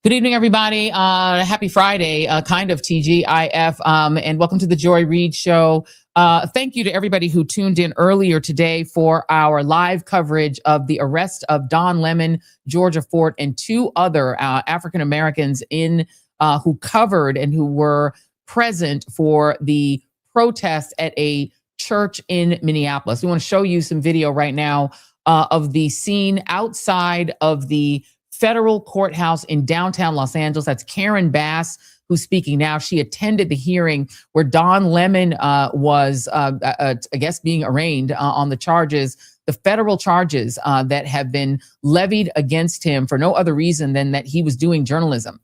Good evening, everybody. Happy Friday, kind of TGIF, and welcome to the Joy Reid Show. Thank you to everybody who tuned in earlier today for our live coverage of the arrest of Don Lemon, Georgia Fort, and two other African Americans who covered and who were present for the protest at a church in Minneapolis. We want to show you some video right now of the scene outside of the federal courthouse in downtown Los Angeles. That's Karen Bass who's speaking now. She attended the hearing where Don Lemon was, I guess, being arraigned on the charges, the federal charges that have been levied against him for no other reason than that he was doing journalism.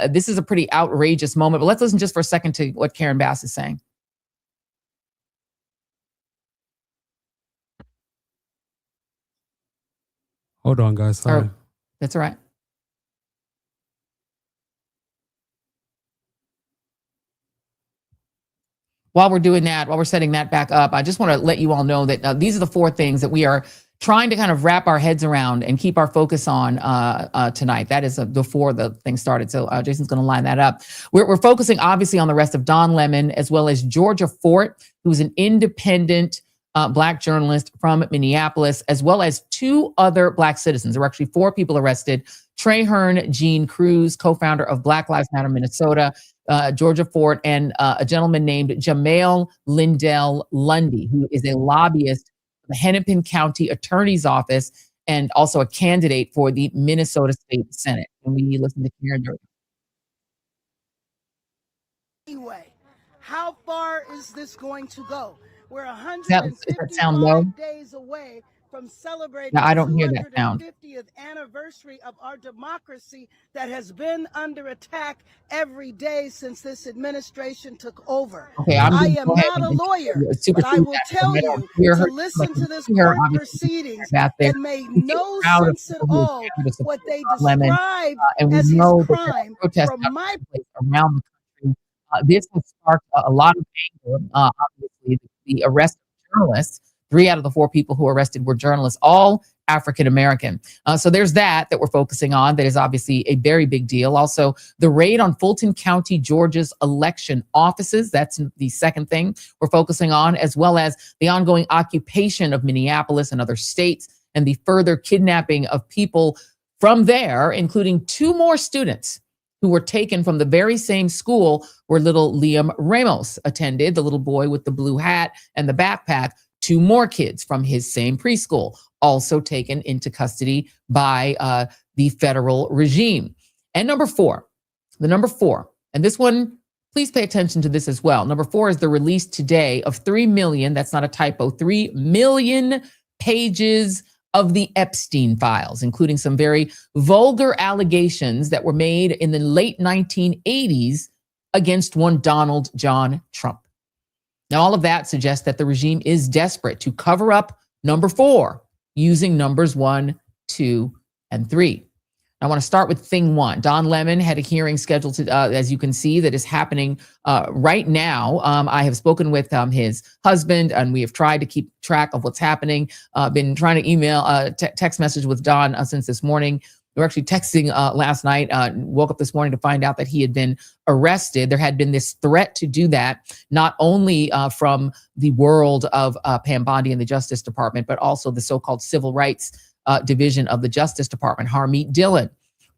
This is a pretty outrageous moment, but let's listen just for a second to what Karen Bass is saying. Hold on, guys. Sorry. That's all right. While we're doing that, while we're setting that back up, I just want to let you all know that these are the four things that we are trying to kind of wrap our heads around and keep our focus on tonight. That is before the thing started. So Jason's going to line that up. We're focusing obviously on the arrest of Don Lemon, as well as Georgia Fort, who's an independent Black journalist from Minneapolis, as well as two other Black citizens. There were actually four people arrested. Trahern Jeen Crews, co-founder of Black Lives Matter Minnesota, Georgia Fort, and a gentleman named Jamael Lydell Lundy, who is a lobbyist for the Hennepin County Attorney's Office and also a candidate for the Minnesota State Senate. And we listen to Karen. Anyway, how far is this going to go? We're 155 days away from celebrating the 250th anniversary of our democracy that has been under attack every day since this administration took over. Okay, I am not a lawyer, but I will tell you to listen to this court proceedings that made no sense at all what they described as his crime from my place around the country. This has sparked a lot of anger. Obviously, the arrest of journalists. 3 out of the 4 people who were arrested were journalists, all African American. So there's that we're focusing on. That is obviously a very big deal. Also, the raid on Fulton County, Georgia's election offices. That's the second thing we're focusing on, as well as the ongoing occupation of Minneapolis and other states, and the further kidnapping of people from there, including 2 more students who were taken from the very same school where little Liam Ramos attended, the little boy with the blue hat and the backpack. 2 more kids from his same preschool also taken into custody by the federal regime. And number 4, and this one, please pay attention to this as well. Number 4 is the release today of 3 million, that's not a typo, 3 million pages of the Epstein files, including some very vulgar allegations that were made in the late 1980s against one Donald John Trump. Now, all of that suggests that the regime is desperate to cover up number 4 using numbers 1, 2, and 3. I want to start with thing 1. Don Lemon had a hearing scheduled to, as you can see, that is happening right now. I have spoken with his husband, and we have tried to keep track of what's happening. Been trying to email, text message with Don since this morning. We were actually texting last night, woke up this morning to find out that he had been arrested. There had been this threat to do that, not only from the world of Pam Bondi and the Justice Department, but also the so-called Civil Rights Division of the Justice Department. Harmeet Dillon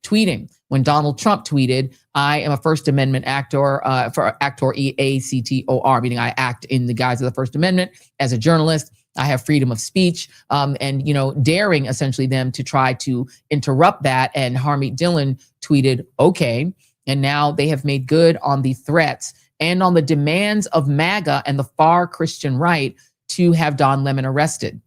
tweeting when Donald Trump tweeted, "I am a First Amendment actor," for actor EACTOR, meaning I act in the guise of the First Amendment as a journalist. I have freedom of speech, and, daring essentially them to try to interrupt that. And Harmeet Dillon tweeted, "Okay." And now they have made good on the threats and on the demands of MAGA and the far Christian right to have Don Lemon arrested.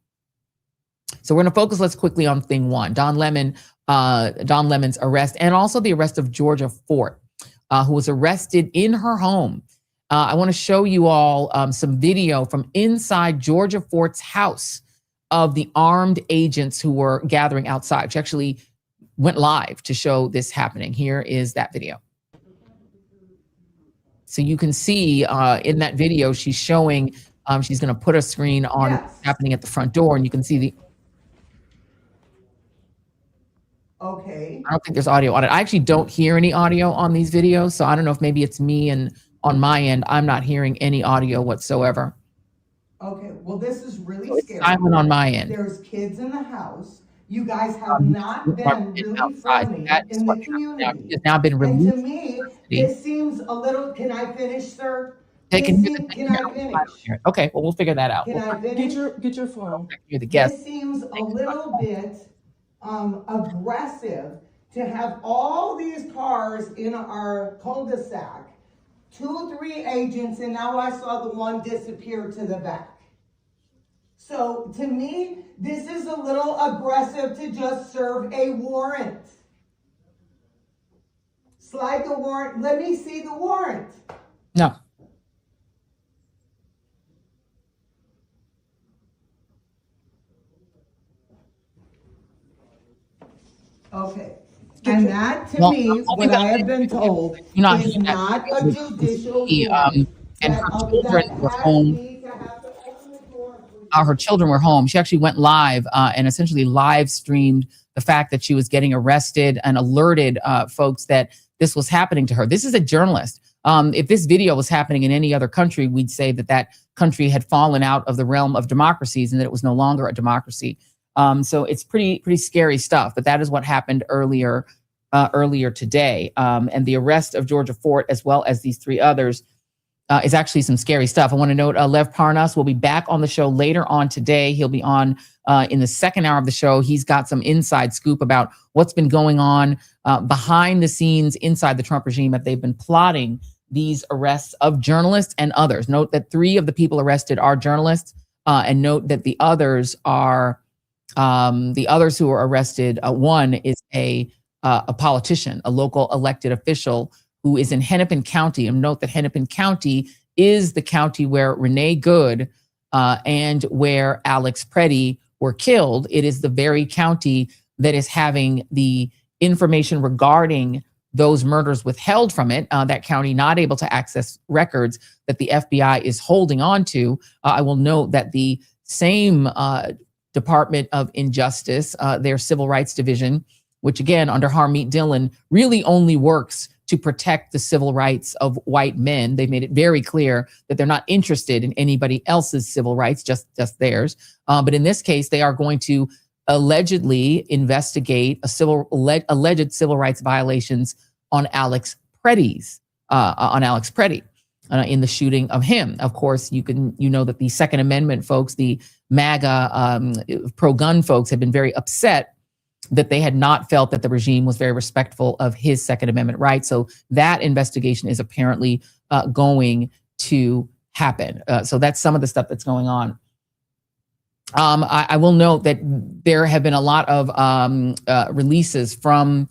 So we're going to focus, let's quickly on thing 1, Don Lemon's arrest, and also the arrest of Georgia Fort, who was arrested in her home. I want to show you all some video from inside Georgia Fort's house of the armed agents who were gathering outside. She actually went live to show this happening. Here is that video. So you can see in that video, she's showing, she's going to put a screen on what's happening at the front door, and you can see the... Okay. I don't think there's audio on it. I actually don't hear any audio on these videos, so I don't know if maybe it's me, and on my end, I'm not hearing any audio whatsoever. Okay, well, this is really So it's scary. silent on my end. There's kids in the house. You guys have not been really friendly in the community. He has now been And released. to me, this seems a little, can I finish, sir? Can I finish? Okay, well, we'll figure that out. Can I finish? Get your phone. You're the guest. This seems a little bit aggressive to have all these cars in our cul-de-sac, 2, 3 agents, and now I saw the one disappear to the back. So to me, this is a little aggressive to just serve a warrant. Slide the warrant. Let me see the warrant. No. Okay. And that, to me, what I have been told, is not a judicial and her children were home. Her children were home. She actually went live and essentially live streamed the fact that she was getting arrested and alerted folks that this was happening to her. This is a journalist. If this video was happening in any other country, we'd say that that country had fallen out of the realm of democracies and that it was no longer a democracy. So it's pretty scary stuff. But that is what happened earlier today. And the arrest of Georgia Fort, as well as these 3 others, is actually some scary stuff. I want to note Lev Parnas will be back on the show later on today. He'll be on in the second hour of the show. He's got some inside scoop about what's been going on behind the scenes inside the Trump regime, that they've been plotting these arrests of journalists and others. Note that 3 of the people arrested are journalists, and note that the others are the others who were arrested. One is a politician, a local elected official who is in Hennepin County. And note that Hennepin County is the county where Renee Good and where Alex Preddy were killed. It is the very county that is having the information regarding those murders withheld from it. That county not able to access records that the FBI is holding on to. I will note that the same Department of Injustice, their Civil Rights Division, which again, under Harmeet Dillon, really only works to protect the civil rights of white men. They've made it very clear that they're not interested in anybody else's civil rights, just theirs. But in this case, they are going to allegedly investigate alleged civil rights violations on Alex Preddy, in the shooting of him. Of course, you know that the Second Amendment folks, the MAGA pro-gun folks, have been very upset that they had not felt that the regime was very respectful of his Second Amendment rights. So that investigation is apparently going to happen. So that's some of the stuff that's going on. I will note that there have been a lot of releases from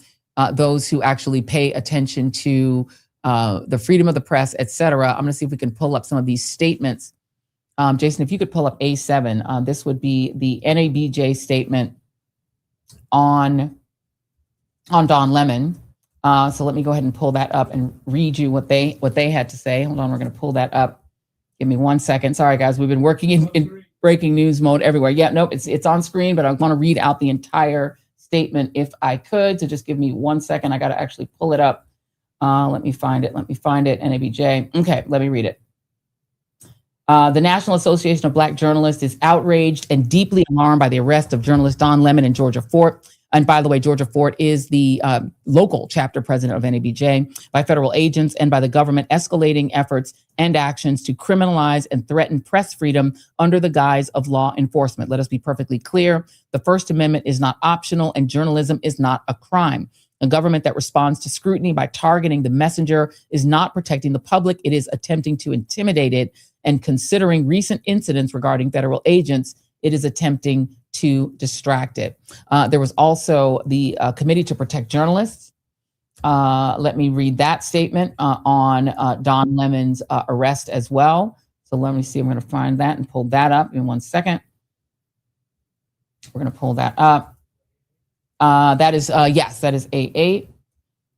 those who actually pay attention to the freedom of the press, et cetera. I'm going to see if we can pull up some of these statements. Jason, if you could pull up A7, this would be the NABJ statement on Don Lemon. So let me go ahead and pull that up and read you what they had to say. Hold on, we're going to pull that up. Give me 1 second. Sorry, guys, we've been working in breaking news mode everywhere. Yeah, nope, it's on screen, but I want to read out the entire statement if I could. So just give me 1 second. I got to actually pull it up. Let me find it. NABJ. Okay, let me read it. The National Association of Black Journalists is outraged and deeply alarmed by the arrest of journalist Don Lemon and Georgia Fort. And by the way, Georgia Fort is the local chapter president of NABJ, by federal agents and by the government escalating efforts and actions to criminalize and threaten press freedom under the guise of law enforcement. Let us be perfectly clear. The First Amendment is not optional and journalism is not a crime. A government that responds to scrutiny by targeting the messenger is not protecting the public. It is attempting to intimidate it. And considering recent incidents regarding federal agents, it is attempting to distract it. There was also the Committee to Protect Journalists. Let me read that statement on Don Lemon's arrest as well. So let me see, I'm going to find that and pull that up in 1 second. We're going to pull that up. That is A8.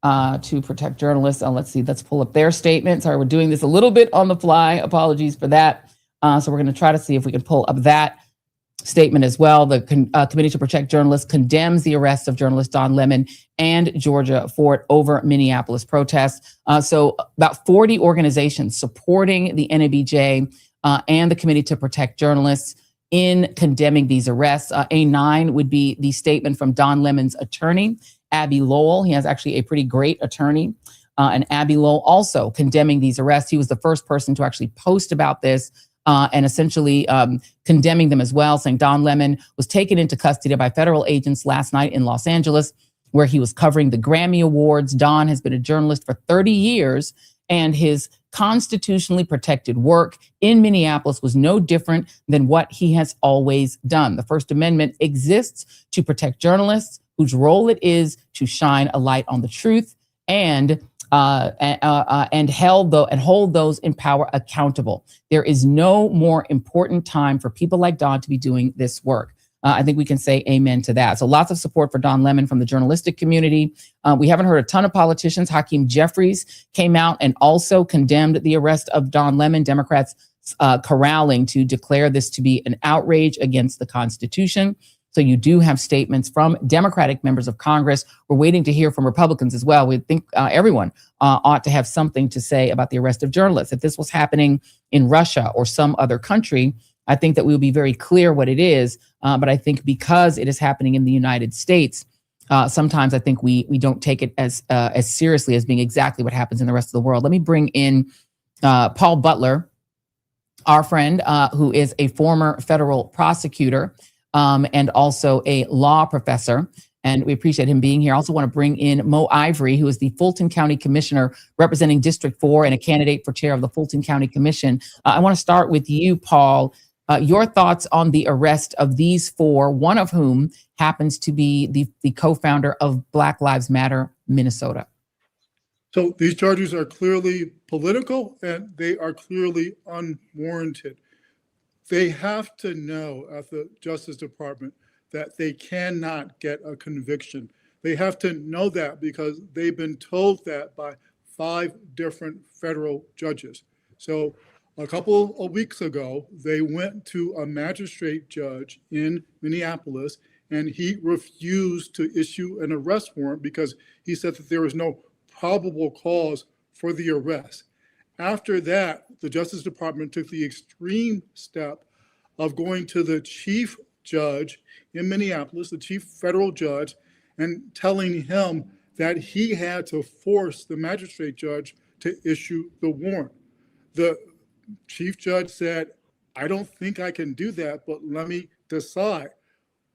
To protect journalists. Let's see, let's pull up their statement. Sorry, we're doing this a little bit on the fly. Apologies for that. So we're going to try to see if we can pull up that statement as well. The Committee to Protect Journalists condemns the arrest of journalist Don Lemon and Georgia Ford over Minneapolis protests. So about 40 organizations supporting the NABJ and the Committee to Protect Journalists in condemning these arrests. A9 would be the statement from Don Lemon's attorney, Abby Lowell. He has actually a pretty great attorney. And Abby Lowell also condemning these arrests. He was the first person to actually post about this and essentially condemning them as well, saying Don Lemon was taken into custody by federal agents last night in Los Angeles, where he was covering the Grammy Awards. Don has been a journalist for 30 years, and his constitutionally protected work in Minneapolis was no different than what he has always done. The First Amendment exists to protect journalists whose role it is to shine a light on the truth and hold those in power accountable. There is no more important time for people like Don to be doing this work. I think we can say amen to that. So lots of support for Don Lemon from the journalistic community. We haven't heard a ton of politicians. Hakeem Jeffries came out and also condemned the arrest of Don Lemon. Democrats corralling to declare this to be an outrage against the Constitution. So you do have statements from Democratic members of Congress. We're waiting to hear from Republicans as well. We think everyone ought to have something to say about the arrest of journalists. If this was happening in Russia or some other country, I think that we would be very clear what it is. But I think because it is happening in the United States, sometimes I think we don't take it as seriously as being exactly what happens in the rest of the world. Let me bring in Paul Butler, our friend, who is a former federal prosecutor and also a law professor. And we appreciate him being here. I also want to bring in Mo Ivory, who is the Fulton County Commissioner representing District 4 and a candidate for chair of the Fulton County Commission. I want to start with you, Paul. Your thoughts on the arrest of these four, one of whom happens to be the co-founder of Black Lives Matter Minnesota. So these charges are clearly political and they are clearly unwarranted. They have to know at the Justice Department that they cannot get a conviction. They have to know that because they've been told that by 5 different federal judges. So a couple of weeks ago, they went to a magistrate judge in Minneapolis and he refused to issue an arrest warrant because he said that there was no probable cause for the arrest. After that, the Justice Department took the extreme step of going to the chief judge in Minneapolis, the chief federal judge, and telling him that he had to force the magistrate judge to issue the warrant. The chief judge said, I don't think I can do that, but let me decide.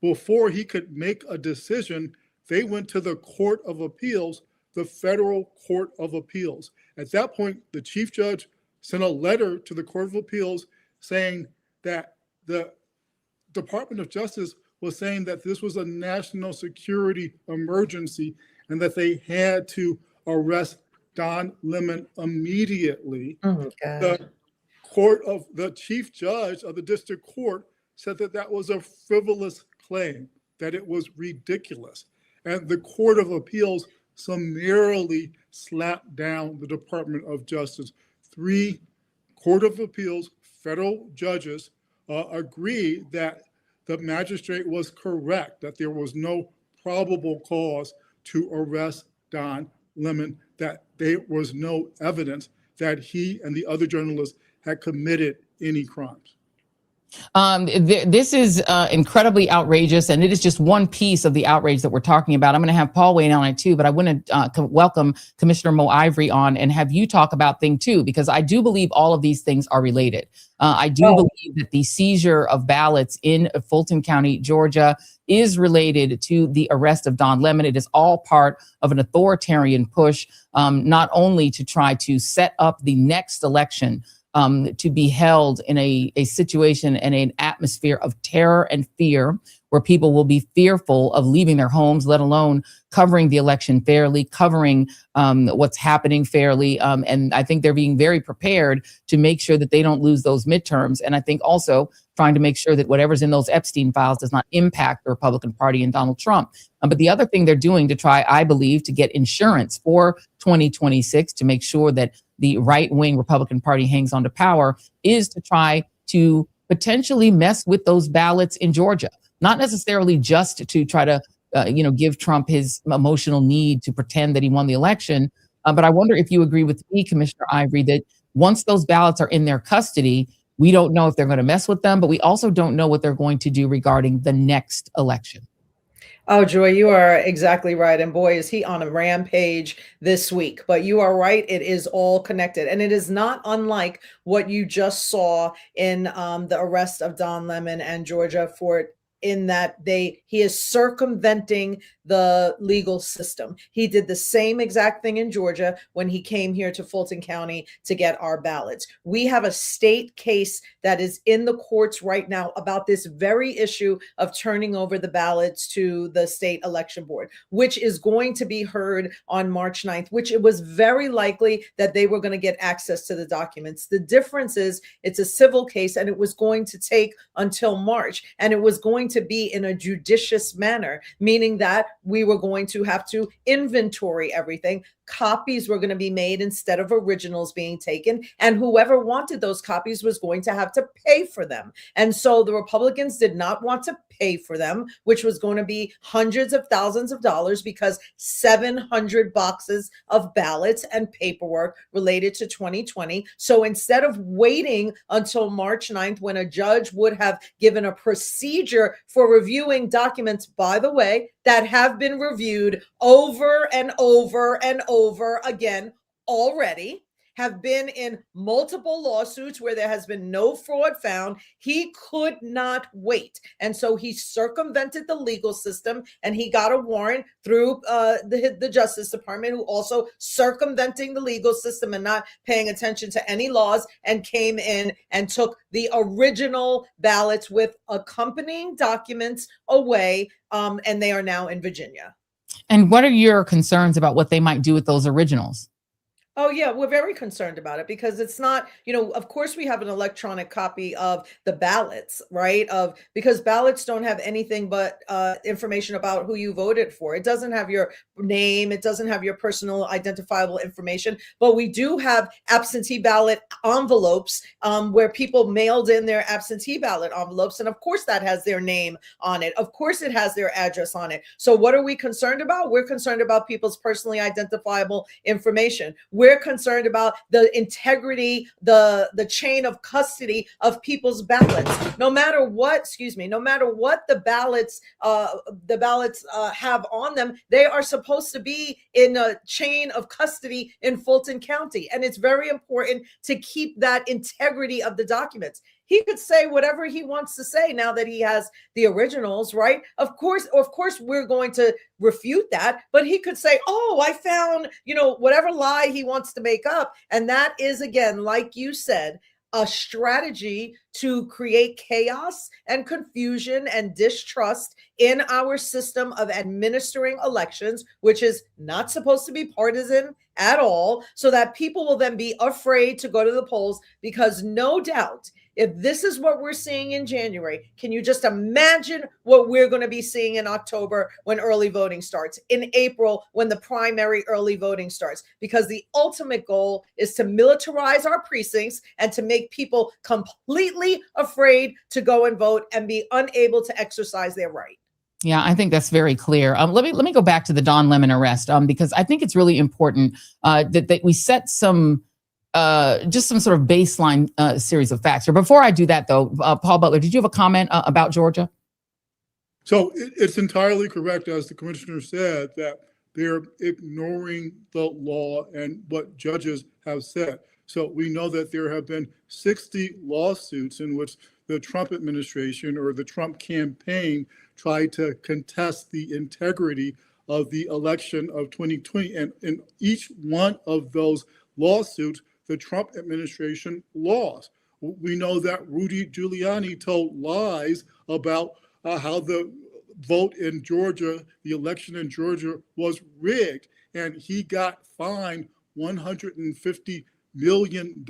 Before he could make a decision, they went to the Court of Appeals, the Federal Court of Appeals. At that point, the chief judge sent a letter to the Court of Appeals saying that the Department of Justice was saying that this was a national security emergency and that they had to arrest Don Lemon immediately. Oh, God. The chief judge of the district court said that that was a frivolous claim, that it was ridiculous. And the Court of Appeals summarily slapped down the Department of Justice. 3 Court of Appeals federal judges agreed that the magistrate was correct, that there was no probable cause to arrest Don Lemon, that there was no evidence that he and the other journalists had committed any crimes. This is incredibly outrageous, and it is just one piece of the outrage that we're talking about. I'm going to have Paul weigh in on it too, but I want to welcome Commissioner Mo Ivory on and have you talk about things too, because I do believe all of these things are related. I do believe that the seizure of ballots in Fulton County, Georgia, is related to the arrest of Don Lemon. It is all part of an authoritarian push, not only to try to set up the next election to be held in a situation and an atmosphere of terror and fear, where people will be fearful of leaving their homes, let alone covering the election fairly, covering what's happening fairly. And I think they're being very prepared to make sure that they don't lose those midterms. And I think also trying to make sure that whatever's in those Epstein files does not impact the Republican Party and Donald Trump. But the other thing they're doing to try, I believe, to get insurance for 2026 to make sure that the right-wing Republican Party hangs on to power is to try to potentially mess with those ballots in Georgia, not necessarily just to try to, give Trump his emotional need to pretend that he won the election. But I wonder if you agree with me, Commissioner Ivory, that once those ballots are in their custody, we don't know if they're going to mess with them, but we also don't know what they're going to do regarding the next election. Oh, Joy, you are exactly right. And boy, is he on a rampage this week. But you are right. It is all connected. And it is not unlike what you just saw in the arrest of Don Lemon and Georgia Fort, in that he is circumventing the legal system. He did the same exact thing in Georgia when he came here to Fulton County to get our ballots. We have a state case that is in the courts right now about this very issue of turning over the ballots to the state election board, which is going to be heard on March 9th, which it was very likely that they were going to get access to the documents. The difference is it's a civil case, and it was going to take until March, and it was going to be in a judicious manner, meaning that we were going to have to inventory everything. Copies were going to be made instead of originals being taken, and whoever wanted those copies was going to have to pay for them. And so the Republicans did not want to pay for them, which was going to be hundreds of thousands of dollars, because 700 boxes of ballots and paperwork related to 2020. So instead of waiting until March 9th, when a judge would have given a procedure for reviewing documents, by the way, that have been reviewed over and over and over again already, have been in multiple lawsuits where there has been no fraud found, he could not wait. And so he circumvented the legal system, and he got a warrant through the Justice Department, who also circumventing the legal system and not paying attention to any laws, and came in and took the original ballots with accompanying documents away, and they are now in Virginia. And what are your concerns about what they might do with those originals? Oh, yeah, we're very concerned about it, because it's not, of course we have an electronic copy of the ballots, right? Because ballots don't have anything but information about who you voted for. It doesn't have your name. It doesn't have your personal identifiable information. But we do have absentee ballot envelopes where people mailed in their absentee ballot envelopes. And of course that has their name on it. Of course it has their address on it. So what are we concerned about? We're concerned about people's personally identifiable information. We're concerned about the integrity, the chain of custody of people's ballots. No matter what the ballots have on them, they are supposed to be in a chain of custody in Fulton County. And it's very important to keep that integrity of the documents. He could say whatever he wants to say now that he has the originals, right? Of course, we're going to refute that, but he could say, oh, I found, whatever lie he wants to make up. And that is, again, like you said, a strategy to create chaos and confusion and distrust in our system of administering elections, which is not supposed to be partisan at all, so that people will then be afraid to go to the polls, because no doubt, if this is what we're seeing in January, can you just imagine what we're going to be seeing in October when early voting starts, in April when the primary early voting starts? Because the ultimate goal is to militarize our precincts and to make people completely afraid to go and vote and be unable to exercise their right. Yeah, I think that's very clear. Let me go back to the Don Lemon arrest, because I think it's really important that we set some sort of baseline series of facts. Or before I do that, though, Paul Butler, did you have a comment about Georgia? So it's entirely correct, as the commissioner said, that they're ignoring the law and what judges have said. So we know that there have been 60 lawsuits in which the Trump administration or the Trump campaign tried to contest the integrity of the election of 2020. And in each one of those lawsuits, the Trump administration lost. We know that Rudy Giuliani told lies about how the vote in Georgia, the election in Georgia, was rigged, and he got fined $150 million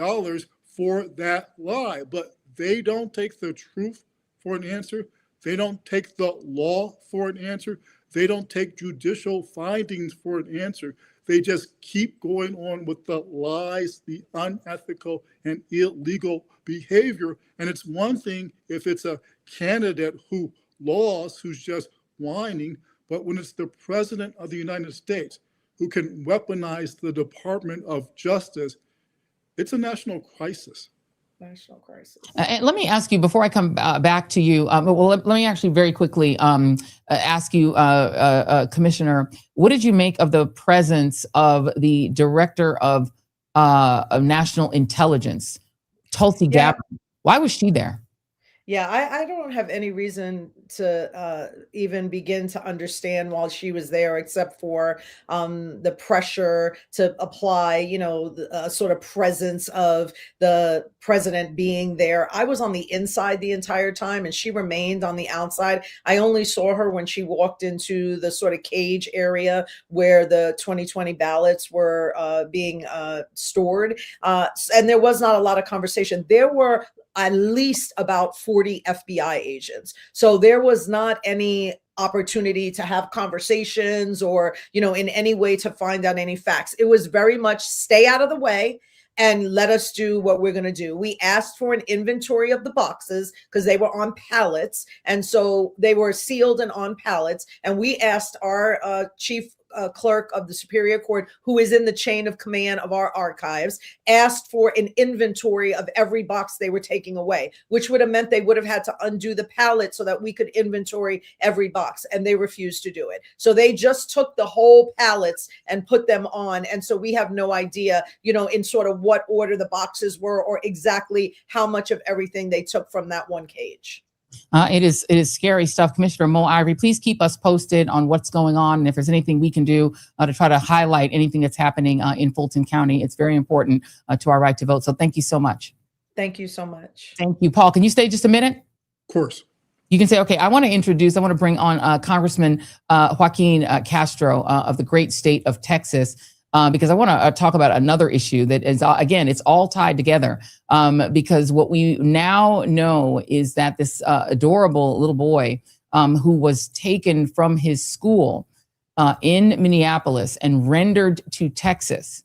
for that lie. But they don't take the truth for an answer. They don't take the law for an answer. They don't take judicial findings for an answer. They just keep going on with the lies, the unethical and illegal behavior. And it's one thing if it's a candidate who lost, who's just whining, but when it's the president of the United States who can weaponize the Department of Justice, it's a national crisis. National crisis. And let me ask you before I come back to you. Let me actually very quickly ask you, Commissioner, what did you make of the presence of the Director of National Intelligence, Tulsi Gabbard? Why was she there? Yeah, I don't have any reason to even begin to understand while she was there, except for the pressure to apply, the sort of presence of the president being there. I was on the inside the entire time and she remained on the outside. I only saw her when she walked into the sort of cage area where the 2020 ballots were being stored. And there was not a lot of conversation. There were at least about 40 FBI agents. So there was not any opportunity to have conversations or, in any way to find out any facts. It was very much stay out of the way and let us do what we're going to do. We asked for an inventory of the boxes because they were on pallets. And so they were sealed and on pallets. And we asked our chief clerk of the Superior Court, who is in the chain of command of our archives, asked for an inventory of every box they were taking away, which would have meant they would have had to undo the pallet so that we could inventory every box, and they refused to do it. So they just took the whole pallets and put them on, and so we have no idea, in sort of what order the boxes were or exactly how much of everything they took from that one cage. It is scary stuff. Commissioner Mo Ivory, please keep us posted on what's going on and if there's anything we can do to try to highlight anything that's happening in Fulton County. It's very important to our right to vote. So thank you so much. Thank you so much. Thank you. Paul, can you stay just a minute? Of course. You can say, okay, I want to bring on Congressman Julian Castro of the great state of Texas. Because I want to talk about another issue that is, again, it's all tied together. Because what we now know is that this adorable little boy who was taken from his school in Minneapolis and rendered to Texas,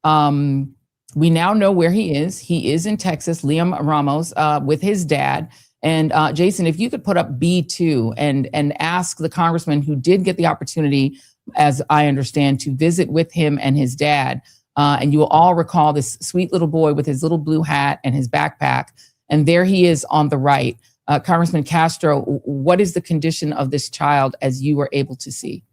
we now know where he is. He is in Texas, Liam Ramos, with his dad. And Jason, if you could put up B2 and ask the congressman who did get the opportunity, as I understand, to visit with him and his dad. And you will all recall this sweet little boy with his little blue hat and his backpack. And there he is on the right. Congressman Castro, what is the condition of this child as you were able to see?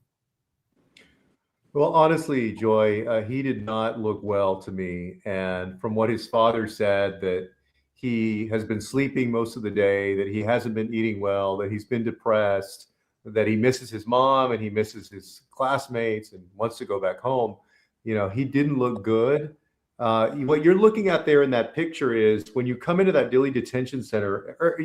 Well, honestly, Joy, he did not look well to me. And from what his father said, that he has been sleeping most of the day, that he hasn't been eating well, that he's been depressed, that he misses his mom and he misses his classmates and wants to go back home. He didn't look good. What you're looking at there in that picture is when you come into that Dilley Detention Center,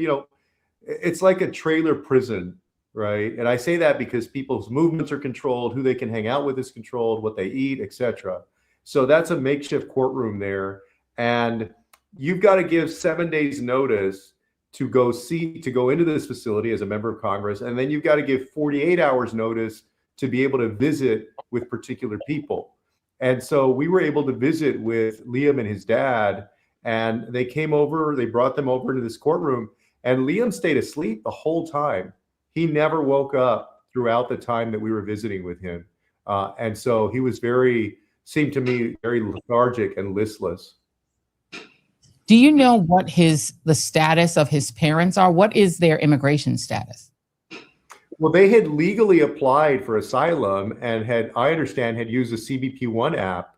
it's like a trailer prison, right? And I say that because people's movements are controlled, who they can hang out with is controlled, what they eat, etc. So that's a makeshift courtroom there. And you've got to give 7 days notice to go into this facility as a member of Congress. And then you've got to give 48 hours notice to be able to visit with particular people. And so we were able to visit with Liam and his dad, and they came over, they brought them over into this courtroom, and Liam stayed asleep the whole time. He never woke up throughout the time that we were visiting with him. And so he was seemed to me very lethargic and listless. Do you know what the status of his parents are? What is their immigration status? Well, they had legally applied for asylum and I understand, had used the CBP-1 app.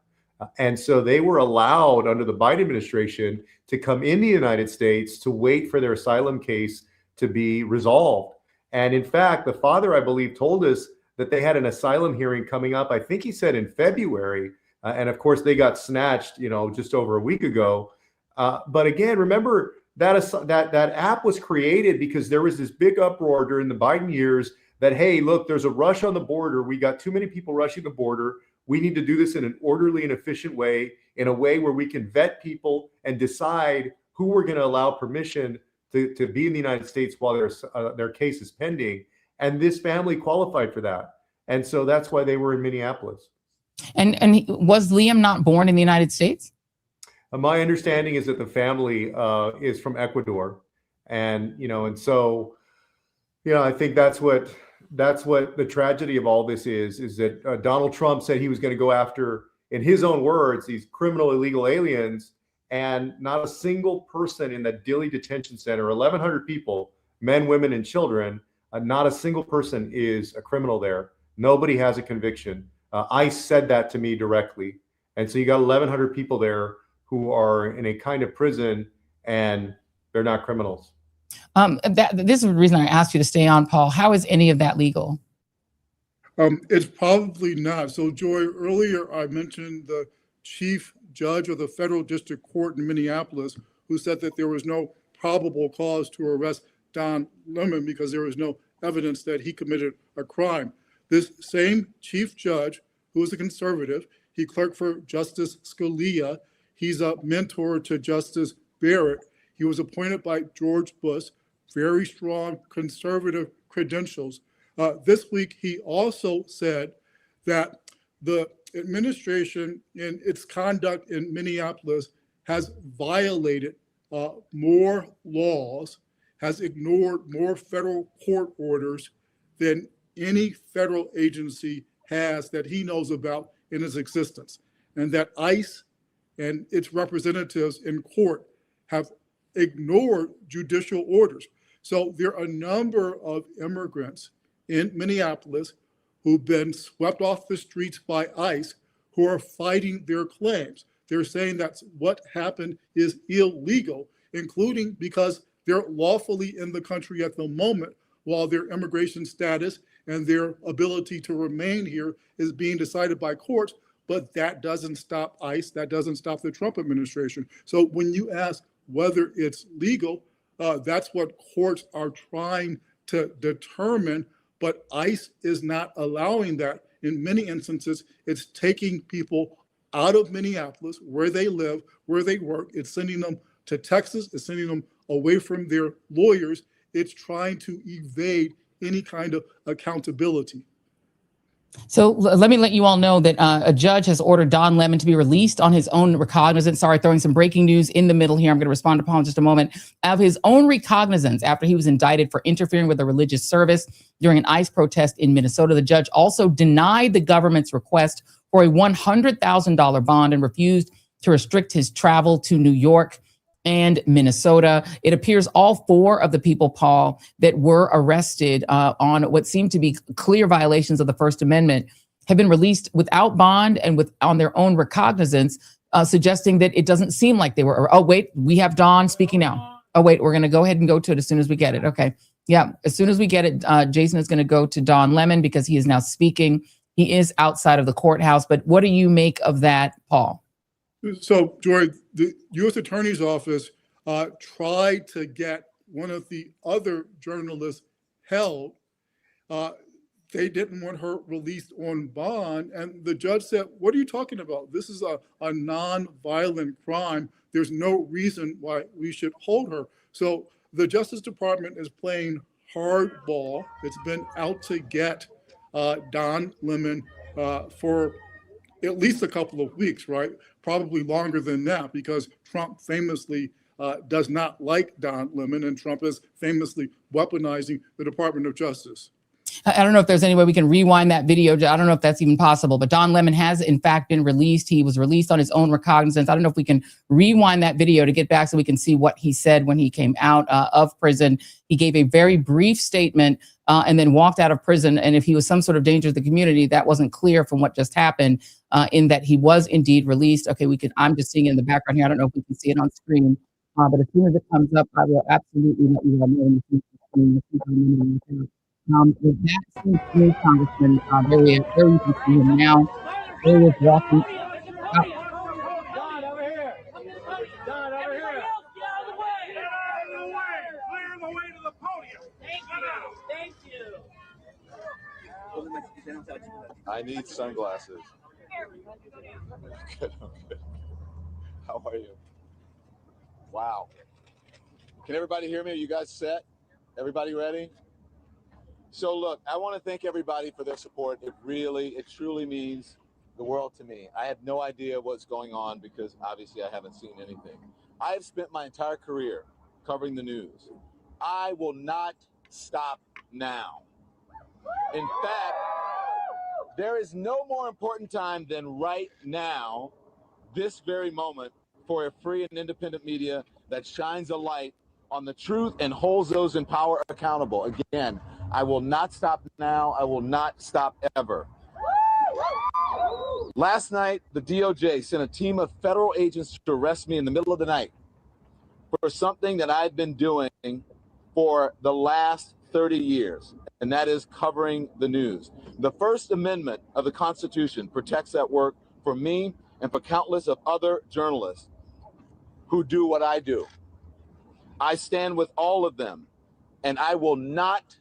And so they were allowed under the Biden administration to come in the United States to wait for their asylum case to be resolved. And in fact, the father, I believe, told us that they had an asylum hearing coming up, I think he said in February. And of course, they got snatched, just over a week ago. But again, remember that app was created because there was this big uproar during the Biden years that, hey, look, there's a rush on the border. We got too many people rushing the border. We need to do this in an orderly and efficient way, in a way where we can vet people and decide who we're going to allow permission to be in the United States while their case is pending. And this family qualified for that. And so that's why they were in Minneapolis. And was Liam not born in the United States? My understanding is that the family is from Ecuador, and so I think that's what the tragedy of all this is that Donald Trump said he was going to go after, in his own words, these criminal illegal aliens, and not a single person in that Dilley detention center, 1,100 people, men, women, and children, not a single person is a criminal there. Nobody has a conviction. ICE said that to me directly, and so you got 1,100 people there who are in a kind of prison, and they're not criminals. This is the reason I asked you to stay on, Paul. How is any of that legal? It's probably not. So, Joy, earlier I mentioned the chief judge of the federal district court in Minneapolis, who said that there was no probable cause to arrest Don Lemon because there was no evidence that he committed a crime. This same chief judge, who is a conservative, he clerked for Justice Scalia. He's a mentor to Justice Barrett. He was appointed by George Bush, very strong conservative credentials. This week, he also said that the administration in its conduct in Minneapolis has violated more laws, has ignored more federal court orders than any federal agency has that he knows about in its existence, and that ICE and its representatives in court have ignored judicial orders. So there are a number of immigrants in Minneapolis who've been swept off the streets by ICE who are fighting their claims. They're saying that what happened is illegal, including because they're lawfully in the country at the moment while their immigration status and their ability to remain here is being decided by courts. But that doesn't stop ICE. That doesn't stop the Trump administration. So when you ask whether it's legal, that's what courts are trying to determine. But ICE is not allowing that. In many instances, it's taking people out of Minneapolis, where they live, where they work. It's sending them to Texas. It's sending them away from their lawyers. It's trying to evade any kind of accountability. So let me let you all know that a judge has ordered Don Lemon to be released on his own recognizance. Sorry, throwing some breaking news in the middle here. I'm going to respond to Paul in just a moment. Of his own recognizance after he was indicted for interfering with a religious service during an ICE protest in Minnesota. The judge also denied the government's request for a $100,000 bond and refused to restrict his travel to New York and Minnesota. It appears all four of the people, Paul, that were arrested on what seemed to be clear violations of the First Amendment have been released without bond and on their own recognizance, suggesting that it doesn't seem like they were. Oh, wait, we have Don speaking now. Oh, wait, we're going to go ahead and go to it as soon as we get it. Okay. Yeah, as soon as we get it, Jason is going to go to Don Lemon because he is now speaking. He is outside of the courthouse. But what do you make of that, Paul? So, Joy, the U.S. Attorney's Office tried to get one of the other journalists held. They didn't want her released on bond. And the judge said, what are you talking about? This is a non-violent crime. There's no reason why we should hold her. So the Justice Department is playing hardball. It's been out to get Don Lemon for at least a couple of weeks, right? Probably longer than that, because Trump famously does not like Don Lemon, and Trump is famously weaponizing the Department of Justice. I don't know if there's any way we can rewind that video. I don't know if that's even possible, but Don Lemon has in fact been released. He was released on his own recognizance. I don't know if we can rewind that video to get back so we can see what he said when he came out of prison. He gave a very brief statement and then walked out of prison. And if he was some sort of danger to the community, that wasn't clear from what just happened, in that he was indeed released. Okay, I'm just seeing it in the background here. I don't know if we can see it on screen, but as soon as it comes up, I will absolutely let you all know. With that seems to me, Congressman, there you can see him now. There he is walking out. Don, over here. Don, over here. Clear the way to the podium. Thank you. I need sunglasses. Good. How are you? Wow. Can everybody hear me? Are you guys set? Everybody ready? So look, I want to thank everybody for their support. It truly means the world to me. I have no idea what's going on because obviously I haven't seen anything. I have spent my entire career covering the news. I will not stop now. In fact, there is no more important time than right now, this very moment, for a free and independent media that shines a light on the truth and holds those in power accountable. Again, I will not stop now. I will not stop ever. Last night, the DOJ sent a team of federal agents to arrest me in the middle of the night for something that I've been doing for the last 30 years, and that is covering the news. The First Amendment of the Constitution protects that work for me and for countless of other journalists who do what I do. I stand with all of them, and I will not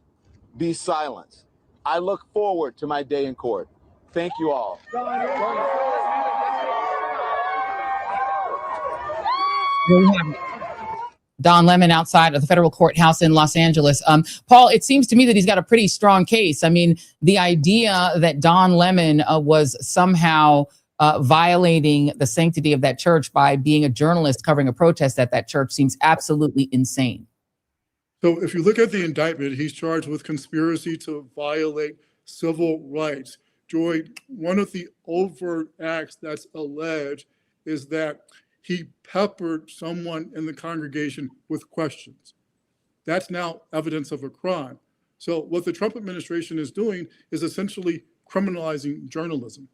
be silenced. I look forward to my day in court. Thank you all. Don Lemon outside of the federal courthouse in Los Angeles. Paul, it seems to me that he's got a pretty strong case. I mean, the idea that Don Lemon was somehow violating the sanctity of that church by being a journalist covering a protest at that church seems absolutely insane. So if you look at the indictment, he's charged with conspiracy to violate civil rights. Joy, one of the overt acts that's alleged is that he peppered someone in the congregation with questions. That's now evidence of a crime. So what the Trump administration is doing is essentially criminalizing journalism.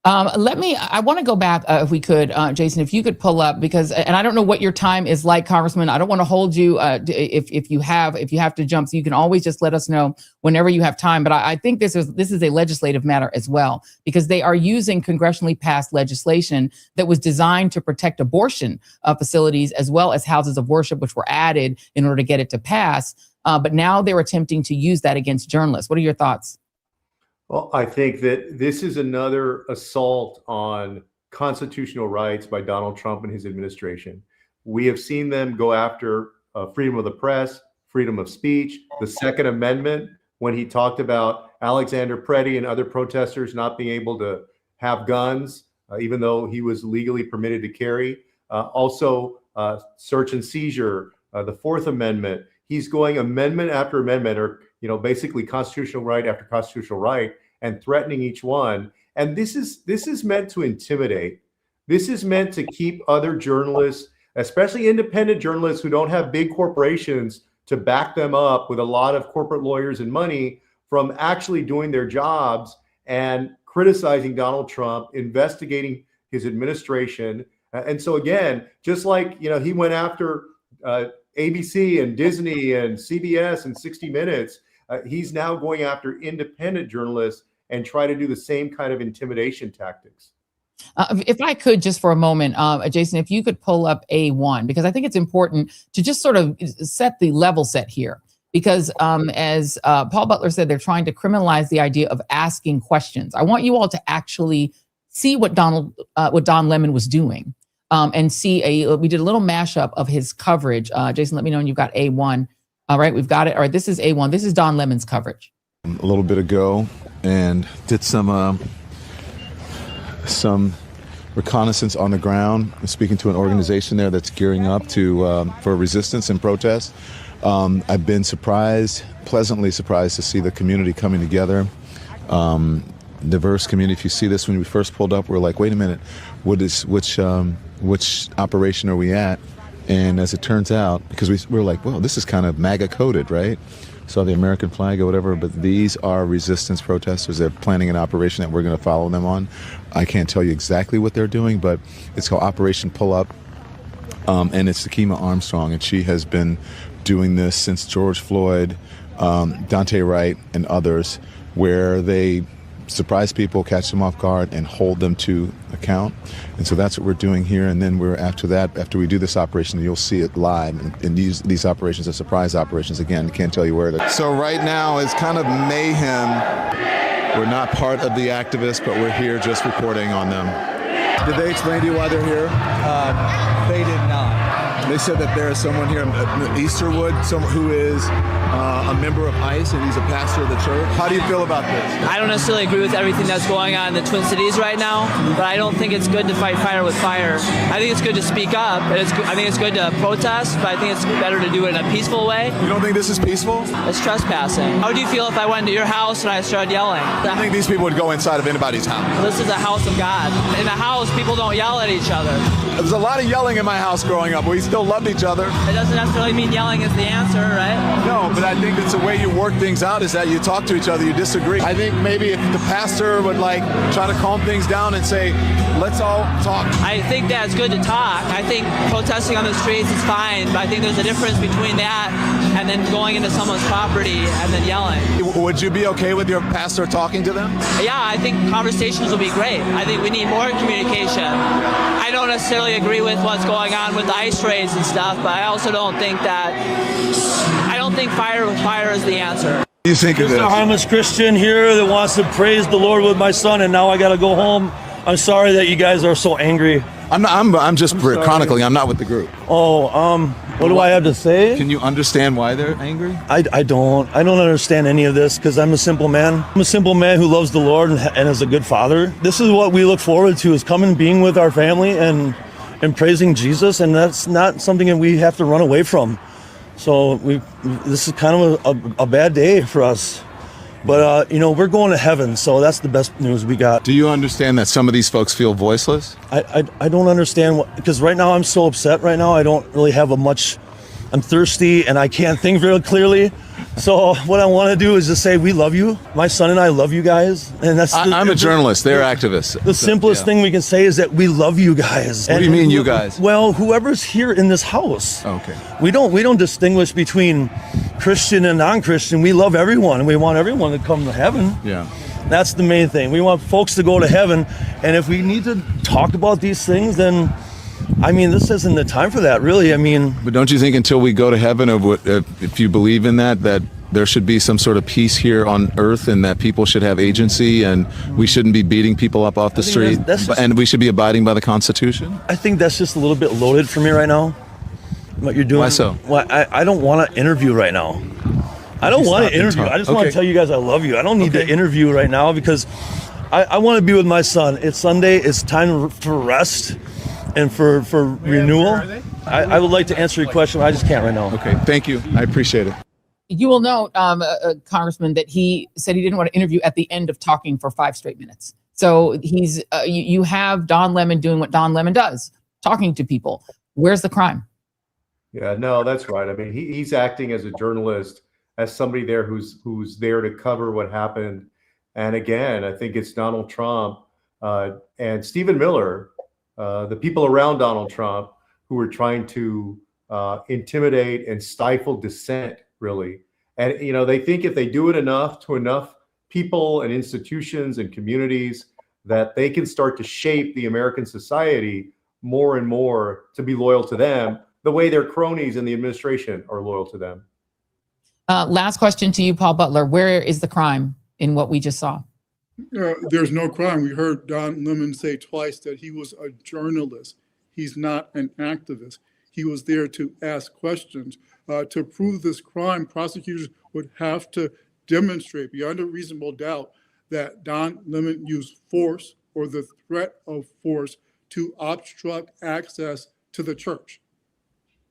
I want to go back, if we could, Jason, if you could pull up, because, and I don't know what your time is like, Congressman. I don't want to hold you if you have to jump, so you can always just let us know whenever you have time. But I think this is a legislative matter as well, because they are using congressionally passed legislation that was designed to protect abortion facilities as well as houses of worship, which were added in order to get it to pass. But now they're attempting to use that against journalists. What are your thoughts? Well, I think that this is another assault on constitutional rights by Donald Trump and his administration. We have seen them go after freedom of the press, freedom of speech, the Second Amendment, when he talked about Alexander Preddy and other protesters not being able to have guns, even though he was legally permitted to carry. Also, search and seizure, the Fourth Amendment. He's going amendment after amendment, or basically constitutional right after constitutional right, and threatening each one. And this is meant to intimidate. This is meant to keep other journalists, especially independent journalists who don't have big corporations to back them up with a lot of corporate lawyers and money, from actually doing their jobs and criticizing Donald Trump, investigating his administration. And so again, just like he went after ABC and Disney and CBS and 60 Minutes, he's now going after independent journalists and try to do the same kind of intimidation tactics. If I could, just for a moment, Jason, if you could pull up A1, because I think it's important to just sort of set the level set here. Because as Paul Butler said, they're trying to criminalize the idea of asking questions. I want you all to actually see what Don Lemon was doing. And see we did a little mashup of his coverage. Jason, let me know when you've got A1. All right, we've got it. All right, this is A1. This is Don Lemon's coverage. A little bit ago, and did some reconnaissance on the ground, speaking to an organization there that's gearing up for resistance and protest. I've been pleasantly surprised to see the community coming together. Diverse community. If you see this, when we first pulled up, we're like, wait a minute, which operation are we at? And as it turns out, because we're like, well, this is kind of MAGA coded, right? Saw the American flag or whatever, but these are resistance protesters. They're planning an operation that we're going to follow them on. I can't tell you exactly what they're doing, but it's called Operation Pull Up. And it's Takima Armstrong, and she has been doing this since George Floyd, Dante Wright, and others, where they surprise people, catch them off guard, and hold them to account. And so that's what we're doing here. And then after we do this operation, you'll see it live. And these operations are surprise operations. Again, can't tell you where to. So right now it's kind of mayhem. We're not part of the activists, but we're here just reporting on them. Did they explain to you why they're here? They did not. They They said that there is someone here in Easterwood, someone who is a member of ICE, and he's a pastor of the church. How do you feel about this? I don't necessarily agree with everything that's going on in the Twin Cities right now, but I don't think it's good to fight fire with fire. I think it's good to speak up. I think it's good to protest, but I think it's better to do it in a peaceful way. You don't think this is peaceful? It's trespassing. How would you feel if I went to your house and I started yelling? I think these people would go inside of anybody's house. This is a house of God. In a house, people don't yell at each other. There was a lot of yelling in my house growing up. We still loved each other. It doesn't necessarily mean yelling is the answer, right? No, but I think it's the way you work things out is that you talk to each other, you disagree. I think maybe if the pastor would try to calm things down and say, let's all talk. I think that it's good to talk. I think protesting on the streets is fine, but I think there's a difference between that and then going into someone's property and then yelling. Would you be okay with your pastor talking to them? Yeah, I think conversations will be great. I think we need more communication. I don't necessarily agree with what's going on with the ICE raids and stuff, but I also don't think fire with fire is the answer. What do you think of this? Just a harmless Christian here that wants to praise the Lord with my son, and now I got to go home. I'm sorry that you guys are so angry. I'm just chronicling. I'm not with the group. What do I have to say? Can you understand why they're angry? I don't understand any of this because I'm a simple man. I'm a simple man who loves the Lord and is a good father. This is what we look forward to, is coming, being with our family and praising Jesus, and that's not something that we have to run away from. So this is kind of a bad day for us. But, we're going to heaven, so that's the best news we got. Do you understand that some of these folks feel voiceless? I don't understand, because right now I'm so upset right now. I don't really have I'm thirsty, and I can't think very clearly. So what I want to do is just say, we love you. My son and I love you guys. And I'm a journalist. They're activists. The simplest thing we can say is that we love you guys. What do you mean, you guys? Well, whoever's here in this house. Okay. We don't distinguish between Christian and non-Christian. We love everyone. We want everyone to come to heaven. Yeah. That's the main thing. We want folks to go to heaven. And if we need to talk about these things, then this isn't the time for that, really. But don't you think until we go to heaven, if you believe in that there should be some sort of peace here on earth, and that people should have agency, and we shouldn't be beating people up off the street, and we should be abiding by the Constitution? I think that's just a little bit loaded for me right now, what you're doing. Why so? Well, I don't want to interview right now. I don't want to interview. I just want to tell you guys I love you. I don't need to interview right now because I want to be with my son. It's Sunday. It's time for rest and for renewal. I would like to answer your question, but I just can't right now. Okay, thank you. I appreciate it. You will note, Congressman, that he said he didn't want to interview at the end of talking for 5 straight minutes. So he's you have Don Lemon doing what Don Lemon does, talking to people. Where's the crime? Yeah, no, that's right. He's acting as a journalist, as somebody there who's there to cover what happened. And again, I think it's Donald Trump and Stephen Miller, the people around Donald Trump, who were trying to intimidate and stifle dissent, really. And, they think if they do it enough to enough people and institutions and communities, that they can start to shape the American society more and more to be loyal to them, the way their cronies in the administration are loyal to them. Last question to you, Paul Butler. Where is the crime in what we just saw? There's no crime. We heard Don Lemon say twice that he was a journalist. He's not an activist. He was there to ask questions. To prove this crime, prosecutors would have to demonstrate beyond a reasonable doubt that Don Lemon used force or the threat of force to obstruct access to the church.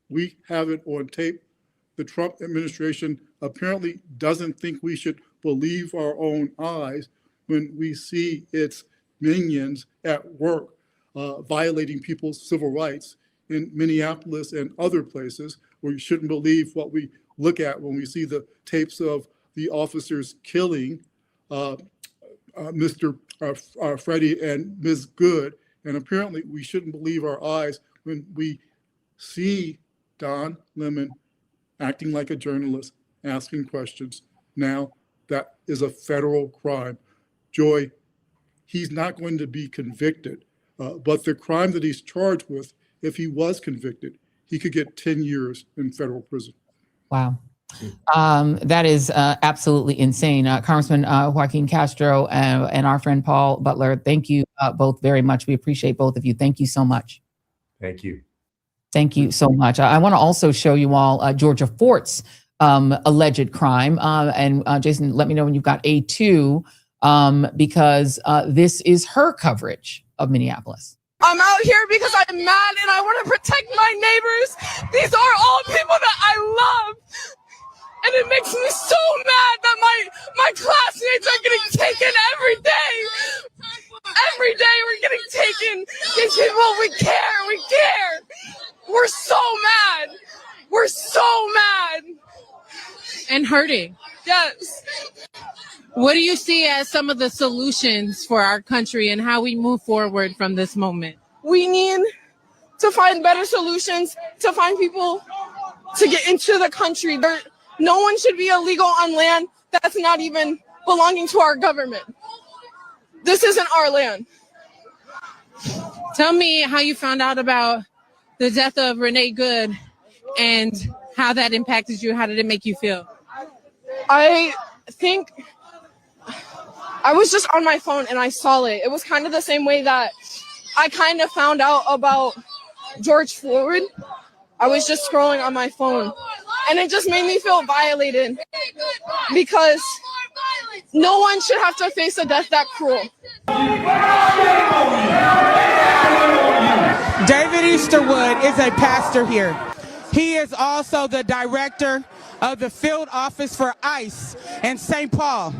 We have it on tape. The Trump administration apparently doesn't think we should believe our own eyes when we see its minions at work violating people's civil rights in Minneapolis and other places. We shouldn't believe what we look at when we see the tapes of the officers killing Mr. Freddie and Ms. Good. And apparently we shouldn't believe our eyes when we see Don Lemon acting like a journalist, asking questions. Now that is a federal crime. Joy, he's not going to be convicted, but the crime that he's charged with, if he was convicted, he could get 10 years in federal prison. Wow. That is absolutely insane. Congressman Joaquin Castro and our friend Paul Butler, thank you both very much. We appreciate both of you. Thank you so much. Thank you. Thank you so much. I want to also show you all Georgia Fort's alleged crime. And Jason, let me know when you've got A2, because this is her coverage of Minneapolis. I'm out here because I'm mad and I want to protect my neighbors. These are all people that I love. And it makes me so mad that my classmates are getting taken every day. Every day we're getting taken. These people, we care. We're so mad. We're so mad. And hurting. Yes. What do you see as some of the solutions for our country and how we move forward from this moment? We need to find better solutions, to find people to get into the country. No one should be illegal on land that's not even belonging to our government. This isn't our land. Tell me how you found out about the death of Renee Good and how that impacted you. How did it make you feel? I think I was just on my phone and I saw it. It was kind of the same way that I kind of found out about George Floyd. I was just scrolling on my phone and it just made me feel violated because no one should have to face a death that cruel. David Easterwood is a pastor here. He is also the director of the field office for ICE in St. Paul.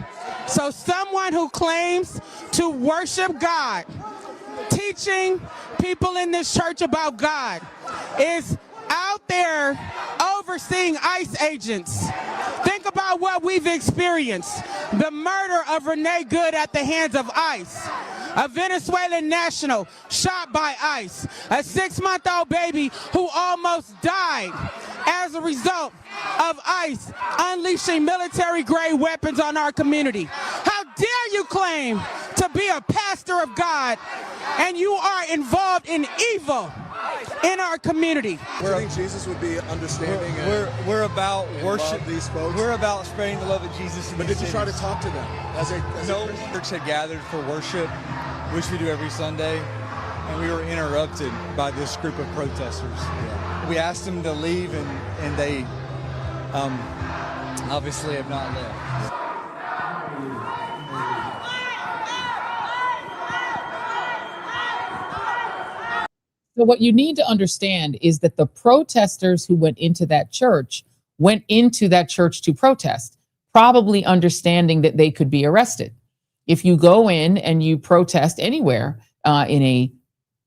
So someone who claims to worship God, teaching people in this church about God, is out there overseeing ICE agents. Think about what we've experienced. The murder of Renee Good at the hands of ICE. A Venezuelan national shot by ICE. A 6-month-old baby who almost died as a result of ICE unleashing military-grade weapons on our community. How dare you claim to be a pastor of God and you are involved in evil in our community? Do you think Jesus would be understanding? We're about worship. These folks. We're about spreading the love of Jesus. But did you try to talk to them? No, church had gathered for worship, which we do every Sunday, and we were interrupted by this group of protesters. Yeah. We asked them to leave, and they obviously have not left. So what you need to understand is that the protesters who went into that church to protest, probably understanding that they could be arrested. If you go in and you protest anywhere, in a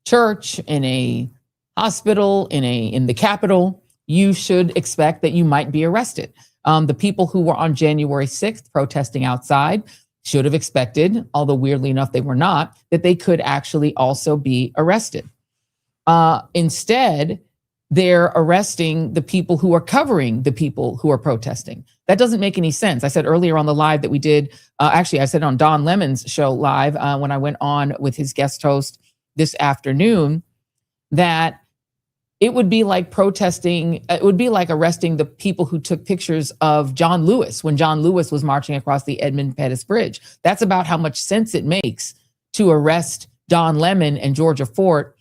church, in a hospital, in the Capitol, you should expect that you might be arrested. The people who were on January 6th protesting outside should have expected, although weirdly enough they were not, that they could actually also be arrested. Instead, they're arresting the people who are covering the people who are protesting. That doesn't make any sense. I said earlier on the live that we did, actually I said on Don Lemon's show live, when I went on with his guest host this afternoon, that it would be like protesting, it would be like arresting the people who took pictures of John Lewis when John Lewis was marching across the Edmund Pettus Bridge. That's about how much sense it makes to arrest Don Lemon and Georgia Fort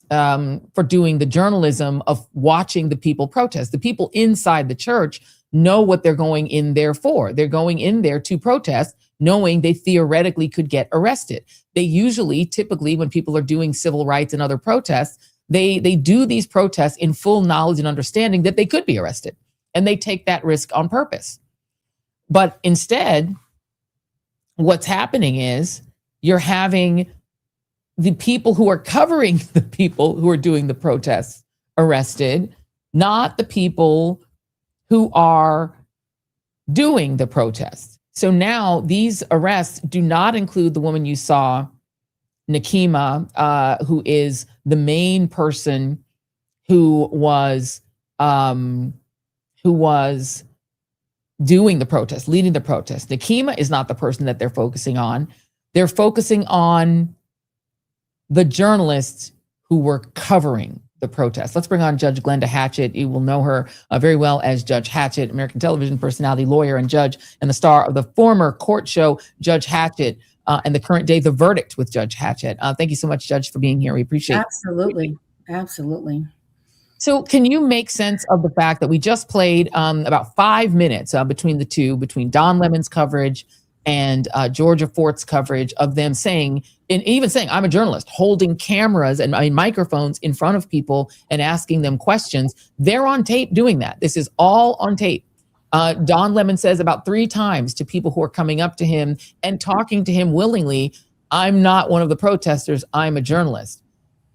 for doing the journalism of watching the people protest. The people inside the church know what they're going in there for. They're going in there to protest, knowing they theoretically could get arrested. They usually, typically, when people are doing civil rights and other protests, they do these protests in full knowledge and understanding that they could be arrested, and they take that risk on purpose. But instead, what's happening is you're having the people who are covering the people who are doing the protests arrested, not the people who are doing the protests. So now these arrests do not include the woman you saw, Nakima, who is the main person who was doing the protest, leading the protest. Nakima is not the person that they're focusing on. They're focusing on the journalists who were covering the protest. Let's bring on Judge Glenda Hatchett. You will know her very well as Judge Hatchett, American television personality, lawyer, and judge, and the star of the former court show, Judge Hatchett, and the current day, The Verdict with Judge Hatchett. Thank you so much, Judge, for being here. We appreciate it. Absolutely. Absolutely. So can you make sense of the fact that we just played about 5 minutes between the two, between Don Lemon's coverage and Georgia Fort's coverage of them saying, and even saying, I'm a journalist, holding cameras and microphones in front of people and asking them questions. They're on tape doing that. This is all on tape. Don Lemon says about 3 times to people who are coming up to him and talking to him willingly, I'm not one of the protesters, I'm a journalist.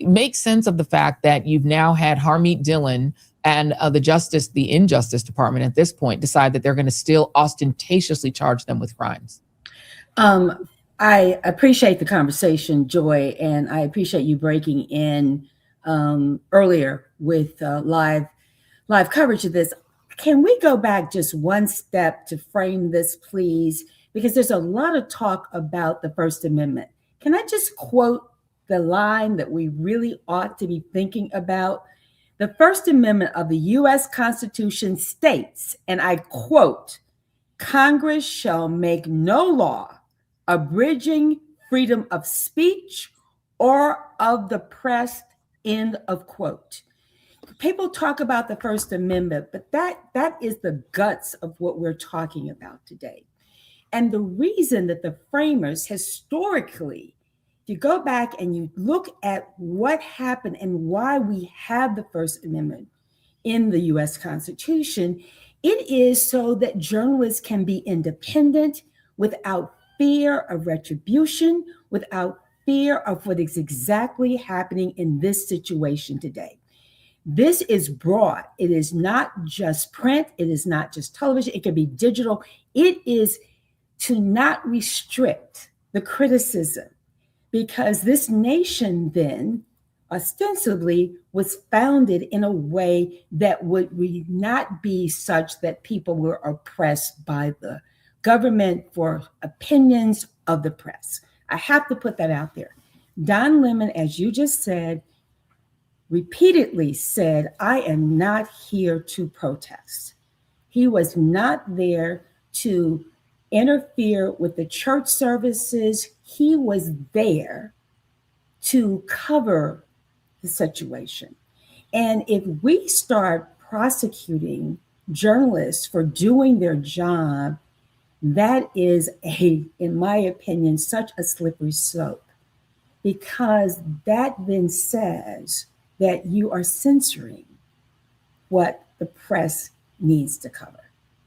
Make sense of the fact that you've now had Harmeet Dillon and the Injustice Department at this point decide that they're going to still ostentatiously charge them with crimes. I appreciate the conversation, Joy, and I appreciate you breaking in earlier with live coverage of this. Can we go back just one step to frame this, please? Because there's a lot of talk about the First Amendment. Can I just quote the line that we really ought to be thinking about? The First Amendment of the U.S. Constitution states, and I quote, Congress shall make no law abridging freedom of speech or of the press, end of quote. People talk about the First Amendment, but that is the guts of what we're talking about today. And the reason that the framers historically, if you go back and you look at what happened and why we have the First Amendment in the US Constitution, it is so that journalists can be independent without fear of retribution, without fear of what is exactly happening in this situation today. This is broad. It is not just print. It is not just television. It can be digital. It is to not restrict the criticism, because this nation then ostensibly was founded in a way that would not be such that people were oppressed by the government for opinions of the press. I have to put that out there. Don Lemon, as you just said, repeatedly said, I am not here to protest. He was not there to interfere with the church services. He was there to cover the situation. And if we start prosecuting journalists for doing their job, that is in my opinion, such a slippery slope, because that then says that you are censoring what the press needs to cover.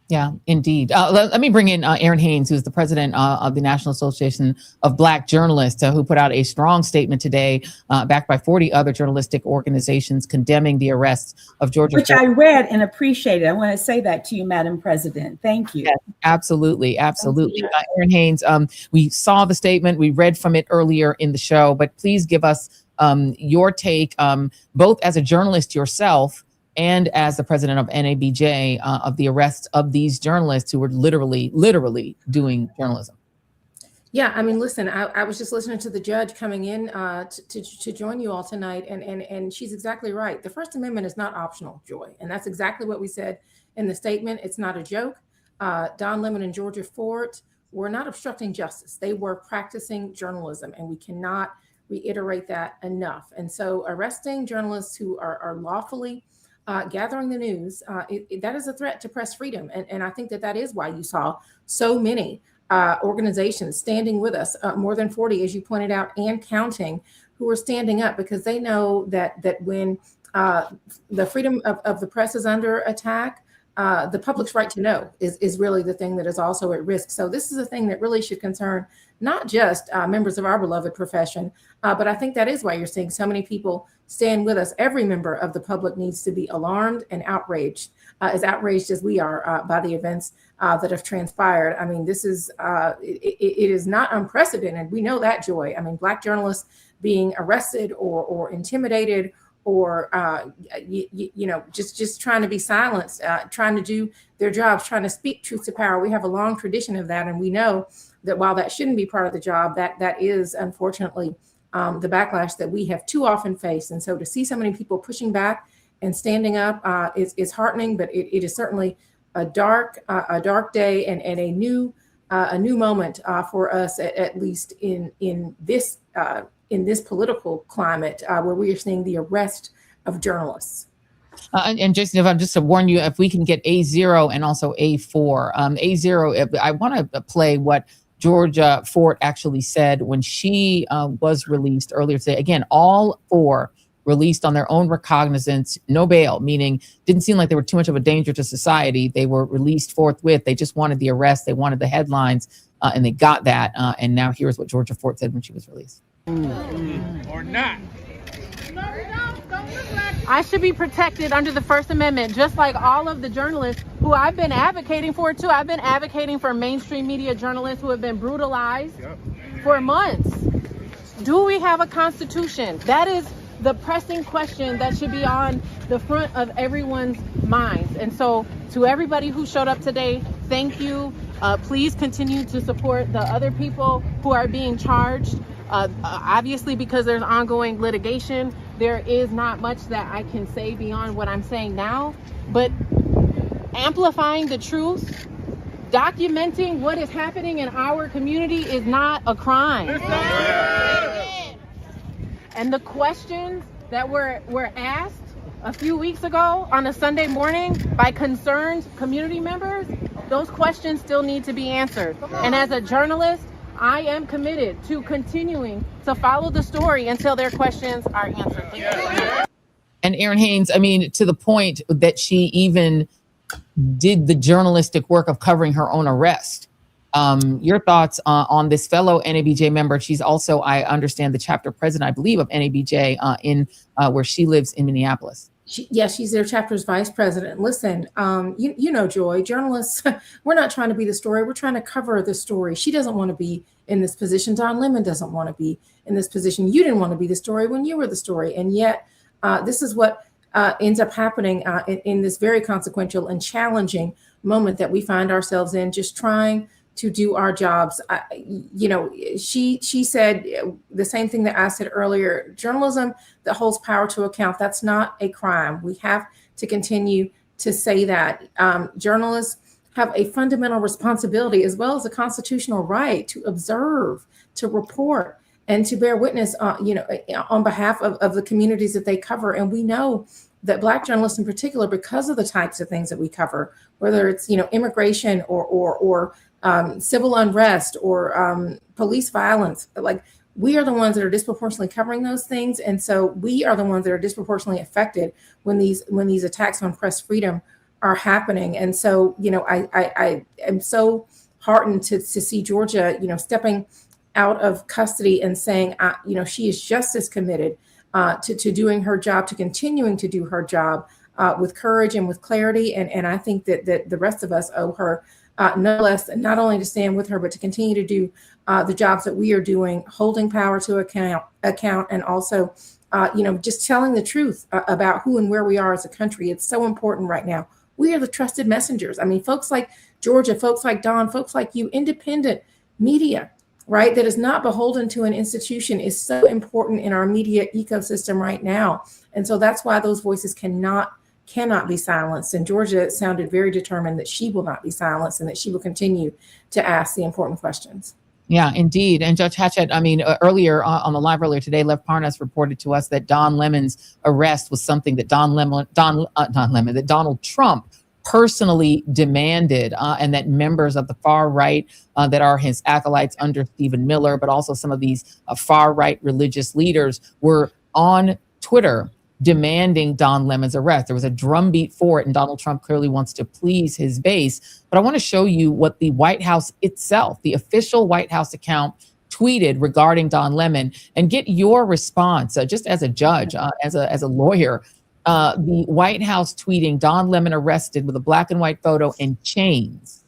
Yeah, indeed. Let me bring in Aaron Haynes, who's the president of the National Association of Black Journalists, who put out a strong statement today, backed by 40 other journalistic organizations, condemning the arrest of Georgia. Which I read and appreciated. I want to say that to you, Madam President. Thank you. Yes, absolutely. Absolutely. Aaron Haynes, we saw the statement. We read from it earlier in the show, but please give us your take, both as a journalist yourself and as the president of NABJ, of the arrest of these journalists who were literally doing journalism. Yeah, I mean, listen, I was just listening to the judge coming in to join you all tonight, and she's exactly right. The First Amendment is not optional, Joy, and that's exactly what we said in the statement. It's not a joke. Don Lemon and Georgia Fort were not obstructing justice. They were practicing journalism, and we cannot reiterate that enough. And so arresting journalists who are lawfully gathering the news, that is a threat to press freedom. And I think that is why you saw so many organizations standing with us, more than 40, as you pointed out, and counting, who are standing up because they know that when the freedom of the press is under attack, the public's right to know is really the thing that is also at risk. So this is a thing that really should concern not just members of our beloved profession, but I think that is why you're seeing so many people stand with us. Every member of the public needs to be alarmed and outraged, as outraged as we are by the events that have transpired. I mean, this is, it is not unprecedented. We know that, Joy. I mean, Black journalists being arrested or intimidated or, just trying to be silenced, trying to do their jobs, trying to speak truth to power. We have a long tradition of that. And we know that while that shouldn't be part of the job, that is unfortunately the backlash that we have too often faced. And so to see so many people pushing back and standing up is heartening, but it is certainly a dark day and a new moment for us, at least in this political climate where we are seeing the arrest of journalists. And Jason, if I'm just to warn you, if we can get A0 and also A4. A0, I want to play what Georgia Fort actually said when she was released earlier today. Again, all four released on their own recognizance, no bail, meaning didn't seem like they were too much of a danger to society. They were released forthwith. They just wanted the arrest. They wanted the headlines, and they got that. And now here's what Georgia Fort said when she was released. Or not. I should be protected under the First Amendment, just like all of the journalists who I've been advocating for too. I've been advocating for mainstream media journalists who have been brutalized for months. Do we have a constitution? That is the pressing question that should be on the front of everyone's minds. And so to everybody who showed up today, thank you. Please continue to support the other people who are being charged. Obviously, because there's ongoing litigation, there is not much that I can say beyond what I'm saying now, but amplifying the truth, documenting what is happening in our community is not a crime. And the questions that were asked a few weeks ago on a Sunday morning by concerned community members, those questions still need to be answered. And as a journalist, I am committed to continuing to follow the story until their questions are answered. And Erin Haynes, I mean, to the point that she even did the journalistic work of covering her own arrest. Your thoughts on this fellow NABJ member? She's also, I understand, the chapter president, I believe, of NABJ in where she lives in Minneapolis. She's their chapter's vice president. Listen, you know, Joy, journalists, we're not trying to be the story. We're trying to cover the story. She doesn't want to be in this position. Don Lemon doesn't want to be in this position. You didn't want to be the story when you were the story. And yet this is what ends up happening in this very consequential and challenging moment that we find ourselves in, just trying to do our jobs. You know, she said the same thing that I said earlier. Journalism that holds power to account, that's not a crime. We have to continue to say that. Journalists have a fundamental responsibility as well as a constitutional right to observe, to report, and to bear witness, you know, on behalf of the communities that they cover. And we know that Black journalists in particular, because of the types of things that we cover, whether it's, you know, immigration or civil unrest or police violence, like we are the ones that are disproportionately covering those things. And so we are the ones that are disproportionately affected when these attacks on press freedom are happening. And so, you know, I am so heartened to see Georgia, you know, stepping out of custody and saying, you know, she is just as committed to doing her job, to continuing to do her job with courage and with clarity. And I think that the rest of us owe her no less, not only to stand with her, but to continue to do the jobs that we are doing, holding power to account, and also, you know, just telling the truth about who and where we are as a country. It's so important right now. We are the trusted messengers. I mean, folks like Georgia, folks like Don, folks like you, independent media, right, that is not beholden to an institution is so important in our media ecosystem right now. And so that's why those voices cannot be silenced. And Georgia sounded very determined that she will not be silenced and that she will continue to ask the important questions. Yeah, indeed. And Judge Hatchett, I mean, earlier on the live earlier today, Lev Parnas reported to us that Don Lemon's arrest was something that that Donald Trump personally demanded, and that members of the far right that are his acolytes under Stephen Miller, but also some of these far right religious leaders were on Twitter demanding Don Lemon's arrest. There was a drumbeat for it, and Donald Trump clearly wants to please his base. But I want to show you what the White House itself, the official White House account, tweeted regarding Don Lemon, and get your response, just as a judge, as a lawyer. The White House tweeting Don Lemon arrested with a black and white photo and chains.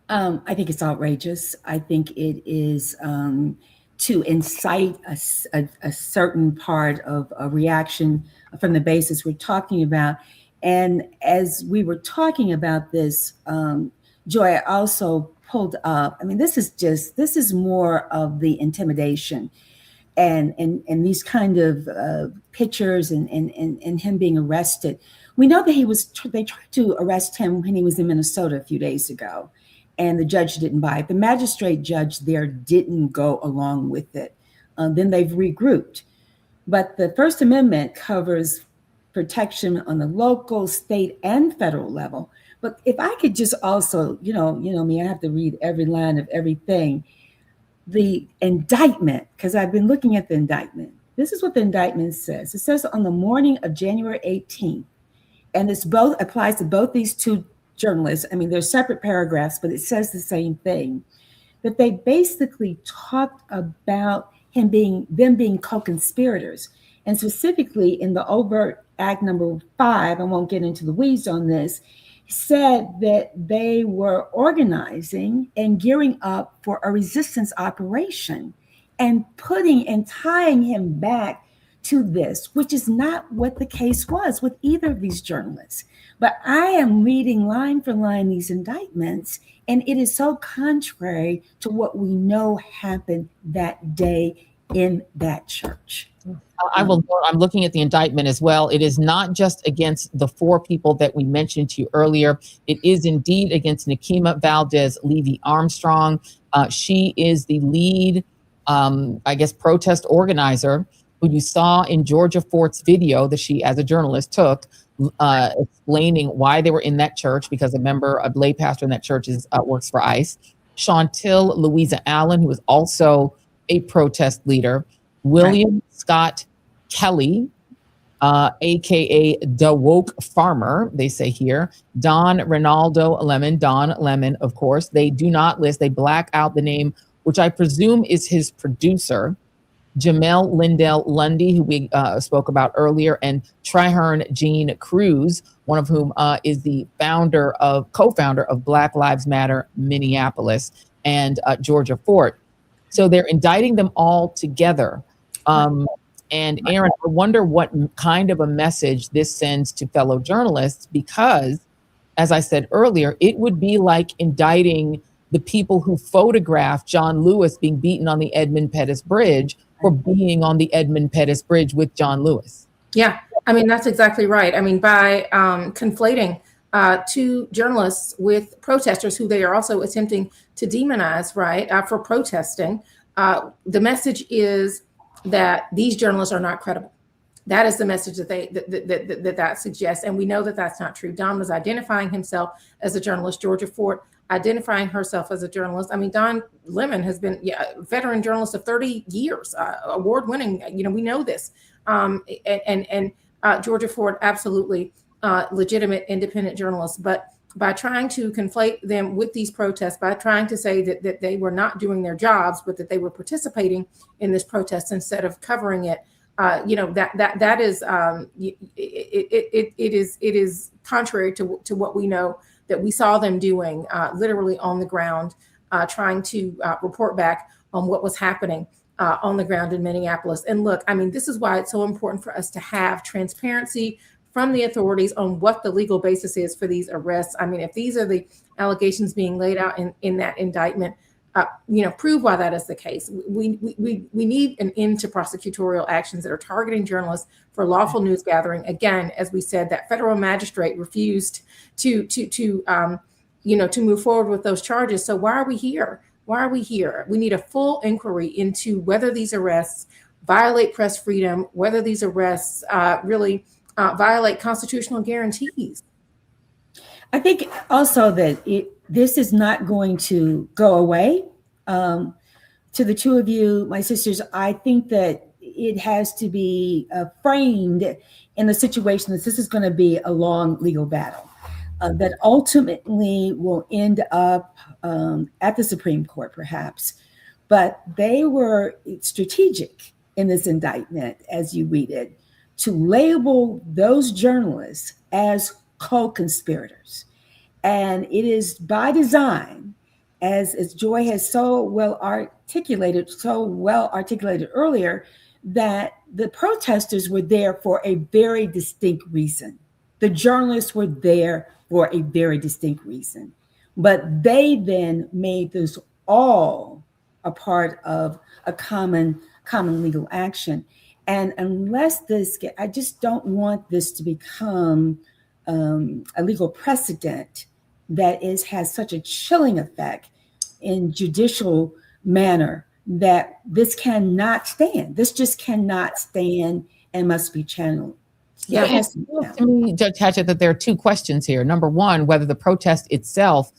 I think it's outrageous. I think it is to incite a certain part of a reaction from the basis we're talking about. And as we were talking about this, Joy, I also pulled up, I mean, this is more of the intimidation and these kind of pictures and him being arrested. We know that they tried to arrest him when he was in Minnesota a few days ago, and the judge didn't buy it. The magistrate judge there didn't go along with it. Then they've regrouped. But the First Amendment covers protection on the local, state, and federal level. But if I could just also, you know me, I have to read every line of everything. The indictment, because I've been looking at the indictment. This is what the indictment says. It says on the morning of January 18th, and it's both applies to both these two journalists. I mean, they're separate paragraphs, but it says the same thing. That they basically talked about them being co-conspirators, and specifically in the overt act number 5. I won't get into the weeds on this. Said that they were organizing and gearing up for a resistance operation and putting and tying him back to this, which is not what the case was with either of these journalists. But I am reading line for line these indictments, and it is so contrary to what we know happened that day in that church. I'm looking at the indictment as well. It is not just against the 4 people that we mentioned to you earlier. It is indeed against Nikema Valdez Levy Armstrong. She is the lead, protest organizer who you saw in Georgia Fort's video that she, as a journalist, took, explaining why they were in that church, because a lay pastor in that church works for ICE. Chantil Louisa Allen, who is also a protest leader. William Scott Kelly, aka the woke farmer, they say here. Don Lemon, of course. They do not list, they black out the name, which I presume is his producer, Jamael Lydell Lundy, who we spoke about earlier, and Trahern Jeen Crews, one of whom is the co-founder of Black Lives Matter Minneapolis and Georgia Fort. So they're indicting them all together. And Aaron, I wonder what kind of a message this sends to fellow journalists, because, as I said earlier, it would be like indicting the people who photographed John Lewis being beaten on the Edmund Pettus Bridge for being on the Edmund Pettus Bridge with John Lewis. Yeah, I mean, that's exactly right. I mean, by conflating 2 journalists with protesters who they are also attempting to demonize, right, for protesting, the message is that these journalists are not credible. That is the message that suggests, and we know that that's not true. Don was identifying himself as a journalist. Georgia Fort identifying herself as a journalist. I mean, Don Lemon has been a veteran journalist of 30 years, award-winning. We know this. And Georgia Fort, absolutely legitimate, independent journalists. But by trying to conflate them with these protests, by trying to say that they were not doing their jobs, but that they were participating in this protest instead of covering it, that is it is contrary to what we know that we saw them doing, literally on the ground, trying to report back on what was happening on the ground in Minneapolis. And look, I mean, this is why it's so important for us to have transparency from the authorities on what the legal basis is for these arrests. I mean, if these are the allegations being laid out in that indictment, prove why that is the case. We need an end to prosecutorial actions that are targeting journalists for lawful news gathering. Again, as we said, that federal magistrate refused to move forward with those charges. So why are we here? Why are we here? We need a full inquiry into whether these arrests violate press freedom, whether these arrests really violate constitutional guarantees. I think also that this is not going to go away. To the 2 of you, my sisters, I think that it has to be framed in the situation that this is going to be a long legal battle that ultimately will end up at the Supreme Court, perhaps. But they were strategic in this indictment, as you read it, to label those journalists as co-conspirators. And it is by design, as Joy has so well articulated earlier, that the protesters were there for a very distinct reason. The journalists were there for a very distinct reason. But they then made this all a part of a common legal action. And unless I just don't want this to become a legal precedent that has such a chilling effect in judicial manner that this cannot stand. This just cannot stand and must be channeled. Yeah. It feels to me, Judge Hatchett, that there are two questions here. Number one, whether the protest itself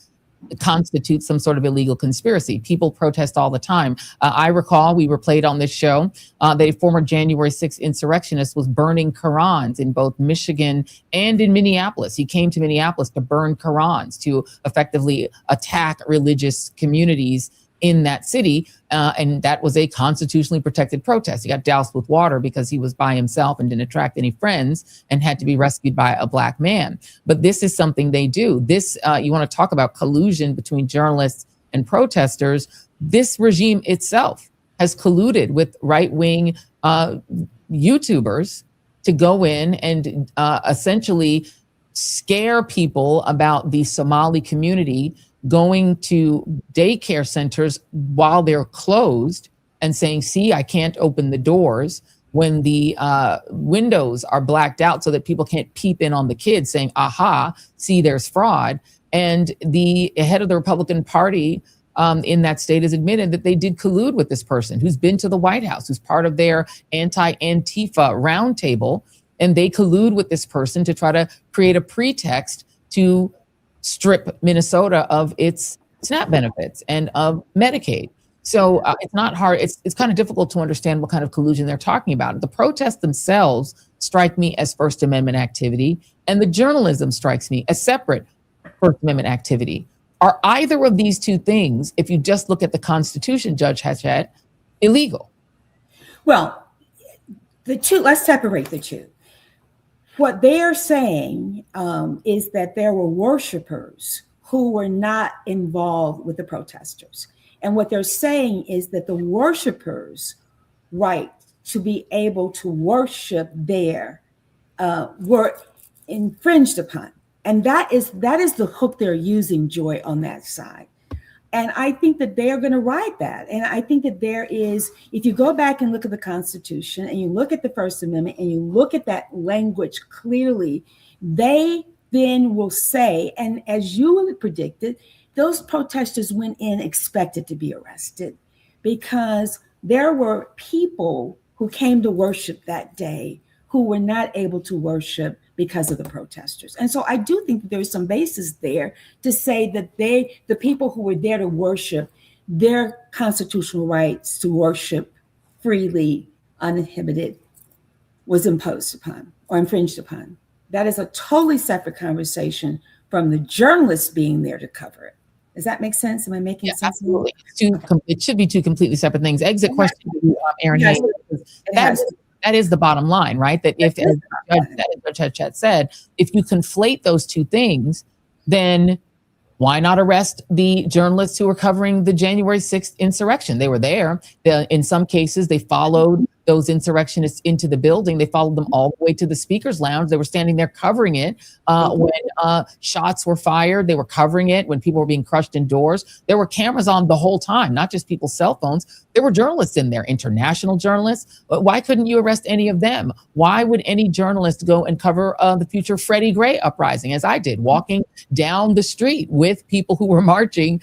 constitutes some sort of illegal conspiracy. People protest all the time. I recall we were played on this show that a former January 6th insurrectionist was burning Qurans in both Michigan and in Minneapolis. He came to Minneapolis to burn Qurans, to effectively attack religious communities in that city, and that was a constitutionally protected protest. He got doused with water because he was by himself and didn't attract any friends and had to be rescued by a black man. But this is something they do. This, you want to talk about collusion between journalists and protesters. This regime itself has colluded with right-wing YouTubers to go in and essentially scare people about the Somali community going to daycare centers while they're closed and saying, see, I can't open the doors, when the windows are blacked out so that people can't peep in on the kids, saying, aha, see, there's fraud. And the head of the Republican Party in that state has admitted that they did collude with this person who's been to the White House, who's part of their anti-Antifa roundtable, and they collude with this person to try to create a pretext to strip Minnesota of its SNAP benefits and of Medicaid. So it's not hard. It's kind of difficult to understand what kind of collusion they're talking about. The protests themselves strike me as First Amendment activity, and the journalism strikes me as separate First Amendment activity. Are either of these two things, if you just look at the Constitution, Judge Hatchett, illegal? Well, the two, let's separate the two. What they are saying is that there were worshipers who were not involved with the protesters. And what they're saying is that the worshipers' right to be able to worship there were infringed upon. And that is the hook they're using, Joy, on that side. And I think that they are going to ride that. And I think that there is, if you go back and look at the Constitution and you look at the First Amendment and you look at that language clearly, they then will say, and as you predicted, those protesters went in expected to be arrested because there were people who came to worship that day who were not able to worship because of the protesters. And so I do think that there's some basis there to say that the people who were there to worship, their constitutional rights to worship freely, uninhibited, was imposed upon or infringed upon. That is a totally separate conversation from the journalists being there to cover it. Does that make sense? Am I making sense? Absolutely. It should be two completely separate things. Exit question to you, Aaron. Yes. That is the bottom line, right? That if, as Judge Hatchett said, if you conflate those two things, then why not arrest the journalists who were covering the January 6th insurrection? They were there. In some cases, they followed those insurrectionists into the building. They followed them all the way to the speaker's lounge. They were standing there covering it when shots were fired. They were covering it when people were being crushed indoors. There were cameras on the whole time, not just people's cell phones. There were journalists in there, international journalists. But why couldn't you arrest any of them? Why would any journalist go and cover the future Freddie Gray uprising, as I did, walking down the street with people who were marching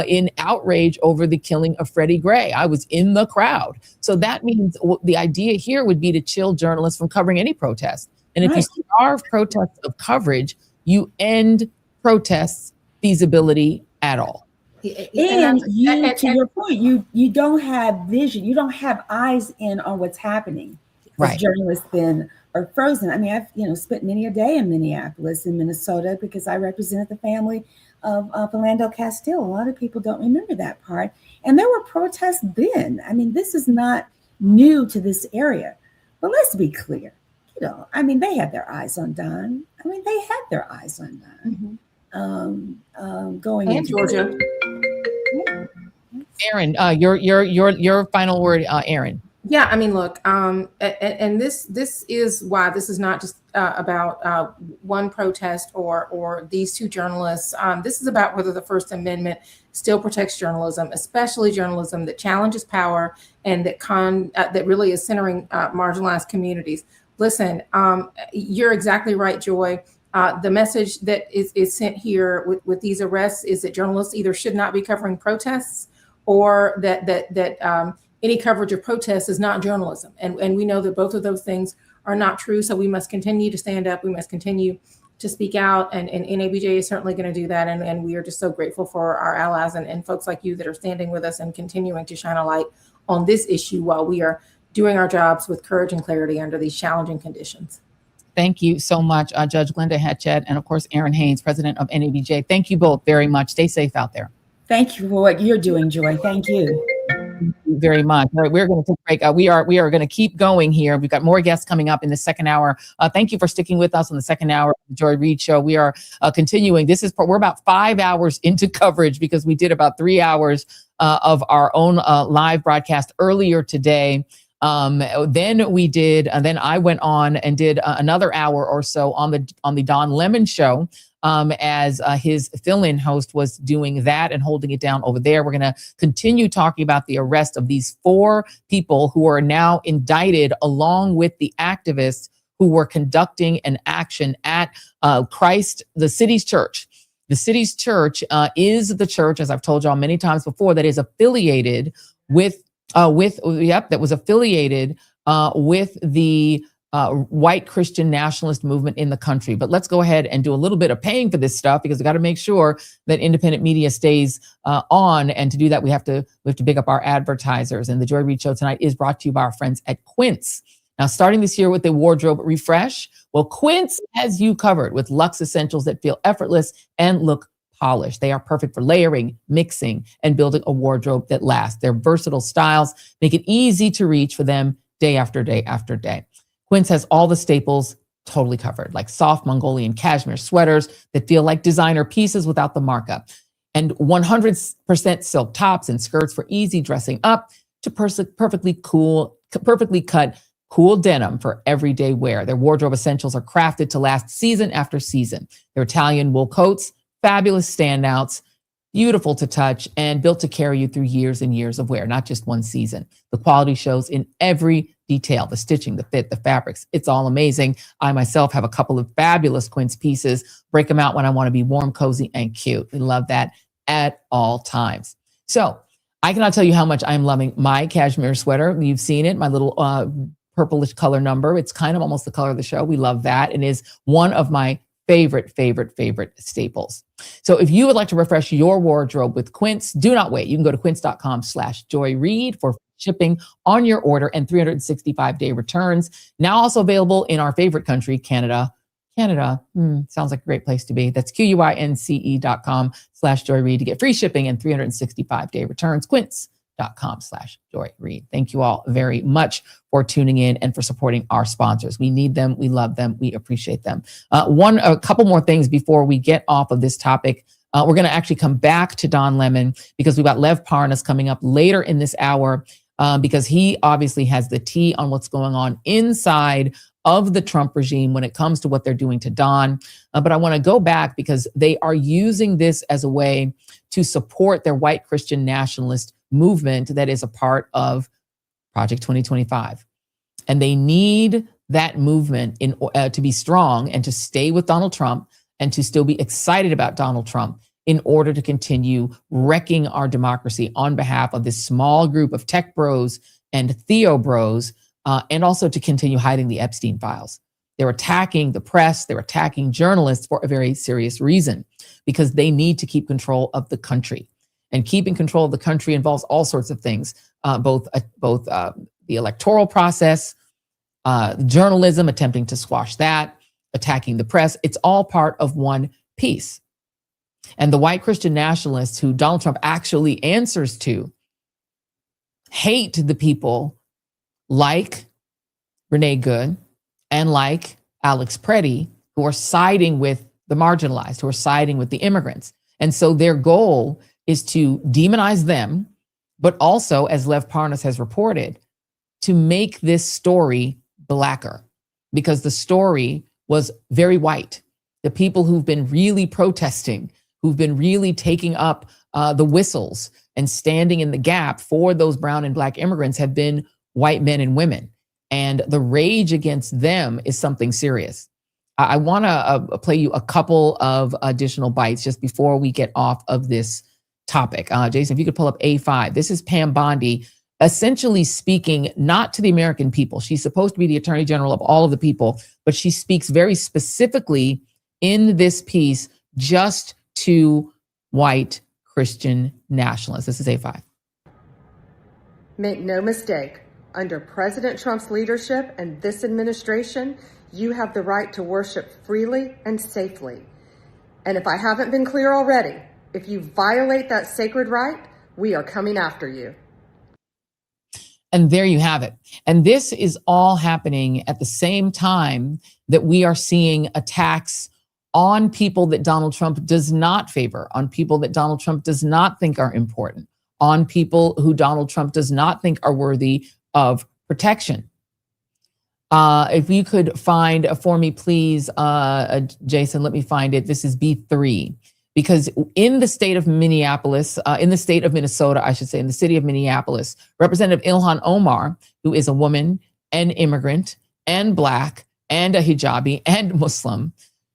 in outrage over the killing of Freddie Gray? I was in the crowd. So that means the idea here would be to chill journalists from covering any protest. And if you starve protests of coverage, you end protests feasibility at all. And you, to your point, you don't have vision. You don't have eyes in on what's happening. Right. Journalists then are frozen. I mean, I've spent many a day in Minneapolis, in Minnesota, because I represented the family of Philando Castile. A lot of people don't remember that part. And there were protests then. I mean, this is not new to this area. But let's be clear. I mean, they had their eyes on Don. I mean, they had their eyes on Don. Going into Georgia. Aaron, your final word, Aaron. Yeah, I mean, look, and this is why this is not just about one protest or these two journalists. This is about whether the First Amendment still protects journalism, especially journalism that challenges power and that really is centering marginalized communities. Listen, you're exactly right, Joy. The message that is sent here with these arrests is that journalists either should not be covering protests or that any coverage of protests is not journalism. And we know that both of those things are not true. So we must continue to stand up. We must continue to speak out, and NABJ is certainly going to do that. And we are just so grateful for our allies and folks like you that are standing with us and continuing to shine a light on this issue while we are doing our jobs with courage and clarity under these challenging conditions. Thank you so much, Judge Glenda Hatchett, and of course, Aaron Haynes, president of NABJ. Thank you both very much. Stay safe out there. Thank you for what you're doing, Joy. Thank you. Thank you very much. All right, we're going to take a break. We are going to keep going here. We've got more guests coming up in the second hour. Thank you for sticking with us on the second hour of the Joy Reid Show. We are continuing. We're about 5 hours into coverage because we did about 3 hours of our own live broadcast earlier today. Then I went on and did another hour or so on the Don Lemon Show. As his fill-in host was doing that and holding it down over there. We're going to continue talking about the arrest of these 4 people who are now indicted along with the activists who were conducting an action at Christ, the city's church. The city's church is the church, as I've told y'all many times before, that is affiliated with the white Christian nationalist movement in the country. But let's go ahead and do a little bit of paying for this stuff, because we got to make sure that independent media stays on. And to do that, we have to big up our advertisers. And the Joy Reid Show tonight is brought to you by our friends at Quince. Now, starting this year with a wardrobe refresh, well, Quince has you covered with luxe essentials that feel effortless and look polished. They are perfect for layering, mixing, and building a wardrobe that lasts. Their versatile styles make it easy to reach for them day after day after day. Quince has all the staples totally covered, like soft Mongolian cashmere sweaters that feel like designer pieces without the markup, and 100% silk tops and skirts for easy dressing up, to perfectly cut, cool denim for everyday wear. Their wardrobe essentials are crafted to last season after season. Their Italian wool coats, fabulous standouts, beautiful to touch, and built to carry you through years and years of wear, not just one season. The quality shows in every detail, the stitching, the fit, the fabrics. It's all amazing. I myself have a couple of fabulous Quince pieces. Break them out when I want to be warm, cozy, and cute. We love that at all times. So I cannot tell you how much I'm loving my cashmere sweater. You've seen it, my little purplish color number. It's kind of almost the color of the show. We love that. It is one of my favorite staples. So if you would like to refresh your wardrobe with Quince, do not wait. You can go to quince.com/joyreid for shipping on your order and 365-day returns. Now also available in our favorite country, Canada. Sounds like a great place to be. That's QUINCE.com/joyreid to get free shipping and 365-day returns. Quince.com/joyreid. Thank you all very much for tuning in and for supporting our sponsors. We need them. We love them. We appreciate them. A couple more things before we get off of this topic. We're going to actually come back to Don Lemon because we've got Lev Parnas coming up later in this hour because he obviously has the tea on what's going on inside of the Trump regime when it comes to what they're doing to Don. But I want to go back because they are using this as a way to support their white Christian nationalist movement that is a part of Project 2025. And they need that movement to be strong and to stay with Donald Trump and to still be excited about Donald Trump in order to continue wrecking our democracy on behalf of this small group of tech bros and Theo bros, and also to continue hiding the Epstein files. They're attacking the press. They're attacking journalists for a very serious reason, because they need to keep control of the country. And keeping control of the country involves all sorts of things, both the electoral process, journalism, attempting to squash that, attacking the press. It's all part of one piece. And the white Christian nationalists who Donald Trump actually answers to hate the people like Renee Good and like Alex Preddy, who are siding with the marginalized, who are siding with the immigrants. And so their goal is to demonize them, but also, as Lev Parnas has reported, to make this story blacker, because the story was very white. The people who've been really protesting, who've been really taking up the whistles and standing in the gap for those brown and black immigrants have been white men and women. And the rage against them is something serious. I want to play you a couple of additional bites just before we get off of this topic. Jason, if you could pull up A5. This is Pam Bondi essentially speaking not to the American people. She's supposed to be the attorney general of all of the people, but she speaks very specifically in this piece just to white Christian nationalists. This is A5. Make no mistake, under President Trump's leadership and this administration, you have the right to worship freely and safely. And if I haven't been clear already, if you violate that sacred right, we are coming after you. And there you have it. And this is all happening at the same time that we are seeing attacks on people that Donald Trump does not favor, on people that Donald Trump does not think are important, on people who Donald Trump does not think are worthy of protection. If you could find for me, please, Jason, let me find it. This is B3. Because in the state of Minneapolis, in the state of Minnesota, I should say, in the city of Minneapolis, Representative Ilhan Omar, who is a woman, an immigrant, and Black, and a hijabi, and Muslim,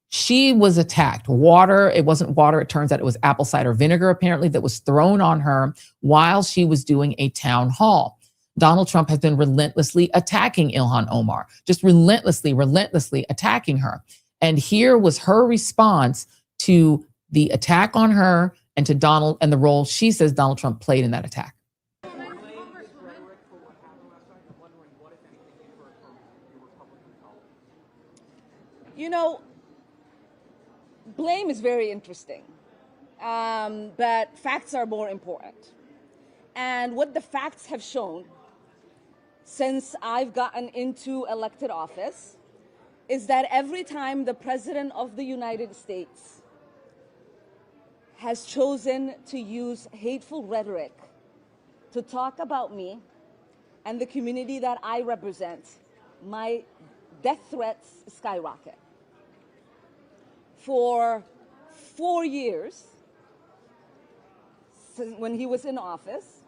she was attacked. Water, it wasn't water, it turns out it was apple cider vinegar, apparently, that was thrown on her while she was doing a town hall. Donald Trump has been relentlessly attacking Ilhan Omar, just relentlessly attacking her. And here was her response to the attack on her and to Donald and the role she says Donald Trump played in that attack. You know, blame is very interesting, but facts are more important. And what the facts have shown since I've gotten into elected office is that every time the President of the United States has chosen to use hateful rhetoric to talk about me and the community that I represent, my death threats skyrocket. For 4 years, since when he was in office,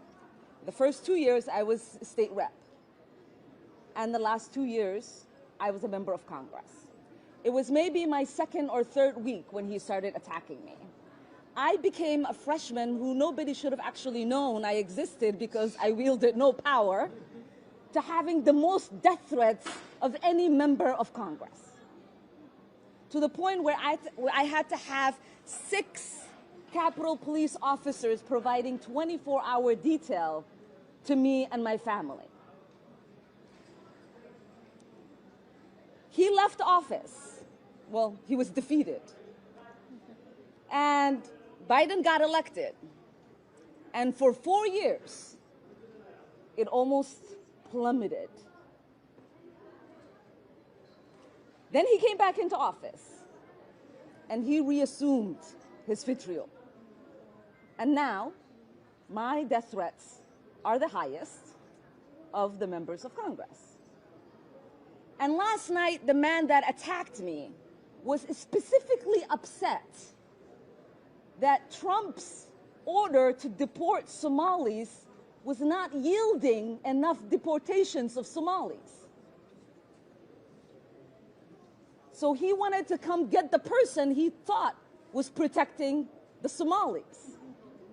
the first 2 years I was state rep, and the last 2 years I was a member of Congress. It was maybe my second or third week when he started attacking me. I became a freshman who nobody should have actually known I existed because I wielded no power, to having the most death threats of any member of Congress. To the point where I had to have 6 Capitol Police officers providing 24-hour detail to me and my family. He left office. Well, he was defeated. And Biden got elected. And for 4 years, it almost plummeted. Then he came back into office and he reassumed his vitriol. And now my death threats are the highest of the members of Congress. And last night, the man that attacked me was specifically upset that Trump's order to deport Somalis was not yielding enough deportations of Somalis. So he wanted to come get the person he thought was protecting the Somalis.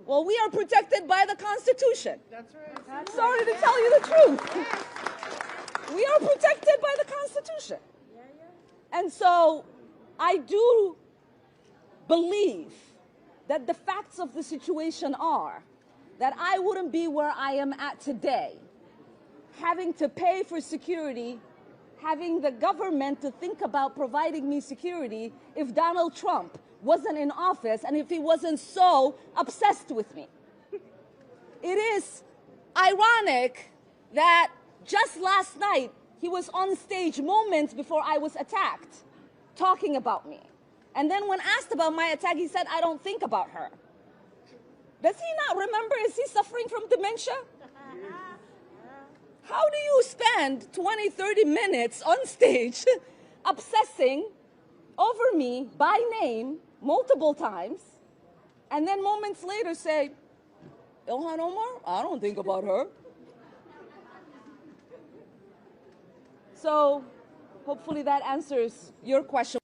Well, we are protected by the Constitution. That's right. Sorry to tell you the truth. We are protected by the Constitution. And so I do believe that the facts of the situation are that I wouldn't be where I am at today, having to pay for security, having the government to think about providing me security if Donald Trump wasn't in office and if he wasn't so obsessed with me. It is ironic that just last night he was on stage moments before I was attacked talking about me. And then when asked about my attack, he said, I don't think about her. Does he not remember? Is he suffering from dementia? How do you spend 20, 30 minutes on stage obsessing over me by name multiple times, and then moments later say, Ilhan Omar, I don't think about her. So hopefully that answers your question.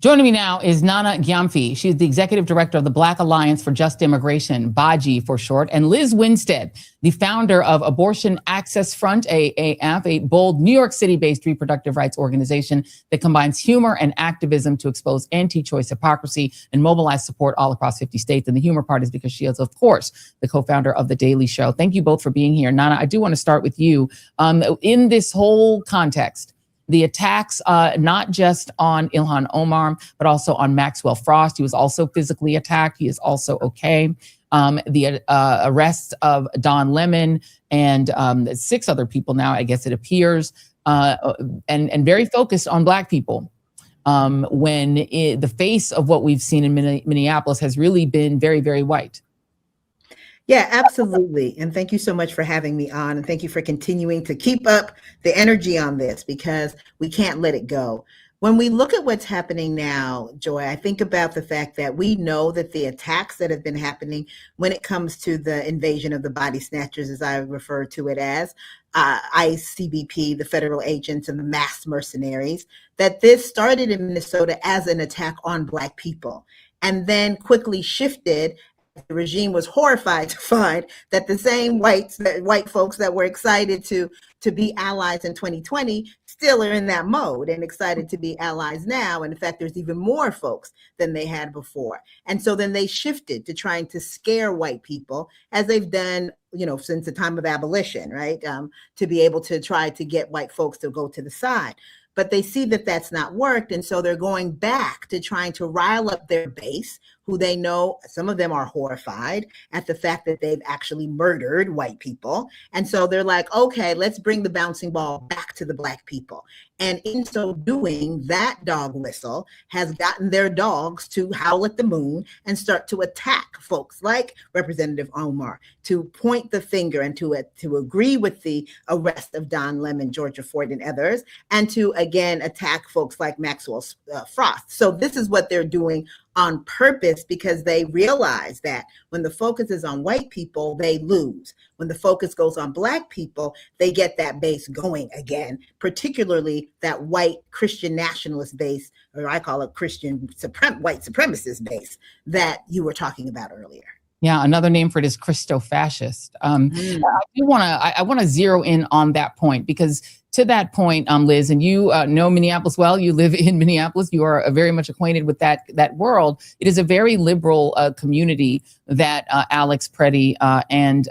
Joining me now is Nana Gyamphi. She's the executive director of the Black Alliance for Just Immigration, BAJI for short, and Lizz Winstead, the founder of Abortion Access Front, AAF, a bold New York City-based reproductive rights organization that combines humor and activism to expose anti-choice hypocrisy and mobilize support all across 50 states. And the humor part is because she is, of course, the co-founder of The Daily Show. Thank you both for being here. Nana, I do want to start with you. In this whole context, the attacks, not just on Ilhan Omar, but also on Maxwell Frost. He was also physically attacked. He is also okay. The arrests of Don Lemon and 6 other people now, I guess it appears, and very focused on Black people. When the face of what we've seen in Minneapolis has really been very, very white. Yeah, absolutely. And thank you so much for having me on. And thank you for continuing to keep up the energy on this, because we can't let it go. When we look at what's happening now, Joy, I think about the fact that we know that the attacks that have been happening when it comes to the invasion of the body snatchers, as I refer to it as, ICE, CBP, the federal agents, and the mass mercenaries, that this started in Minnesota as an attack on Black people and then quickly shifted. The regime was horrified to find that the same white folks that were excited to be allies in 2020 still are in that mode and excited to be allies now. And in fact, there's even more folks than they had before. And so then they shifted to trying to scare white people, as they've done, since the time of abolition, right? To be able to try to get white folks to go to the side. But they see that that's not worked. And so they're going back to trying to rile up their base, who they know, some of them are horrified at the fact that they've actually murdered white people. And so they're like, okay, let's bring the bouncing ball back to the Black people. And in so doing, that dog whistle has gotten their dogs to howl at the moon and start to attack folks like Representative Omar, to point the finger and to agree with the arrest of Don Lemon, Georgia Ford, and others, and to again attack folks like Maxwell Frost. So this is what they're doing on purpose, because they realize that when the focus is on white people, they lose. When the focus goes on Black people, they get that base going again, particularly that white Christian nationalist base, or I call it white supremacist base that you were talking about earlier. Yeah, another name for it is Christo-fascist. I want to zero in on that point, because to that point, Liz, and you know Minneapolis well, you live in Minneapolis, you are very much acquainted with that world. It is a very liberal community that Alex Preddy and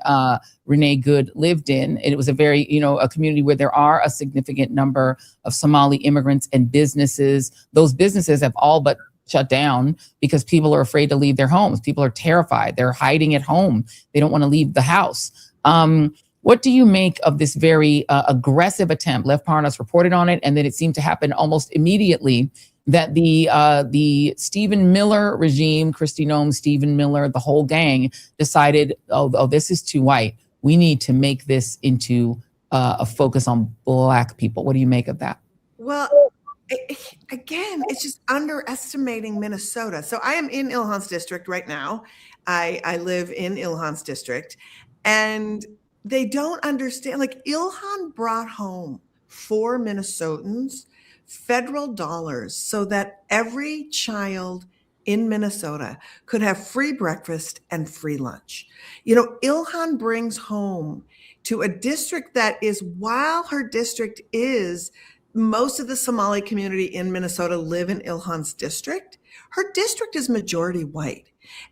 Renee Good lived in. It was a very, a community where there are a significant number of Somali immigrants and businesses. Those businesses have all but shut down because people are afraid to leave their homes. People are terrified. They're hiding at home. They don't want to leave the house. What do you make of this very aggressive attempt? Lev Parnas reported on it, and then it seemed to happen almost immediately that the Stephen Miller regime, Kristi Noem, Stephen Miller, the whole gang decided, oh, this is too white. We need to make this into a focus on Black people. What do you make of that? Well, again, it's just underestimating Minnesota. So I am in Ilhan's district right now. I live in Ilhan's district, and they don't understand. Like, Ilhan brought home for Minnesotans federal dollars so that every child in Minnesota could have free breakfast and free lunch. Ilhan brings home to a district that is, while her district is, most of the Somali community in Minnesota live in Ilhan's district, her district is majority white.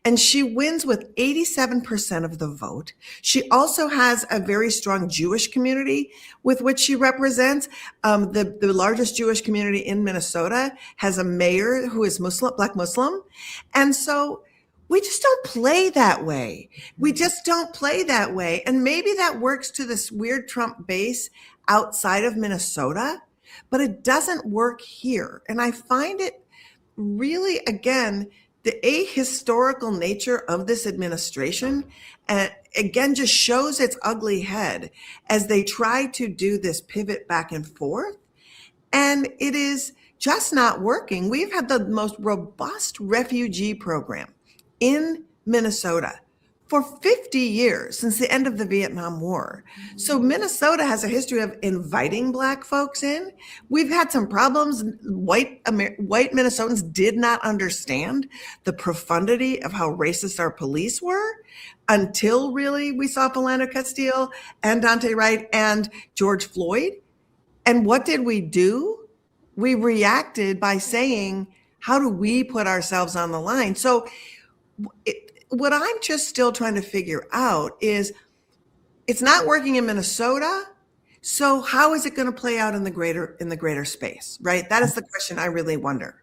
And she wins with 87% of the vote. She also has a very strong Jewish community with which she represents. The largest Jewish community in Minnesota has a mayor who is Muslim, Black Muslim. And so we just don't play that way. We just don't play that way. And maybe that works to this weird Trump base outside of Minnesota, but it doesn't work here. And I find it really, again, the ahistorical nature of this administration, again, just shows its ugly head as they try to do this pivot back and forth. And it is just not working. We've had the most robust refugee program in Minnesota for 50 years, since the end of the Vietnam War. So Minnesota has a history of inviting Black folks in. We've had some problems. White Minnesotans did not understand the profundity of how racist our police were until really we saw Philando Castile and Daunte Wright and George Floyd. And what did we do? We reacted by saying, how do we put ourselves on the line? So what I'm just still trying to figure out is, it's not working in Minnesota. So how is it going to play out in the greater space, right? That is the question I really wonder.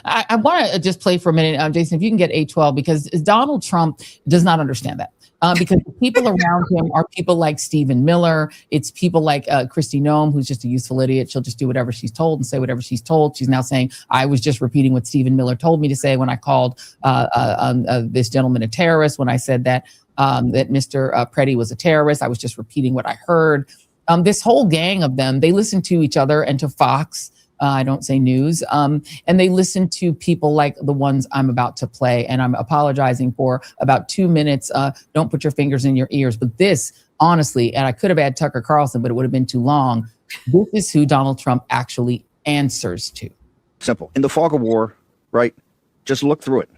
I want to just play for a minute, Jason, if you can get 812, because Donald Trump does not understand that. Because the people around him are people like Stephen Miller. It's people like Kristi Noem, who's just a useful idiot. She'll just do whatever she's told and say whatever she's told. She's now saying, I was just repeating what Stephen Miller told me to say when I called this gentleman a terrorist, when I said that Mr. Preddy was a terrorist. I was just repeating what I heard. This whole gang of them, they listen to each other and to Fox. I don't say news. And they listen to people like the ones I'm about to play. And I'm apologizing for about 2 minutes. Don't put your fingers in your ears. But this, honestly, and I could have had Tucker Carlson, but it would have been too long. This is who Donald Trump actually answers to. Simple. In the fog of war, right? Just look through it.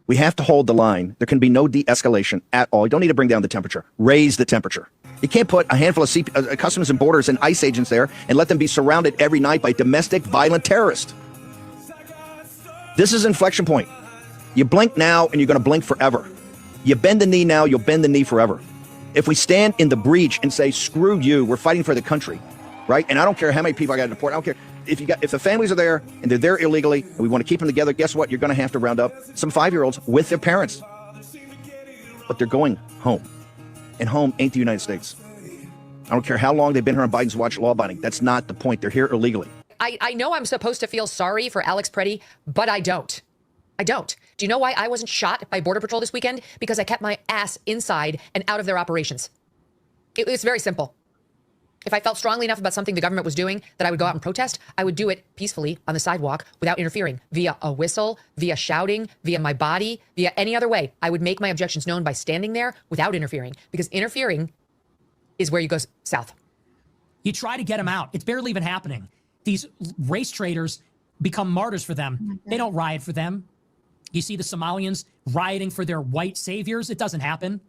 We have to hold the line. There can be no de-escalation at all. You don't need to bring down the temperature. Raise the temperature. You can't put a handful of Customs and Borders and ICE agents there and let them be surrounded every night by domestic violent terrorists. This is an inflection point. You blink now and you're going to blink forever. You bend the knee now, you'll bend the knee forever. If we stand in the breach and say, screw you, we're fighting for the country, right? And I don't care how many people I got to deport. I don't care. If the families are there and they're there illegally and we want to keep them together, guess what? You're going to have to round up some 5-year-olds with their parents. But they're going home. And home ain't the United States. I don't care how long they've been here on Biden's watch law-abiding. That's not the point. They're here illegally. I know I'm supposed to feel sorry for Alex Preddy, but I don't. I don't. Do you know why I wasn't shot by Border Patrol this weekend? Because I kept my ass inside and out of their operations. It's very simple. If I felt strongly enough about something the government was doing that I would go out and protest, I would do it peacefully on the sidewalk without interfering, via a whistle, via shouting, via my body, via any other way. I would make my objections known by standing there without interfering, because interfering is where you go south. You try to get them out. It's barely even happening. These race traders become martyrs for them. They don't riot for them. You see the Somalians rioting for their white saviors. It doesn't happen.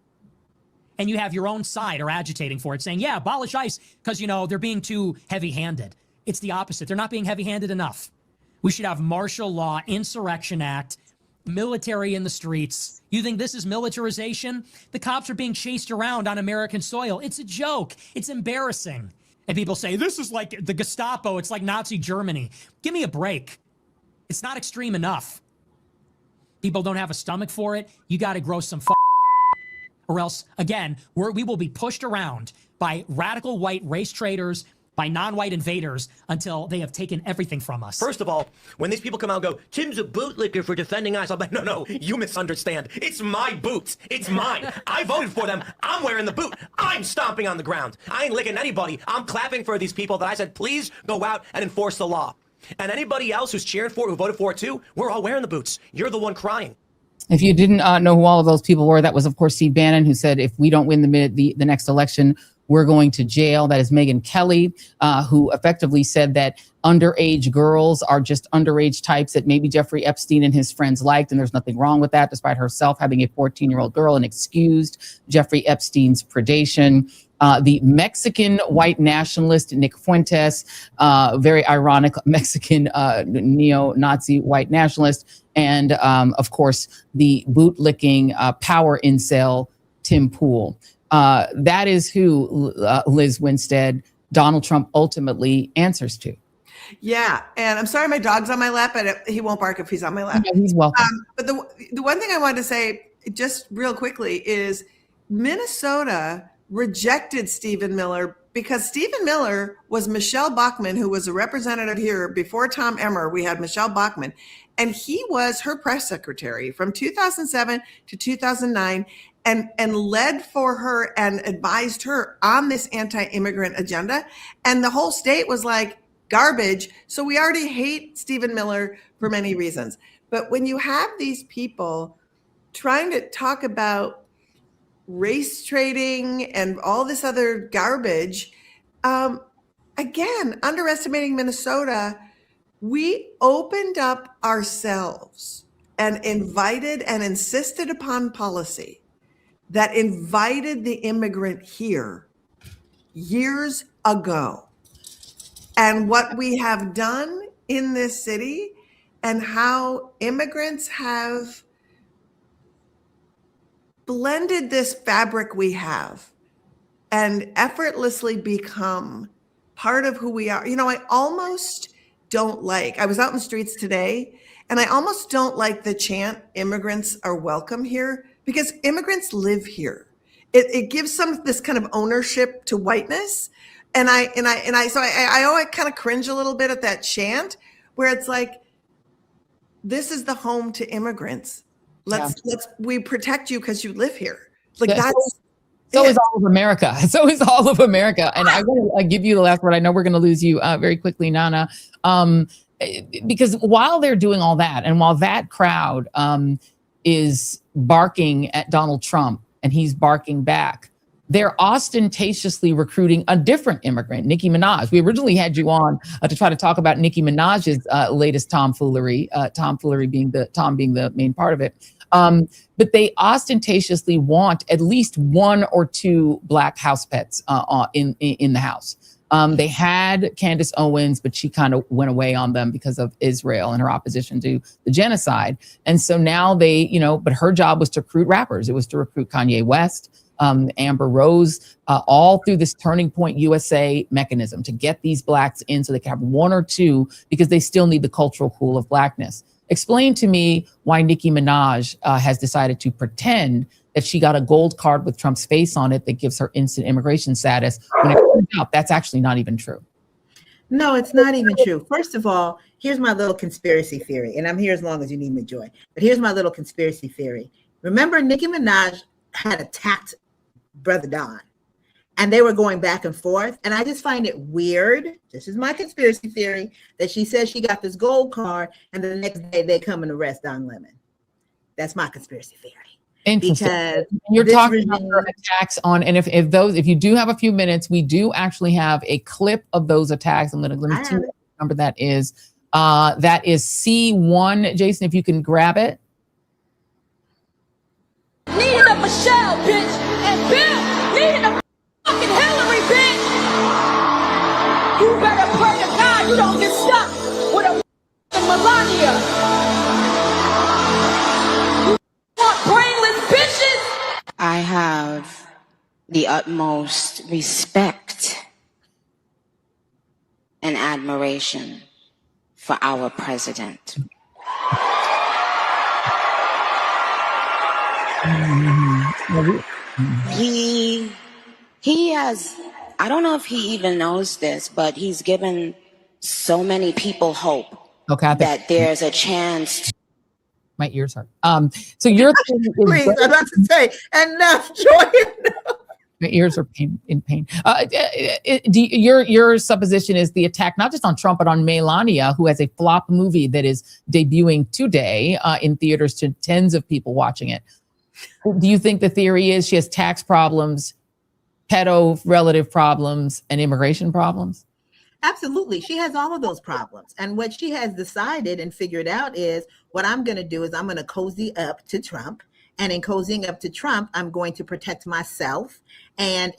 And you have your own side are agitating for it, saying, yeah, abolish ICE because, you know, they're being too heavy-handed. It's the opposite. They're not being heavy-handed enough. We should have martial law, insurrection act, military in the streets. You think this is militarization? The cops are being chased around on American soil. It's a joke. It's embarrassing. And people say, this is like the Gestapo. It's like Nazi Germany. Give me a break. It's not extreme enough. People don't have a stomach for it. You got to grow some or else, again, we will be pushed around by radical white race traders, by non-white invaders, until they have taken everything from us. First of all, when these people come out and go, Tim's a bootlicker for defending ICE, I'm like, no, you misunderstand. It's my boots. It's mine. I voted for them. I'm wearing the boot. I'm stomping on the ground. I ain't licking anybody. I'm clapping for these people that I said, please go out and enforce the law. And anybody else who's cheering for it, who voted for it too, we're all wearing the boots. You're the one crying. If you didn't know who all of those people were, that was, of course, Steve Bannon, who said, if we don't win the next election, we're going to jail. That is Megyn Kelly, who effectively said that underage girls are just underage types that maybe Jeffrey Epstein and his friends liked. And there's nothing wrong with that, despite herself having a 14-year-old girl, and excused Jeffrey Epstein's predation. The Mexican white nationalist, Nick Fuentes, very ironic Mexican neo-Nazi white nationalist. And, of course, the bootlicking power incel, Tim Pool. That is who Lizz Winstead, Donald Trump ultimately answers to. Yeah. And I'm sorry, my dog's on my lap, but he won't bark if he's on my lap. Yeah, he's welcome. But the one thing I wanted to say just real quickly is Minnesota rejected Stephen Miller because Stephen Miller was Michelle Bachmann, who was a representative here before Tom Emmer. We had Michelle Bachmann, and he was her press secretary from 2007 to 2009 and led for her and advised her on this anti-immigrant agenda. And the whole state was like, garbage. So we already hate Stephen Miller for many reasons. But when you have these people trying to talk about race trading and all this other garbage. Again, underestimating Minnesota, we opened up ourselves and invited and insisted upon policy that invited the immigrant here years ago. And what we have done in this city and how immigrants have blended this fabric we have and effortlessly become part of who we are. You know, I almost don't like, I was out in the streets today, and I almost don't like the chant, immigrants are welcome here, because immigrants live here. It gives some this kind of ownership to whiteness. And I kind of cringe a little bit at that chant where it's like, this is the home to immigrants. We protect you because you live here. Like that's so is all of America. So is all of America. And I want to give you the last word. I know we're going to lose you very quickly, Nana, because while they're doing all that, and while that crowd is barking at Donald Trump and he's barking back, they're ostentatiously recruiting a different immigrant, Nicki Minaj. We originally had you on to try to talk about Nicki Minaj's latest tomfoolery, tomfoolery being the main part of it. But they ostentatiously want at least one or two Black house pets in the house. They had Candace Owens, but she kind of went away on them because of Israel and her opposition to the genocide. And so now but her job was to recruit rappers. It was to recruit Kanye West, Amber Rose, all through this Turning Point USA mechanism to get these Blacks in so they can have one or two, because they still need the cultural pool of Blackness. Explain to me why Nicki Minaj has decided to pretend that she got a gold card with Trump's face on it that gives her instant immigration status, when it turns out that's actually not even true. No, it's not even true. First of all, here's my little conspiracy theory, and I'm here as long as you need me, Joy. But here's my little conspiracy theory. Remember, Nicki Minaj had attacked Brother Don, and they were going back and forth. And I just find it weird, this is my conspiracy theory, that she says she got this gold card and the next day they come and arrest Don Lemon. That's my conspiracy theory. Interesting. Because you're talking about her attacks on, and if you do have a few minutes, we do actually have a clip of those attacks. Let me see what number that is. That is C1. Jason, if you can grab it. Needed a Michelle, bitch, and Bill needed a fucking Hillary, bitch. You better pray to God you don't get stuck with a fucking Melania. You want brainless bitches? I have the utmost respect and admiration for our president. He has, I don't know if he even knows this, but he's given so many people hope that there's a chance. My ears hurt. So your please, I'm about to say enough, Joy. My ears are in pain. Your supposition is the attack not just on Trump, but on Melania, who has a flop movie that is debuting today in theaters to tens of people watching it. Do you think the theory is she has tax problems, pedo relative problems, and immigration problems? Absolutely. She has all of those problems. And what she has decided and figured out is, what I'm going to do is I'm going to cozy up to Trump. And in cozying up to Trump, I'm going to protect myself. And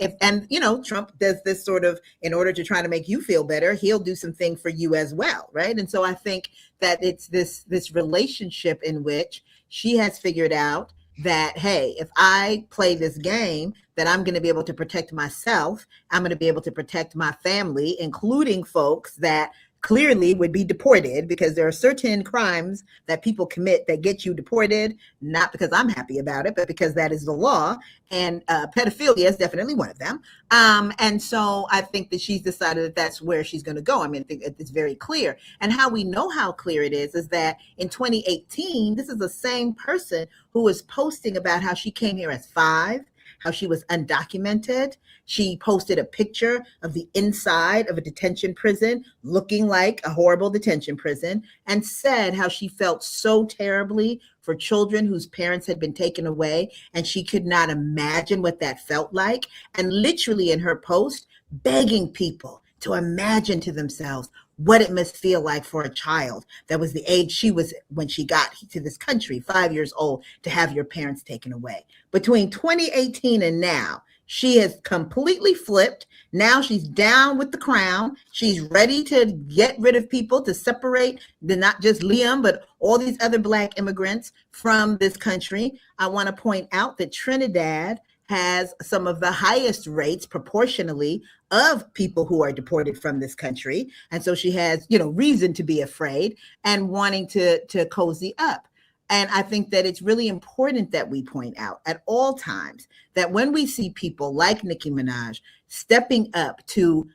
Trump does this sort of, in order to try to make you feel better, he'll do something for you as well, right? And so I think that it's this relationship in which she has figured out that, hey, if I play this game, that I'm going to be able to protect myself. I'm going to be able to protect my family, including folks that clearly would be deported, because there are certain crimes that people commit that get you deported, not because I'm happy about it, but because that is the law. And pedophilia is definitely one of them. And so I think that she's decided that that's where she's going to go. I mean, I think it's very clear. And how we know how clear it is that in 2018, this is the same person who was posting about how she came here as 5, how she was undocumented. She posted a picture of the inside of a detention prison looking like a horrible detention prison, and said how she felt so terribly for children whose parents had been taken away, and she could not imagine what that felt like. And literally in her post, begging people to imagine to themselves what it must feel like for a child that was the age she was when she got to this country, 5 years old, to have your parents taken away. Between 2018 and now, she has completely flipped. Now she's down with the crown. She's ready to get rid of people, to separate not just Liam, but all these other Black immigrants from this country. I want to point out that Trinidad has some of the highest rates proportionally of people who are deported from this country. And so she has, reason to be afraid and wanting to cozy up. And I think that it's really important that we point out at all times that when we see people like Nicki Minaj stepping up to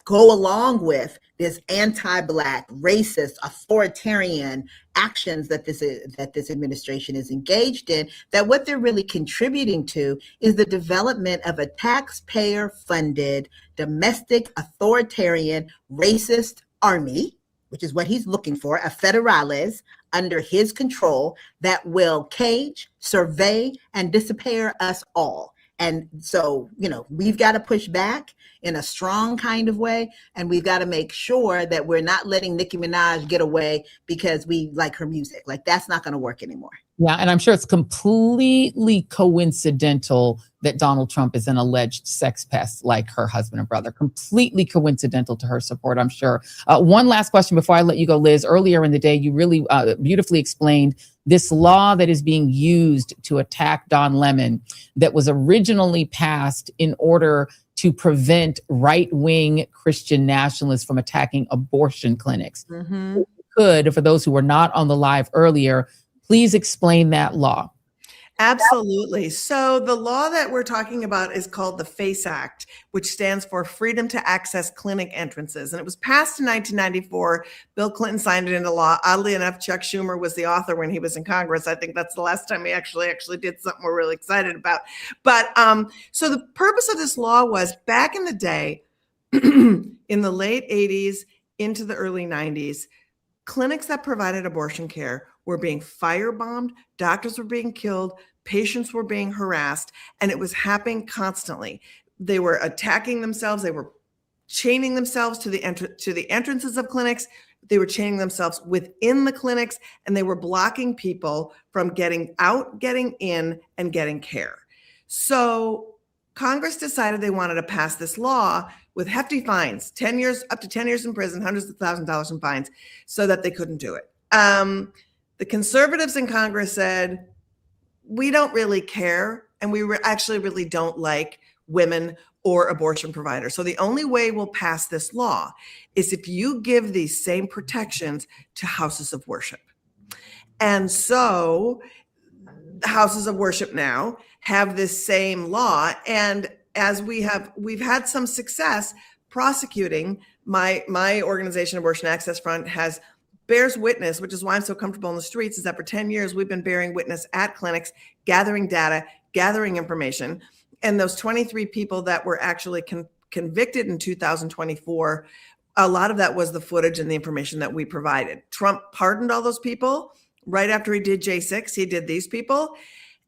go along with this anti-Black, racist, authoritarian actions that this administration is engaged in, that what they're really contributing to is the development of a taxpayer-funded, domestic, authoritarian, racist army, which is what he's looking for, a federales under his control that will cage, survey, and disappear us all. And so, we've got to push back in a strong kind of way. And we've got to make sure that we're not letting Nicki Minaj get away because we like her music. Like, that's not going to work anymore. Yeah. And I'm sure it's completely coincidental that Donald Trump is an alleged sex pest like her husband and brother. Completely coincidental to her support, I'm sure. One last question before I let you go, Liz. Earlier in the day, you really beautifully explained this law that is being used to attack Don Lemon that was originally passed in order to prevent right-wing Christian nationalists from attacking abortion clinics. Mm-hmm. Could, for those who were not on the live earlier, please explain that law. Absolutely. So the law that we're talking about is called the FACE Act, which stands for Freedom to Access Clinic Entrances. And it was passed in 1994. Bill Clinton signed it into law. Oddly enough, Chuck Schumer was the author when he was in Congress. I think that's the last time he actually did something we're really excited about. But so the purpose of this law was, back in the day, in the late 80s into the early 90s, clinics that provided abortion care were being firebombed, doctors were being killed, patients were being harassed, and it was happening constantly. They were attacking themselves, they were chaining themselves to the entrances of clinics, they were chaining themselves within the clinics, and they were blocking people from getting out, getting in, and getting care. So Congress decided they wanted to pass this law with hefty fines, 10 years, up to 10 years in prison, hundreds of thousands of dollars in fines, so that they couldn't do it. The conservatives in Congress said, we don't really care, and we actually really don't like women or abortion providers. So the only way we'll pass this law is if you give these same protections to houses of worship. And so houses of worship now have this same law. And as we've had some success prosecuting, my organization, Abortion Access Front, bears witness, which is why I'm so comfortable in the streets, is that for 10 years, we've been bearing witness at clinics, gathering data, gathering information. And those 23 people that were actually convicted in 2024, a lot of that was the footage and the information that we provided. Trump pardoned all those people right after he did J6. He did these people.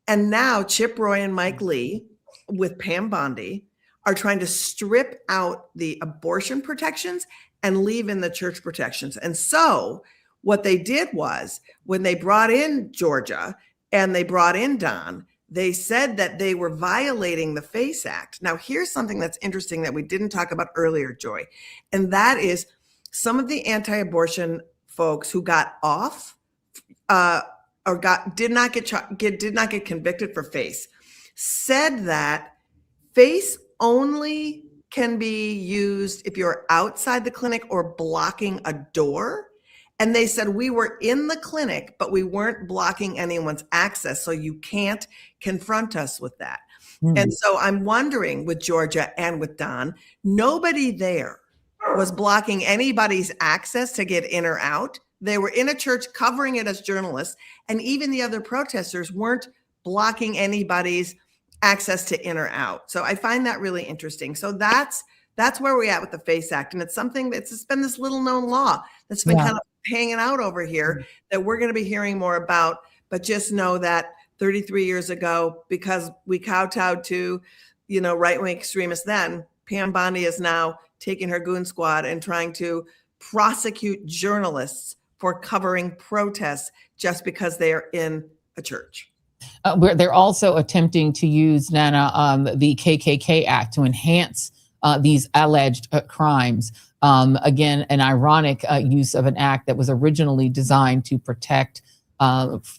And now Chip Roy and Mike Lee with Pam Bondi are trying to strip out the abortion protections and leave in the church protections. And so what they did was, when they brought in Georgia and they brought in Don, they said that they were violating the FACE Act. Now, here's something that's interesting that we didn't talk about earlier, Joy, and that is some of the anti-abortion folks who got off or did not get convicted for FACE said that FACE only can be used if you're outside the clinic or blocking a door. And they said, we were in the clinic, but we weren't blocking anyone's access, so you can't confront us with that. Mm-hmm. And so I'm wondering, with Georgia and with Don, nobody there was blocking anybody's access to get in or out. They were in a church covering it as journalists, and even the other protesters weren't blocking anybody's access to in or out. So I find that really interesting. So that's where we're at with the FACE Act. And it's something that's just been this little known law that's been kind of hanging out over here that we're going to be hearing more about. But just know that 33 years ago, because we kowtowed to, right-wing extremists then, Pam Bondi is now taking her goon squad and trying to prosecute journalists for covering protests just because they are in a church. They're also attempting to use, Nana, the KKK Act to enhance these alleged crimes. Again, an ironic use of an act that was originally designed to protect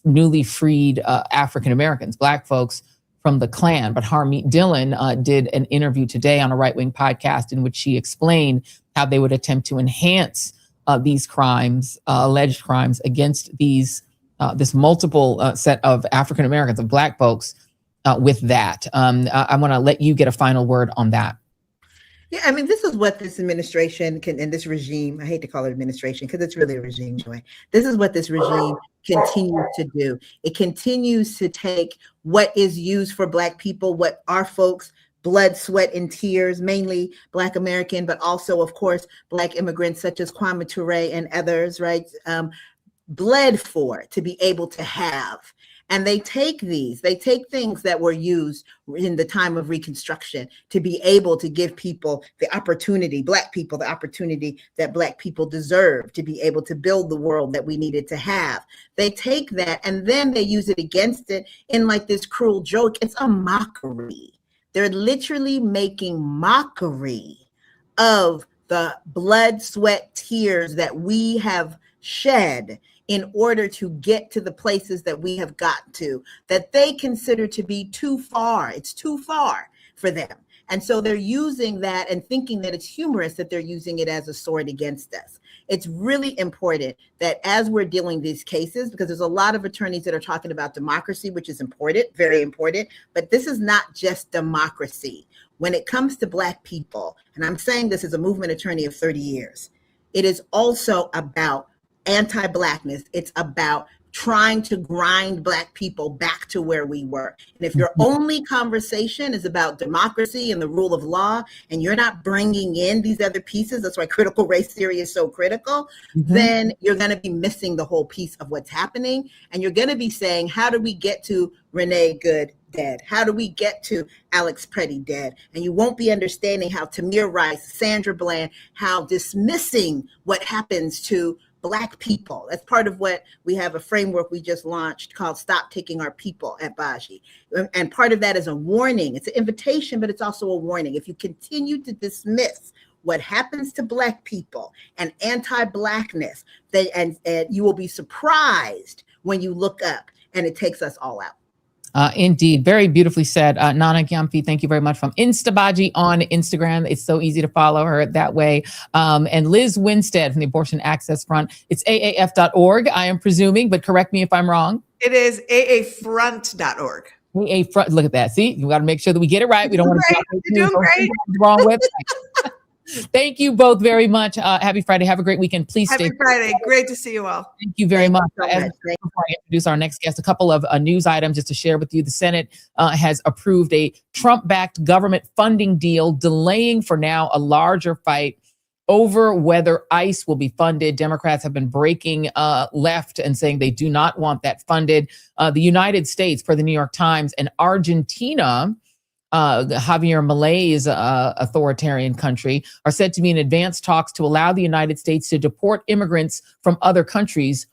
newly freed African Americans, Black folks, from the Klan. But Harmeet Dillon did an interview today on a right-wing podcast in which she explained how they would attempt to enhance these crimes, alleged crimes against this multiple set of African Americans, of Black folks, with that. I want to let you get a final word on that. Yeah, I mean, this is what this administration and this regime, I hate to call it administration because it's really a regime, Joy. This is what this regime continues to do. It continues to take what is used for Black people, what our folks, blood, sweat, and tears, mainly Black American, but also, of course, Black immigrants such as Kwame Ture and others, right, bled for, to be able to have. And they take things that were used in the time of Reconstruction to be able to give people the opportunity, Black people, the opportunity that Black people deserve to be able to build the world that we needed to have. They take that and then they use it against it in like this cruel joke. It's a mockery. They're literally making mockery of the blood, sweat, tears that we have shed in order to get to the places that we have got to, that they consider to be too far. It's too far for them. And so they're using that and thinking that it's humorous that they're using it as a sword against us. It's really important that as we're dealing these cases, because there's a lot of attorneys that are talking about democracy, which is important, very important, but this is not just democracy. When it comes to Black people, and I'm saying this as a movement attorney of 30 years, it is also about anti-Blackness. It's about trying to grind Black people back to where we were. And if your only conversation is about democracy and the rule of law, and you're not bringing in these other pieces, that's why critical race theory is so critical, then you're going to be missing the whole piece of what's happening. And you're going to be saying, how do we get to Renee Good dead? How do we get to Alex Preddy dead? And you won't be understanding how Tamir Rice, Sandra Bland, how dismissing what happens to Black people. That's part of what we have, a framework we just launched called Stop Taking Our People at Baji. And part of that is a warning. It's an invitation, but it's also a warning. If you continue to dismiss what happens to Black people and anti-Blackness, and you will be surprised when you look up and it takes us all out. Indeed. Very beautifully said. Nana Gyamphi, thank you very much, from Instabaji on Instagram. It's so easy to follow her that way. And Lizz Winstead from the Abortion Access Front. It's aaf.org, I am presuming, but correct me if I'm wrong. It is aafront.org. AA Front. Look at that. See, you got to make sure that we get it right. We don't want to You're doing great. The wrong website. Thank you both very much. Happy Friday. Have a great weekend. Please stay. Happy Friday. Great to see you all. Thank you very much. Before I introduce our next guest, a couple of news items just to share with you. The Senate has approved a Trump-backed government funding deal, delaying for now a larger fight over whether ICE will be funded. Democrats have been breaking left and saying they do not want that funded. The United States, per the New York Times, and Argentina, Javier Milei's authoritarian country, are said to be in advanced talks to allow the United States to deport immigrants from other countries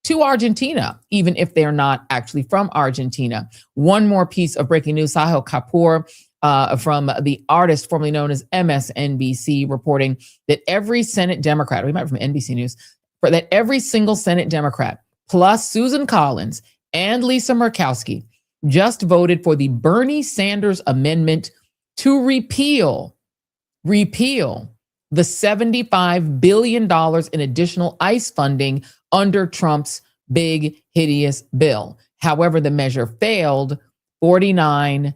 to Argentina, even if they're not actually from Argentina. One more piece of breaking news: Sahil Kapoor from the artist formerly known as MSNBC, reporting that every Senate Democrat, we might from NBC News, that every single Senate Democrat, plus Susan Collins and Lisa Murkowski, just voted for the Bernie Sanders amendment to repeal the $75 billion in additional ICE funding under Trump's big, hideous bill. However, the measure failed 49-51.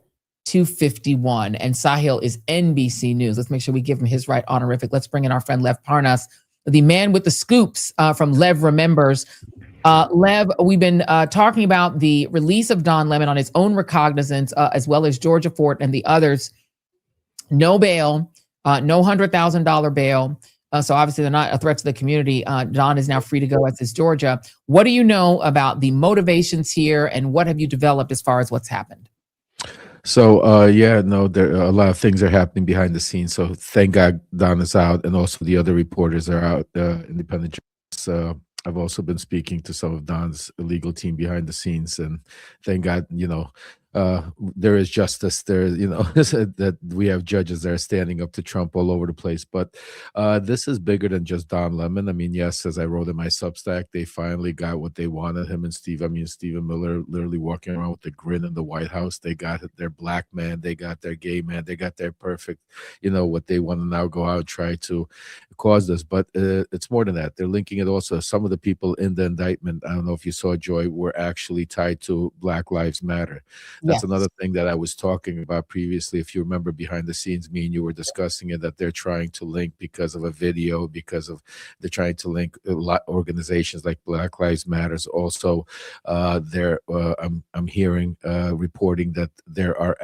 And Sahil is NBC News. Let's make sure we give him his right honorific. Let's bring in our friend Lev Parnas, the man with the scoops from Lev Remembers. Lev, we've been talking about the release of Don Lemon on his own recognizance, as well as Georgia Fort and the others. No bail, no $100,000 bail. So obviously they're not a threat to the community. Don is now free to go, as is Georgia. What do you know about the motivations here, and what have you developed as far as what's happened? So yeah, no, there a lot of things are happening behind the scenes. So thank God Don is out, and also the other reporters are out, independent journalists. I've also been speaking to some of Don's legal team behind the scenes, and thank God, there is justice there, that we have judges that are standing up to Trump all over the place. But this is bigger than just Don Lemon. I mean, yes, as I wrote in my Substack, they finally got what they wanted. Him and Stephen Miller literally walking around with a grin in the White House. They got their black man, they got their gay man, they got their perfect, what they want to now go out and try to cause this. But it's more than that. They're linking it also. Some of the people in the indictment, I don't know if you saw, Joy, were actually tied to Black Lives Matter. That's another thing that I was talking about previously. If you remember behind the scenes, me and you were discussing it, that they're trying to link because of a video, they're trying to link organizations like Black Lives Matters. Also, I'm hearing reporting that they're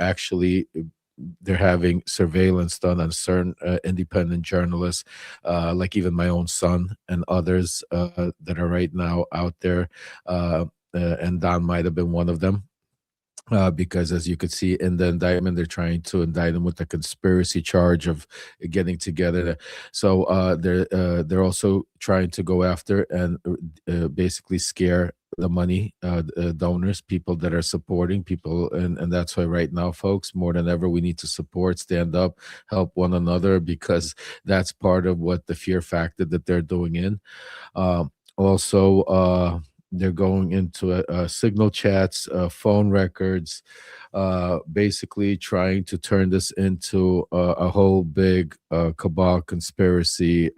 having surveillance done on certain independent journalists, like even my own son and others that are right now out there. And Don might have been one of them. Because as you could see in the indictment, they're trying to indict him with a conspiracy charge of getting together. So they're also trying to go after and basically scare the money donors, people that are supporting people. And that's why right now, folks, more than ever, we need to support, stand up, help one another, because that's part of what the fear factor that they're doing in. They're going into signal chats, phone records, basically trying to turn this into a whole big cabal conspiracy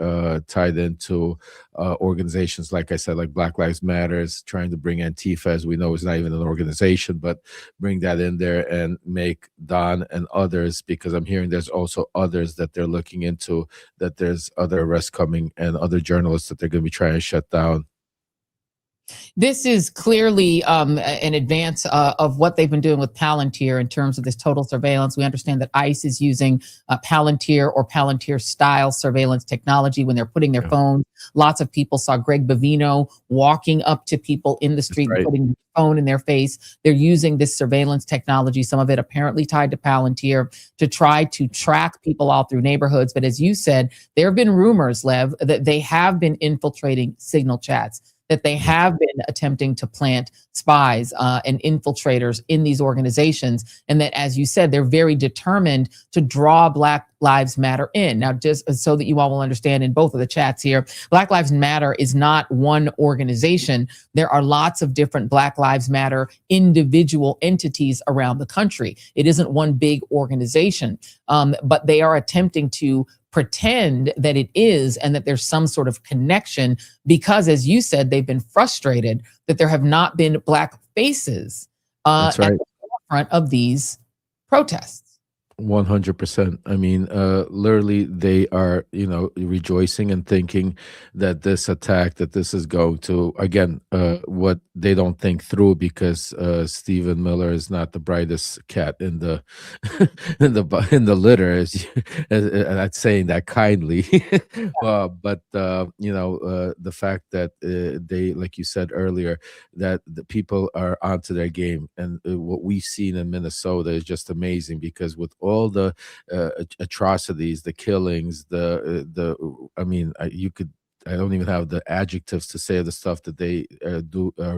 tied into organizations, like I said, like Black Lives Matters, trying to bring Antifa, as we know is not even an organization, but bring that in there and make Don and others, because I'm hearing there's also others that they're looking into, that there's other arrests coming and other journalists that they're going to be trying to shut down. This is clearly an advance of what they've been doing with Palantir in terms of this total surveillance. We understand that ICE is using Palantir or Palantir-style surveillance technology when they're putting their phones. Lots of people saw Greg Bovino walking up to people in the street and putting the phone in their face. They're using this surveillance technology, some of it apparently tied to Palantir, to try to track people all through neighborhoods. But as you said, there have been rumors, Lev, that they have been infiltrating signal chats, that they have been attempting to plant spies and infiltrators in these organizations, and that, as you said, they're very determined to draw Black Lives Matter in. Now, just so that you all will understand in both of the chats here, Black Lives Matter is not one organization. There are lots of different Black Lives Matter individual entities around the country. It isn't one big organization, but they are attempting to pretend that it is, and that there's some sort of connection, because, as you said, they've been frustrated that there have not been Black faces at the forefront of these protests. 100%. I mean, literally, they are, rejoicing and thinking that this attack, that this is going to, again, what they don't think through, because Stephen Miller is not the brightest cat in the in the litter, and I'm saying that kindly. But the fact that they, like you said earlier, that the people are onto their game, and what we've seen in Minnesota is just amazing, because with all the atrocities, the killings, I don't even have the adjectives to say the stuff that they are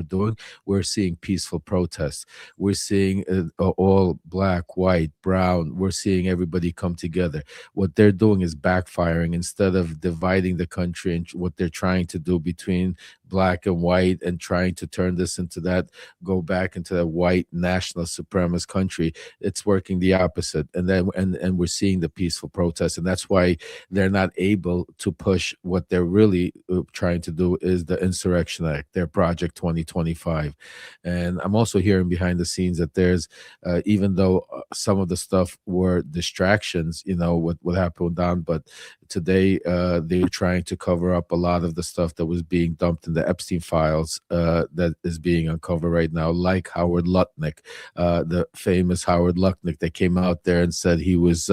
doing. We're seeing peaceful protests. We're seeing all black, white, brown. We're seeing everybody come together. What they're doing is backfiring. Instead of dividing the country, and what they're trying to do between black and white, and trying to turn this into that, go back into that white national supremacist country, it's working the opposite. And then and we're seeing the peaceful protests, and that's why they're not able to push what they're really trying to do, is the Insurrection Act, their Project 2025. And I'm also hearing behind the scenes that there's even though some of the stuff were distractions, what happened with Don, but today they're trying to cover up a lot of the stuff that was being dumped in the Epstein files that is being uncovered right now, like Howard Lutnick, the famous Howard Lutnick that came out there and said he was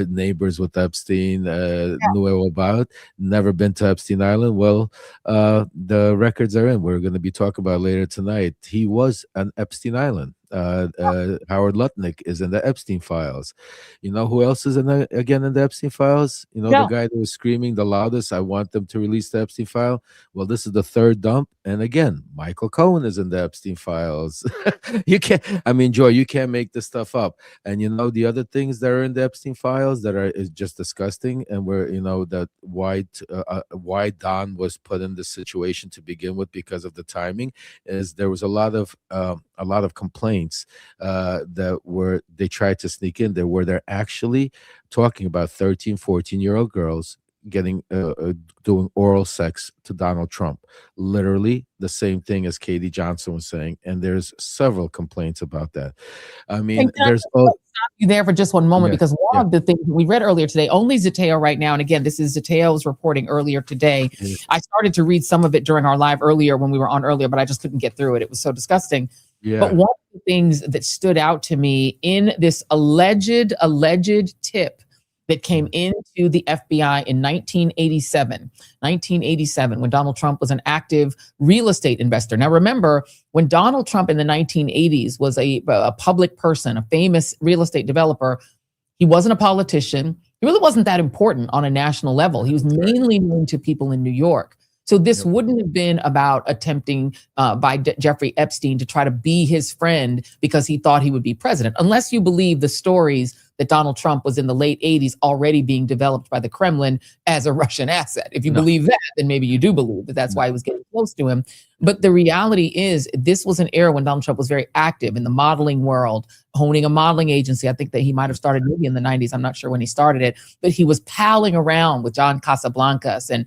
neighbors with Epstein, knew about, never been to Epstein Island. Well, the records are in. We're going to be talking about later tonight. He was on Epstein Island. Howard Lutnick is in the Epstein files. You know who else is in the Epstein files? You know, the guy that was screaming the loudest, I want them to release the Epstein file. Well, this is the third dump. And again, Michael Cohen is in the Epstein files. You can't, I mean, Joy, you can't make this stuff up. And you know, the other things that are in the Epstein files that is just disgusting, and where, you know, that why Don was put in this situation to begin with because of the timing, is there was a lot of complaints that they tried to sneak in there, where they're actually talking about 13, 14-year-old girls getting doing oral sex to Donald Trump. Literally the same thing as Katie Johnson was saying, and there's several complaints about that. I mean, there's stop you there for just one moment, because one of the things we read earlier today, only Zateo right now, and again, this is Zateo's reporting earlier today. I started to read some of it during our live earlier when we were on earlier, but I just couldn't get through it. It was so disgusting. But one of the things that stood out to me in this alleged tip that came into the FBI in 1987, when Donald Trump was an active real estate investor. Now, remember, when Donald Trump in the 1980s was a public person, a famous real estate developer, he wasn't a politician. He really wasn't that important on a national level. He was mainly known to people in New York. So this wouldn't have been about attempting by Jeffrey Epstein to try to be his friend because he thought he would be president, unless you believe the stories that Donald Trump was in the late 80s already being developed by the Kremlin as a Russian asset. If you believe that, then maybe you do believe that that's why he was getting close to him. But the reality is, this was an era when Donald Trump was very active in the modeling world, owning a modeling agency. I think that he might have started maybe in the 90s. I'm not sure when he started it, but he was palling around with John Casablancas and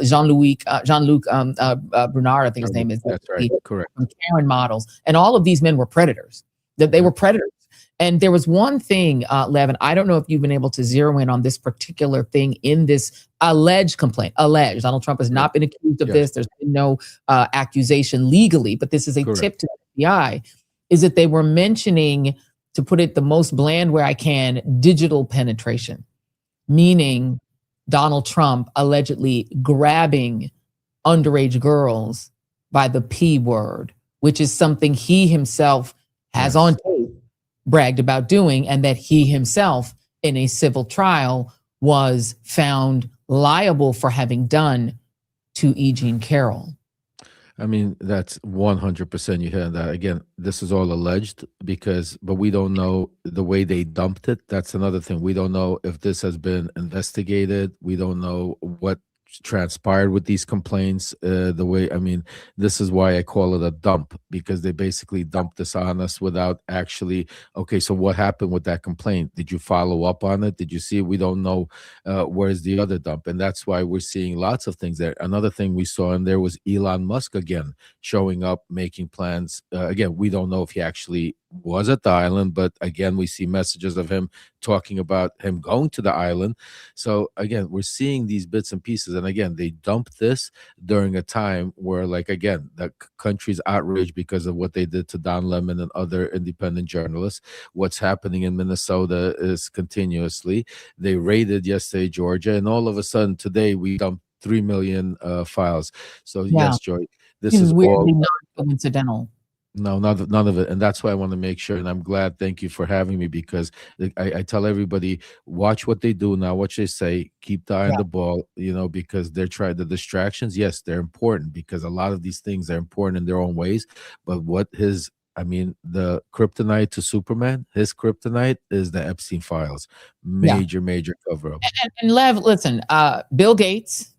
Jean-Luc Brunard, I think his name is. That's right, correct. Karen models. And all of these men were predators. They were predators. And there was one thing, Lev, and I don't know if you've been able to zero in on this particular thing in this alleged complaint. Alleged. Donald Trump has not been accused of this. There's been no accusation legally, but this is a tip to the FBI, is that they were mentioning, to put it the most bland way I can, digital penetration, meaning Donald Trump allegedly grabbing underage girls by the P word, which is something he himself has on tape bragged about doing, and that he himself in a civil trial was found liable for having done to E. Jean Carroll. I mean, that's 100% you hear that. Again, this is all alleged but we don't know the way they dumped it. That's another thing. We don't know if this has been investigated. We don't know what transpired with these complaints. This is why I call it a dump, because they basically dumped this on us without actually, okay, so what happened with that complaint? Did you follow up on it? Did you see it? We don't know where's the other dump. And that's why we're seeing lots of things there. Another thing we saw in there was Elon Musk again showing up, making plans. Again, we don't know if he actually was at the island, but again, we see messages of him talking about him going to the island. So again, we're seeing these bits and pieces. And again, they dumped this during a time where, like, again, the country's outraged because of what they did to Don Lemon and other independent journalists. What's happening in Minnesota is continuously. They raided yesterday Georgia, and all of a sudden today we dumped 3 million files. So yes, Joy, this is weirdly all not coincidental. No, none of it. And that's why I want to make sure. And I'm glad. Thank you for having me, because I tell everybody, watch what they do now, what they say, keep the eye on the ball, because they're trying the distractions. Yes, they're important, because a lot of these things are important in their own ways. But the kryptonite to Superman, his kryptonite is the Epstein files. Major cover up. And Lev, listen, Bill Gates,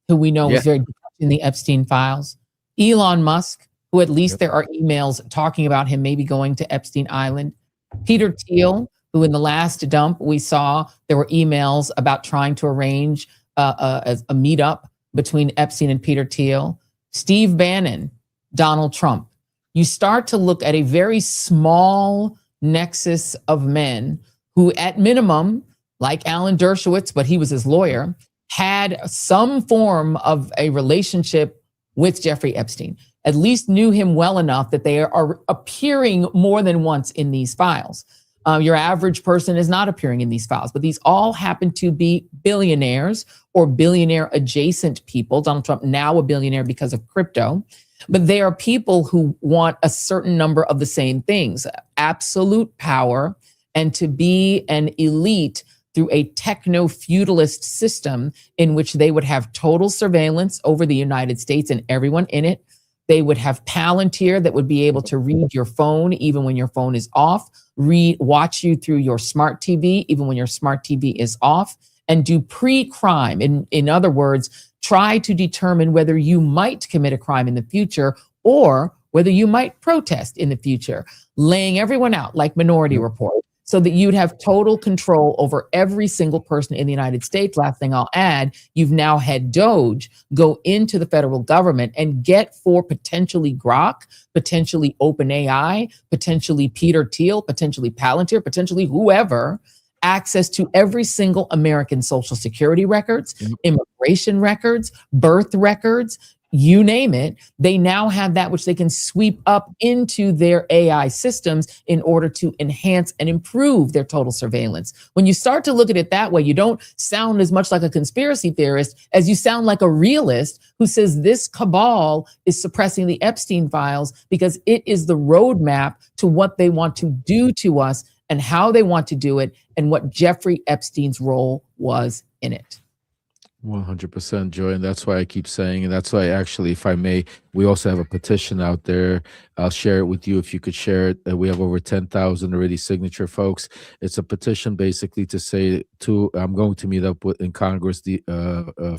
who we know was very deep in the Epstein files, Elon Musk, who at least there are emails talking about him maybe going to Epstein Island. Peter Thiel, who in the last dump we saw, there were emails about trying to arrange a meetup between Epstein and Peter Thiel. Steve Bannon, Donald Trump. You start to look at a very small nexus of men who, at minimum, like Alan Dershowitz, but he was his lawyer, had some form of a relationship with Jeffrey Epstein, at least knew him well enough that they are appearing more than once in these files. Your average person is not appearing in these files, but these all happen to be billionaires or billionaire adjacent people. Donald Trump now a billionaire because of crypto, but they are people who want a certain number of the same things: absolute power and to be an elite through a techno-feudalist system in which they would have total surveillance over the United States and everyone in it. They would have Palantir that would be able to read your phone even when your phone is off, watch you through your smart TV even when your smart TV is off, and do pre-crime. In other words, try to determine whether you might commit a crime in the future or whether you might protest in the future, laying everyone out like Minority Report, so that you'd have total control over every single person in the United States. Last thing I'll add, you've now had Doge go into the federal government and get for potentially Grok, potentially OpenAI, potentially Peter Thiel, potentially Palantir, potentially whoever, access to every single American social security records, immigration records, birth records, you name it. They now have that which they can sweep up into their AI systems in order to enhance and improve their total surveillance. When you start to look at it that way, you don't sound as much like a conspiracy theorist as you sound like a realist who says this cabal is suppressing the Epstein files because it is the roadmap to what they want to do to us and how they want to do it and what Jeffrey Epstein's role was in it. 100%, Joy, and that's why I keep saying, and that's why actually, if I may, we also have a petition out there. I'll share it with you if you could share it. We have over 10,000 already signature, folks. It's a petition basically to say I'm going to meet up in Congress the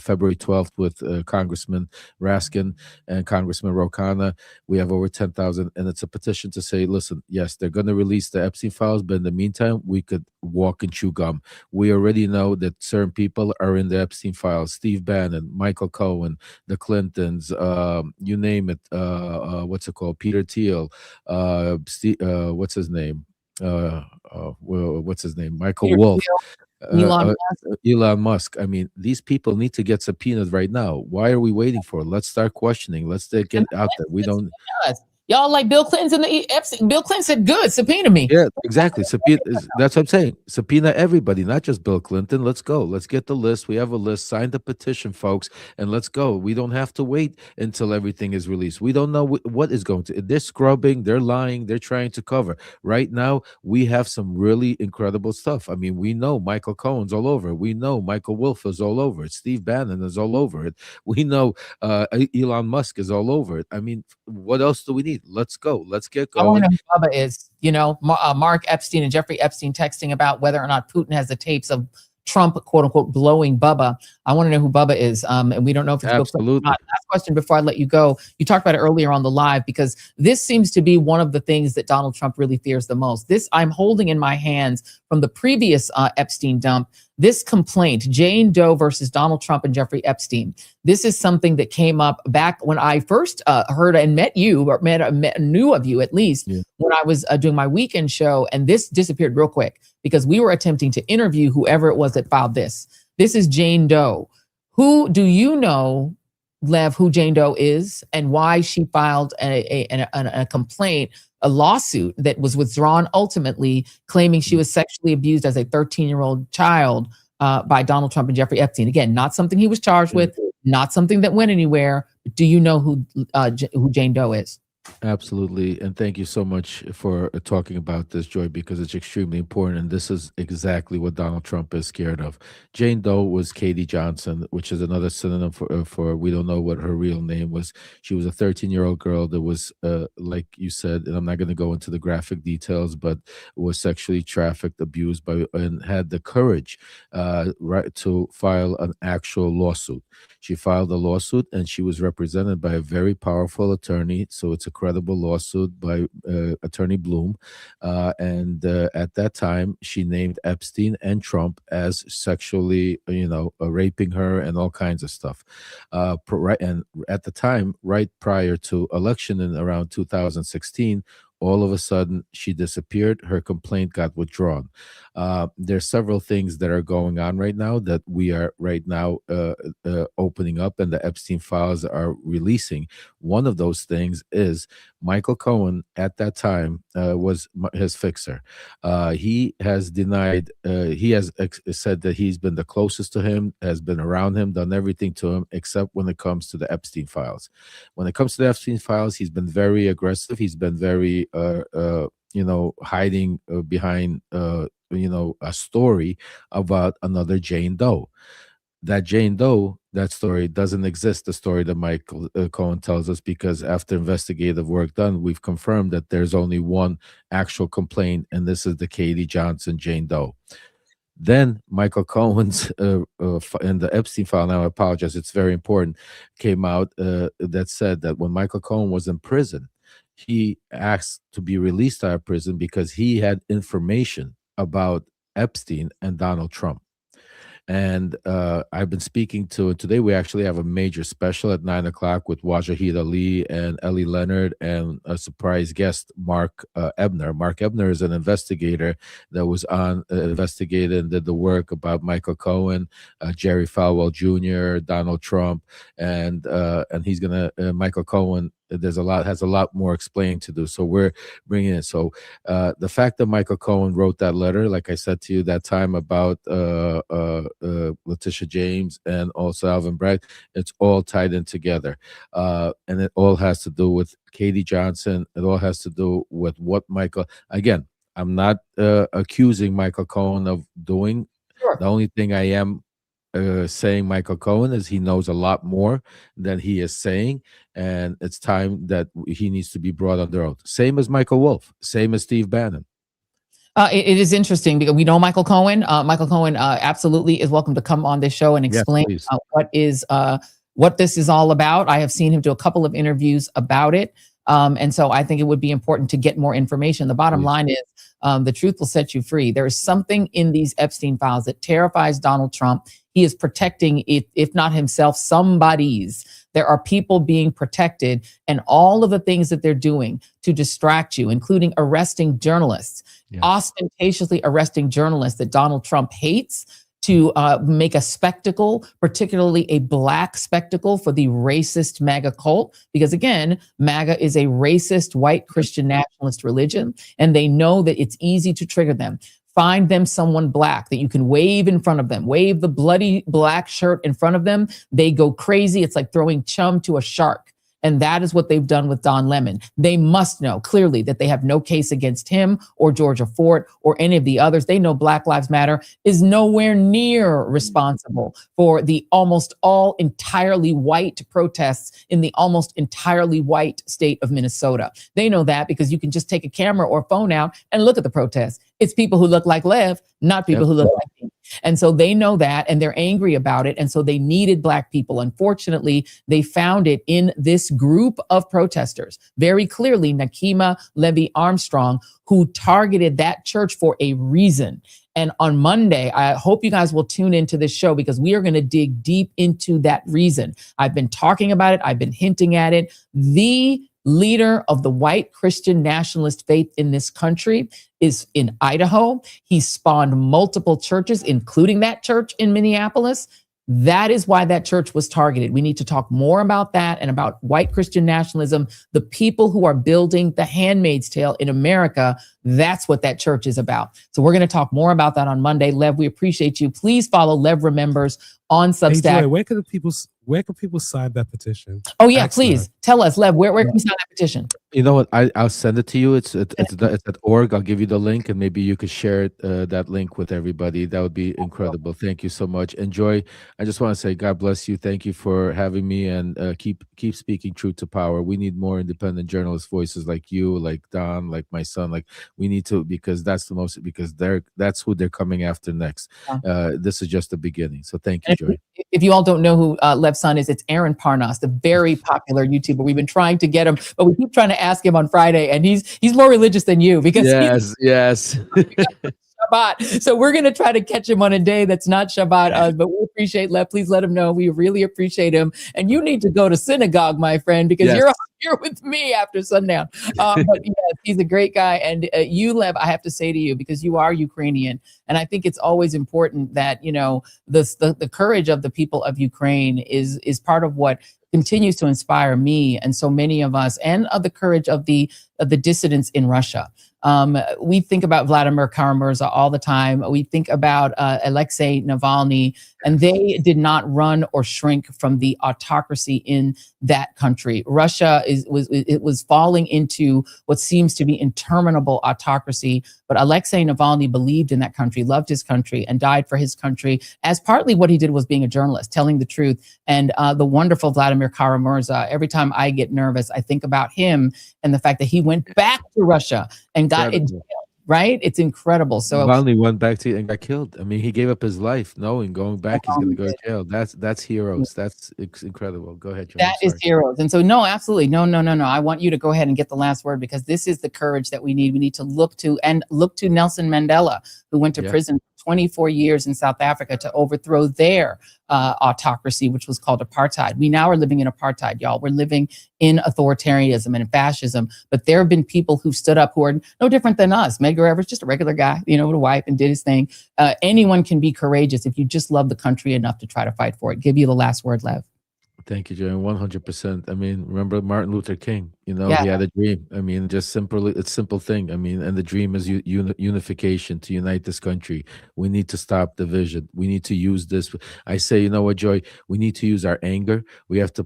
February 12th with Congressman Raskin and Congressman Ro Khanna. We have over 10,000, and it's a petition to say, listen, yes, they're going to release the Epstein files, but in the meantime, we could walk and chew gum. We already know that certain people are in the Epstein files: Steve Bannon, Michael Cohen, the Clintons, you name it. What's it called? Peter Thiel, what's his name? What's his name? Michael Wolff. Elon Musk. I mean, these people need to get subpoenaed right now. Why are we waiting for it? Let's start questioning. Let's get out there. We don't. Y'all like Bill Clinton's and the Epstein. Bill Clinton said, good, subpoena me. Yeah, exactly. Subpoena, that's what I'm saying. Subpoena everybody, not just Bill Clinton. Let's go. Let's get the list. We have a list. Sign the petition, folks, and let's go. We don't have to wait until everything is released. We don't know what is going to. They're scrubbing. They're lying. They're trying to cover. Right now, we have some really incredible stuff. I mean, we know Michael Cohen's all over it. We know Michael Wolff is all over it. Steve Bannon is all over it. We know Elon Musk is all over it. I mean, what else do we need? Let's go. Let's get going. I want to know who Bubba is. You know, Mark Epstein and Jeffrey Epstein texting about whether or not Putin has the tapes of Trump, quote unquote, blowing Bubba. I want to know who Bubba is. And we don't know if it's absolutely. Last question before I let you go. You talked about it earlier on the live, because this seems to be one of the things that Donald Trump really fears the most. This I'm holding in my hands from the previous Epstein dump. This complaint, Jane Doe versus Donald Trump and Jeffrey Epstein. This is something that came up back when I first heard and met you, or knew of you at least, when I was doing my weekend show. And this disappeared real quick because we were attempting to interview whoever it was that filed this. This is Jane Doe. Who do you know, Lev, who Jane Doe is and why she filed a complaint, a lawsuit that was withdrawn ultimately, claiming she was sexually abused as a 13-year-old child by Donald Trump and Jeffrey Epstein? Again, not something he was charged with, not something that went anywhere. But do you know who Jane Doe is? Absolutely. And thank you so much for talking about this, Joy, because it's extremely important. And this is exactly what Donald Trump is scared of. Jane Doe was Katie Johnson, which is another synonym for we don't know what her real name was. She was a 13-year-old girl that was, like you said, and I'm not going to go into the graphic details, but was sexually trafficked, abused by, and had the courage to file an actual lawsuit. She filed a lawsuit and she was represented by a very powerful attorney. So it's a credible lawsuit by Attorney Bloom. And at that time, she named Epstein and Trump as sexually, raping her and all kinds of stuff. And at the time, right prior to election in around 2016, all of a sudden she disappeared. Her complaint got withdrawn. There's several things that are going on right now that we are right now opening up, and the Epstein files are releasing. One of those things is Michael Cohen at that time was his fixer. He has denied, he has said that he's been the closest to him, has been around him, done everything to him, except when it comes to the Epstein files. When it comes to the Epstein files, he's been very aggressive. He's been very, hiding behind, a story about another Jane Doe. That Jane Doe, that story doesn't exist, the story that Michael Cohen tells us, because after investigative work done, we've confirmed that there's only one actual complaint, and this is the Katie Johnson Jane Doe. Then Michael Cohen's in the Epstein file, now I apologize, it's very important, came out that said that when Michael Cohen was in prison, he asked to be released out of prison because he had information about Epstein and Donald Trump. And I've been speaking to, today we actually have a major special at 9 o'clock with Wajahid Ali and Ellie Leonard and a surprise guest, Mark Ebner. Mark Ebner is an investigator that was on, investigated and did the work about Michael Cohen, Jerry Falwell Jr., Donald Trump, and he's gonna, Michael Cohen, has a lot more explaining to do. So we're bringing it. So the fact that Michael Cohen wrote that letter, like I said to you that time about Letitia James and also Alvin Bragg, it's all tied in together. And it all has to do with Katie Johnson. It all has to do with what Michael, again, I'm not accusing Michael Cohen of doing. Sure. The only thing I am saying Michael Cohen is he knows a lot more than he is saying, and it's time that he needs to be brought under oath. Same as Michael Wolff, same as Steve Bannon. It is interesting because we know Michael Cohen. Michael Cohen absolutely is welcome to come on this show and explain what this is all about. I have seen him do a couple of interviews about it. And so I think it would be important to get more information. The bottom line is the truth will set you free. There is something in these Epstein files that terrifies Donald Trump. He is protecting, if not himself, somebody's. There are people being protected, and all of the things that they're doing to distract you, including arresting journalists, ostentatiously arresting journalists that Donald Trump hates, to make a spectacle, particularly a black spectacle, for the racist MAGA cult. Because again, MAGA is a racist white Christian nationalist religion, and they know that it's easy to trigger them. Find them someone black that you can wave in front of them, wave the bloody black shirt in front of them. They go crazy. It's like throwing chum to a shark. And that is what they've done with Don Lemon. They must know clearly that they have no case against him or Georgia Fort or any of the others. They know Black Lives Matter is nowhere near responsible for the almost all entirely white protests in the almost entirely white state of Minnesota. They know that because you can just take a camera or phone out and look at the protests. It's people who look like Lev, not people who look like me. And so they know that, and they're angry about it. And so they needed black people. Unfortunately, they found it in this group of protesters, very clearly Nakima Levy Armstrong, who targeted that church for a reason. And on Monday, I hope you guys will tune into this show because we are going to dig deep into that reason. I've been talking about it. I've been hinting at it. The leader of the white Christian nationalist faith in this country is in Idaho. He spawned multiple churches, including that church in Minneapolis. That is why that church was targeted. We need to talk more about that and about white Christian nationalism, the people who are building the Handmaid's Tale in America. That's what that church is about. So we're going to talk more about that on Monday. Lev, we appreciate you. Please follow Lev Remembers on Substack. Hey, Joy, where can people sign that petition? Oh yeah, please tell us, Lev. Where can we sign that petition? You know what? I'll send it to you. It's at org. I'll give you the link, and maybe you could share that link with everybody. That would be incredible. Thank you so much. Enjoy. I just want to say, God bless you. Thank you for having me, and keep speaking truth to power. We need more independent journalist voices like you, like Don, like my son. Like we need to, because that's that's who they're coming after next. This is just the beginning. So thank you, Joy. If you all don't know who Lev's son is, it's Aaron Parnas, the very popular YouTuber. We've been trying to get him, but we keep trying to ask him on Friday, and he's more religious than you because yes. Shabbat. So we're going to try to catch him on a day that's not Shabbat. But we appreciate Lev. Please let him know. We really appreciate him. And you need to go to synagogue, my friend, because you're here with me after sundown. But yes, he's a great guy. And you, Lev, I have to say to you, because you are Ukrainian, and I think it's always important that, you know, the courage of the people of Ukraine is part of what continues to inspire me and so many of us, and of the courage of the dissidents in Russia. We think about Vladimir Karamurza all the time. We think about Alexei Navalny, and they did not run or shrink from the autocracy in that country. Russia was falling into what seems to be interminable autocracy, but Alexei Navalny believed in that country, loved his country, and died for his country, as partly what he did was being a journalist, telling the truth. And the wonderful Vladimir Karamurza, every time I get nervous, I think about him and the fact that he went back to Russia and got it, right? It's incredible. So Navalny went back to and got killed. I mean, he gave up his life knowing going back he's going to go to jail. That's heroes. That's incredible. Go ahead, Joe. That is heroes. And so, no, absolutely. No. I want you to go ahead and get the last word, because this is the courage that we need. We need to look to Nelson Mandela, who went to prison 24 years in South Africa to overthrow their autocracy, which was called apartheid. We now are living in apartheid, y'all. We're living in authoritarianism and fascism. But there have been people who've stood up who are no different than us. Medgar Evers, just a regular guy, you know, with a wife, and did his thing. Anyone can be courageous if you just love the country enough to try to fight for it. Give you the last word, Lev. Thank you, Joe. 100%. I mean, remember Martin Luther King? You know, he had a dream. I mean, just simply, it's a simple thing. I mean, and the dream is unification, to unite this country. We need to stop division. We need to use this. I say, you know what, Joy? We need to use our anger. We have to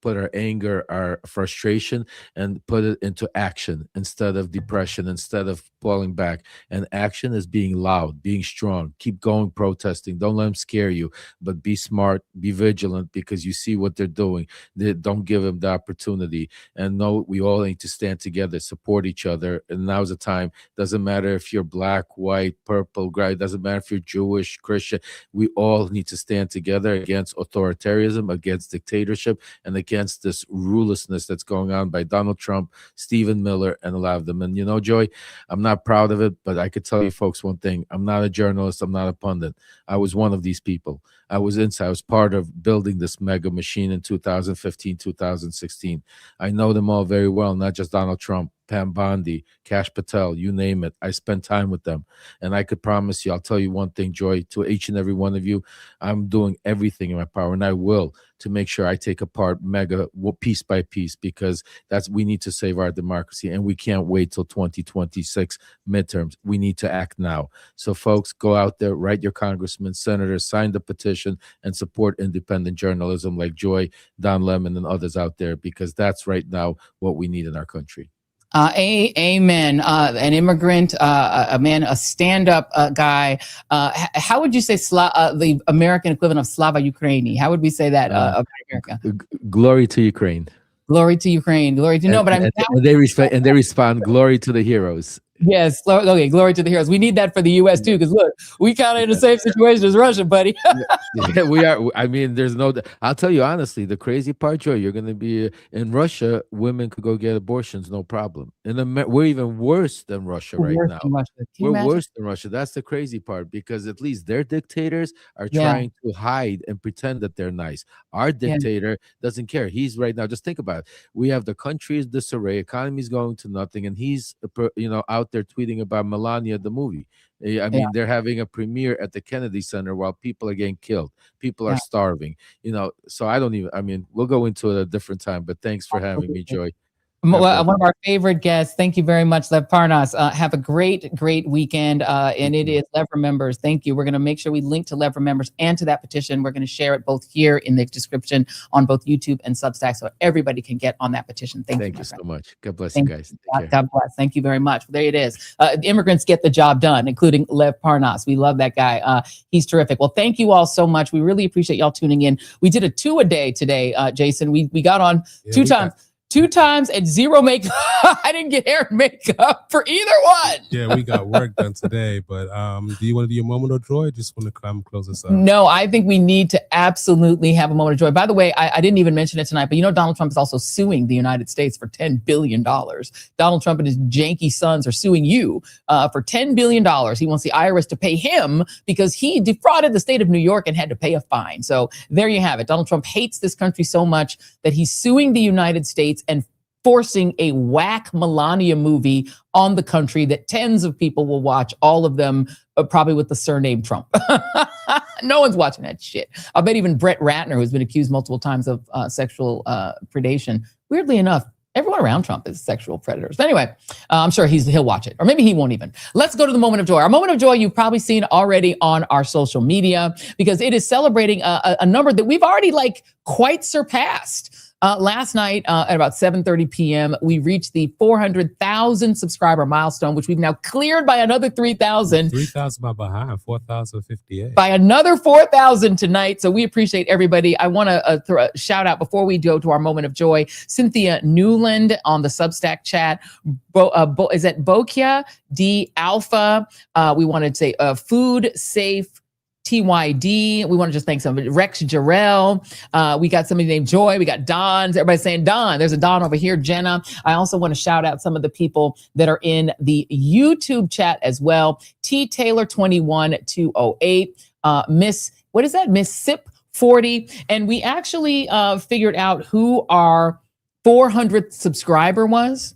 put our anger, our frustration, and put it into action instead of depression, instead of falling back. And action is being loud, being strong. Keep going, protesting. Don't let them scare you, but be smart, be vigilant, because you see what they're doing. Don't give them the opportunity. And know we all need to stand together, support each other. And now's the time. Doesn't matter if you're black, white, purple, gray. Doesn't matter if you're Jewish, Christian. We all need to stand together against authoritarianism, against dictatorship, and against this rulelessness that's going on by Donald Trump, Stephen Miller, and a lot of them. And you know, Joy, I'm not proud of it, but I could tell you folks one thing. I'm not a journalist. I'm not a pundit. I was one of these people. I was part of building this mega machine in 2015, 2016. I know them all very well, not just Donald Trump, Pam Bondi, Kash Patel, you name it. I spent time with them. And I could promise you, I'll tell you one thing, Joy, to each and every one of you, I'm doing everything in my power, and I will, to make sure I take apart mega piece by piece, because we need to save our democracy, and we can't wait till 2026 midterms. We need to act now. So folks, go out there, write your congressmen, senators, sign the petition, and support independent journalism like Joy, Don Lemon, and others out there, because that's right now what we need in our country. Amen. An immigrant, a stand-up guy. How would you say the American equivalent of Slava Ukraini? How would we say that about America? Glory to Ukraine. Glory to Ukraine. Glory to but I mean, and they respond. Glory to the heroes. Yes. Okay. Glory to the heroes. We need that for the U.S. too, because look, we kind of in the same situation as Russia, buddy. Yeah, we are. I mean, there's no. I'll tell you honestly, the crazy part, Joe, you're going to be in Russia. Women could go get abortions, no problem. We're even worse than Russia right now. We're worse than Russia. That's the crazy part, because at least their dictators are trying to hide and pretend that they're nice. Our dictator doesn't care. He's right now. Just think about it. We have the country's disarray, economy's going to nothing, and he's out there tweeting about Melania the movie. I mean, they're having a premiere at the Kennedy Center while people are getting killed. People are starving. So I don't even. I mean, we'll go into it at a different time. But thanks for having me, Joy. One of our favorite guests. Thank you very much, Lev Parnas. Have a great weekend. And it is Lev Remembers. Thank you. We're going to make sure we link to Lev Remembers and to that petition. We're going to share it both here in the description on both YouTube and Substack, so everybody can get on that petition. Thank you so much. God bless you guys. God bless. Thank you very much. There it is. Immigrants get the job done, including Lev Parnas. We love that guy. He's terrific. Well, thank you all so much. We really appreciate y'all tuning in. We did a 2-a-day today, Jason. We got on 2 times. 2 times and 0 makeup. I didn't get hair and makeup for either one. Yeah, we got work done today, but do you want to do your moment of joy? Or just want to come close us up? No, I think we need to absolutely have a moment of joy. By the way, I didn't even mention it tonight, but Donald Trump is also suing the United States for $10 billion. Donald Trump and his janky sons are suing you for $10 billion. He wants the IRS to pay him because he defrauded the state of New York and had to pay a fine. So there you have it. Donald Trump hates this country so much that he's suing the United States and forcing a whack Melania movie on the country that tens of people will watch, all of them probably with the surname Trump. No one's watching that shit. I bet even Brett Ratner, who's been accused multiple times of sexual predation, weirdly enough, everyone around Trump is sexual predators. But anyway, I'm sure he'll watch it, or maybe he won't even. Let's go to the moment of joy. Our moment of joy you've probably seen already on our social media because it is celebrating a number that we've already quite surpassed. Last night at about 7:30 p.m., we reached the 400,000 subscriber milestone, which we've now cleared by another 3,000. 3,000 by behind, 4,058. By another 4,000 tonight. So we appreciate everybody. I want to throw a shout out before we go to our moment of joy. Cynthia Newland on the Substack chat. Is that Bokia D Alpha? We wanted to say Food Safe TYD. We want to just thank somebody. Rex Jarrell. We got somebody named Joy. We got Don. Everybody's saying Don. There's a Don over here. Jenna. I also want to shout out some of the people that are in the YouTube chat as well. T Taylor 21208. Miss, what is that? Miss Sip 40. And we actually figured out who our 400th subscriber was.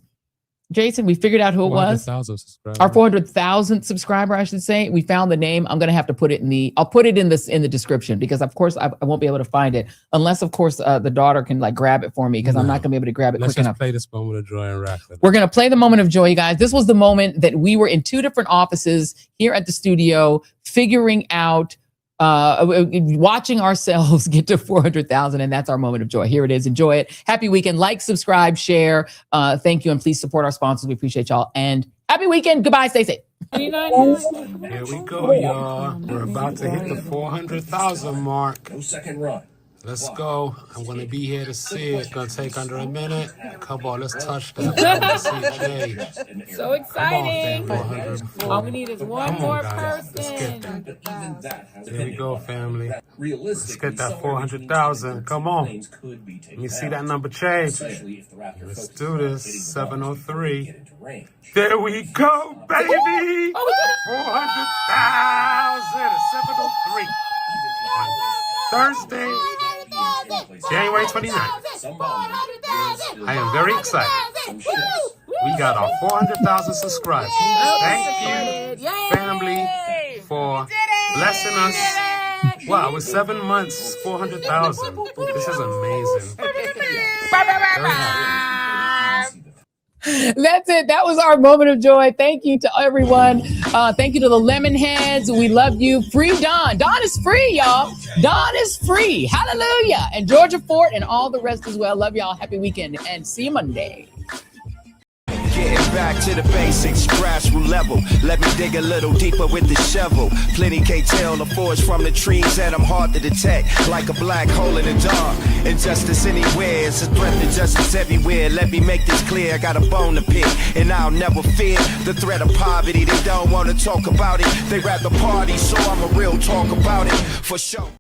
Jason, we figured out who it was. Our 400,000th subscriber, I should say. We found the name. I'm going to have to put it I'll put it in the description because of course I won't be able to find it unless of course the daughter can grab it for me because I'm not going to be able to grab it quick enough. Let's play this moment of joy and wrap it. We're going to play the moment of joy, you guys. This was the moment that we were in 2 different offices here at the studio figuring out watching ourselves get to 400,000, and that's our moment of joy. Here it is. Enjoy it. Happy weekend. Like, subscribe, share. Thank you, and please support our sponsors. We appreciate y'all. And happy weekend. Goodbye. Stay safe. Here we go, y'all. We're about to hit the 400,000 mark. No second run. Let's go. I'm going to be here to see it. It's going to take under a minute. Come on, let's touch that. So exciting. Come on, All we need is one more person. Let's get that. Here we go, family. Let's get that 400,000. Come on. Let me see that number change. Let's do this. 703. There we go, baby. 400,000. 703. Thursday, January 29th. I am very excited. We got our 400,000 subscribers. Thank you, family, for blessing us. Wow, with 7 months, 400,000. This is amazing. That's it. That was our moment of joy. Thank you to everyone. Thank you to the Lemonheads. We love you. Free Don. Don is free, y'all. Don is free. Hallelujah. And Georgia Fort and all the rest as well. Love y'all. Happy weekend and see you Monday. Getting back to the basics, grassroots level. Let me dig a little deeper with the shovel. Plenty can't tell the forest from the trees, and I'm hard to detect, like a black hole in the dark. Injustice anywhere, it's a threat to justice everywhere. Let me make this clear, I got a bone to pick, and I'll never fear the threat of poverty. They don't want to talk about it, they rather party, so I'm a real talk about it, for sure.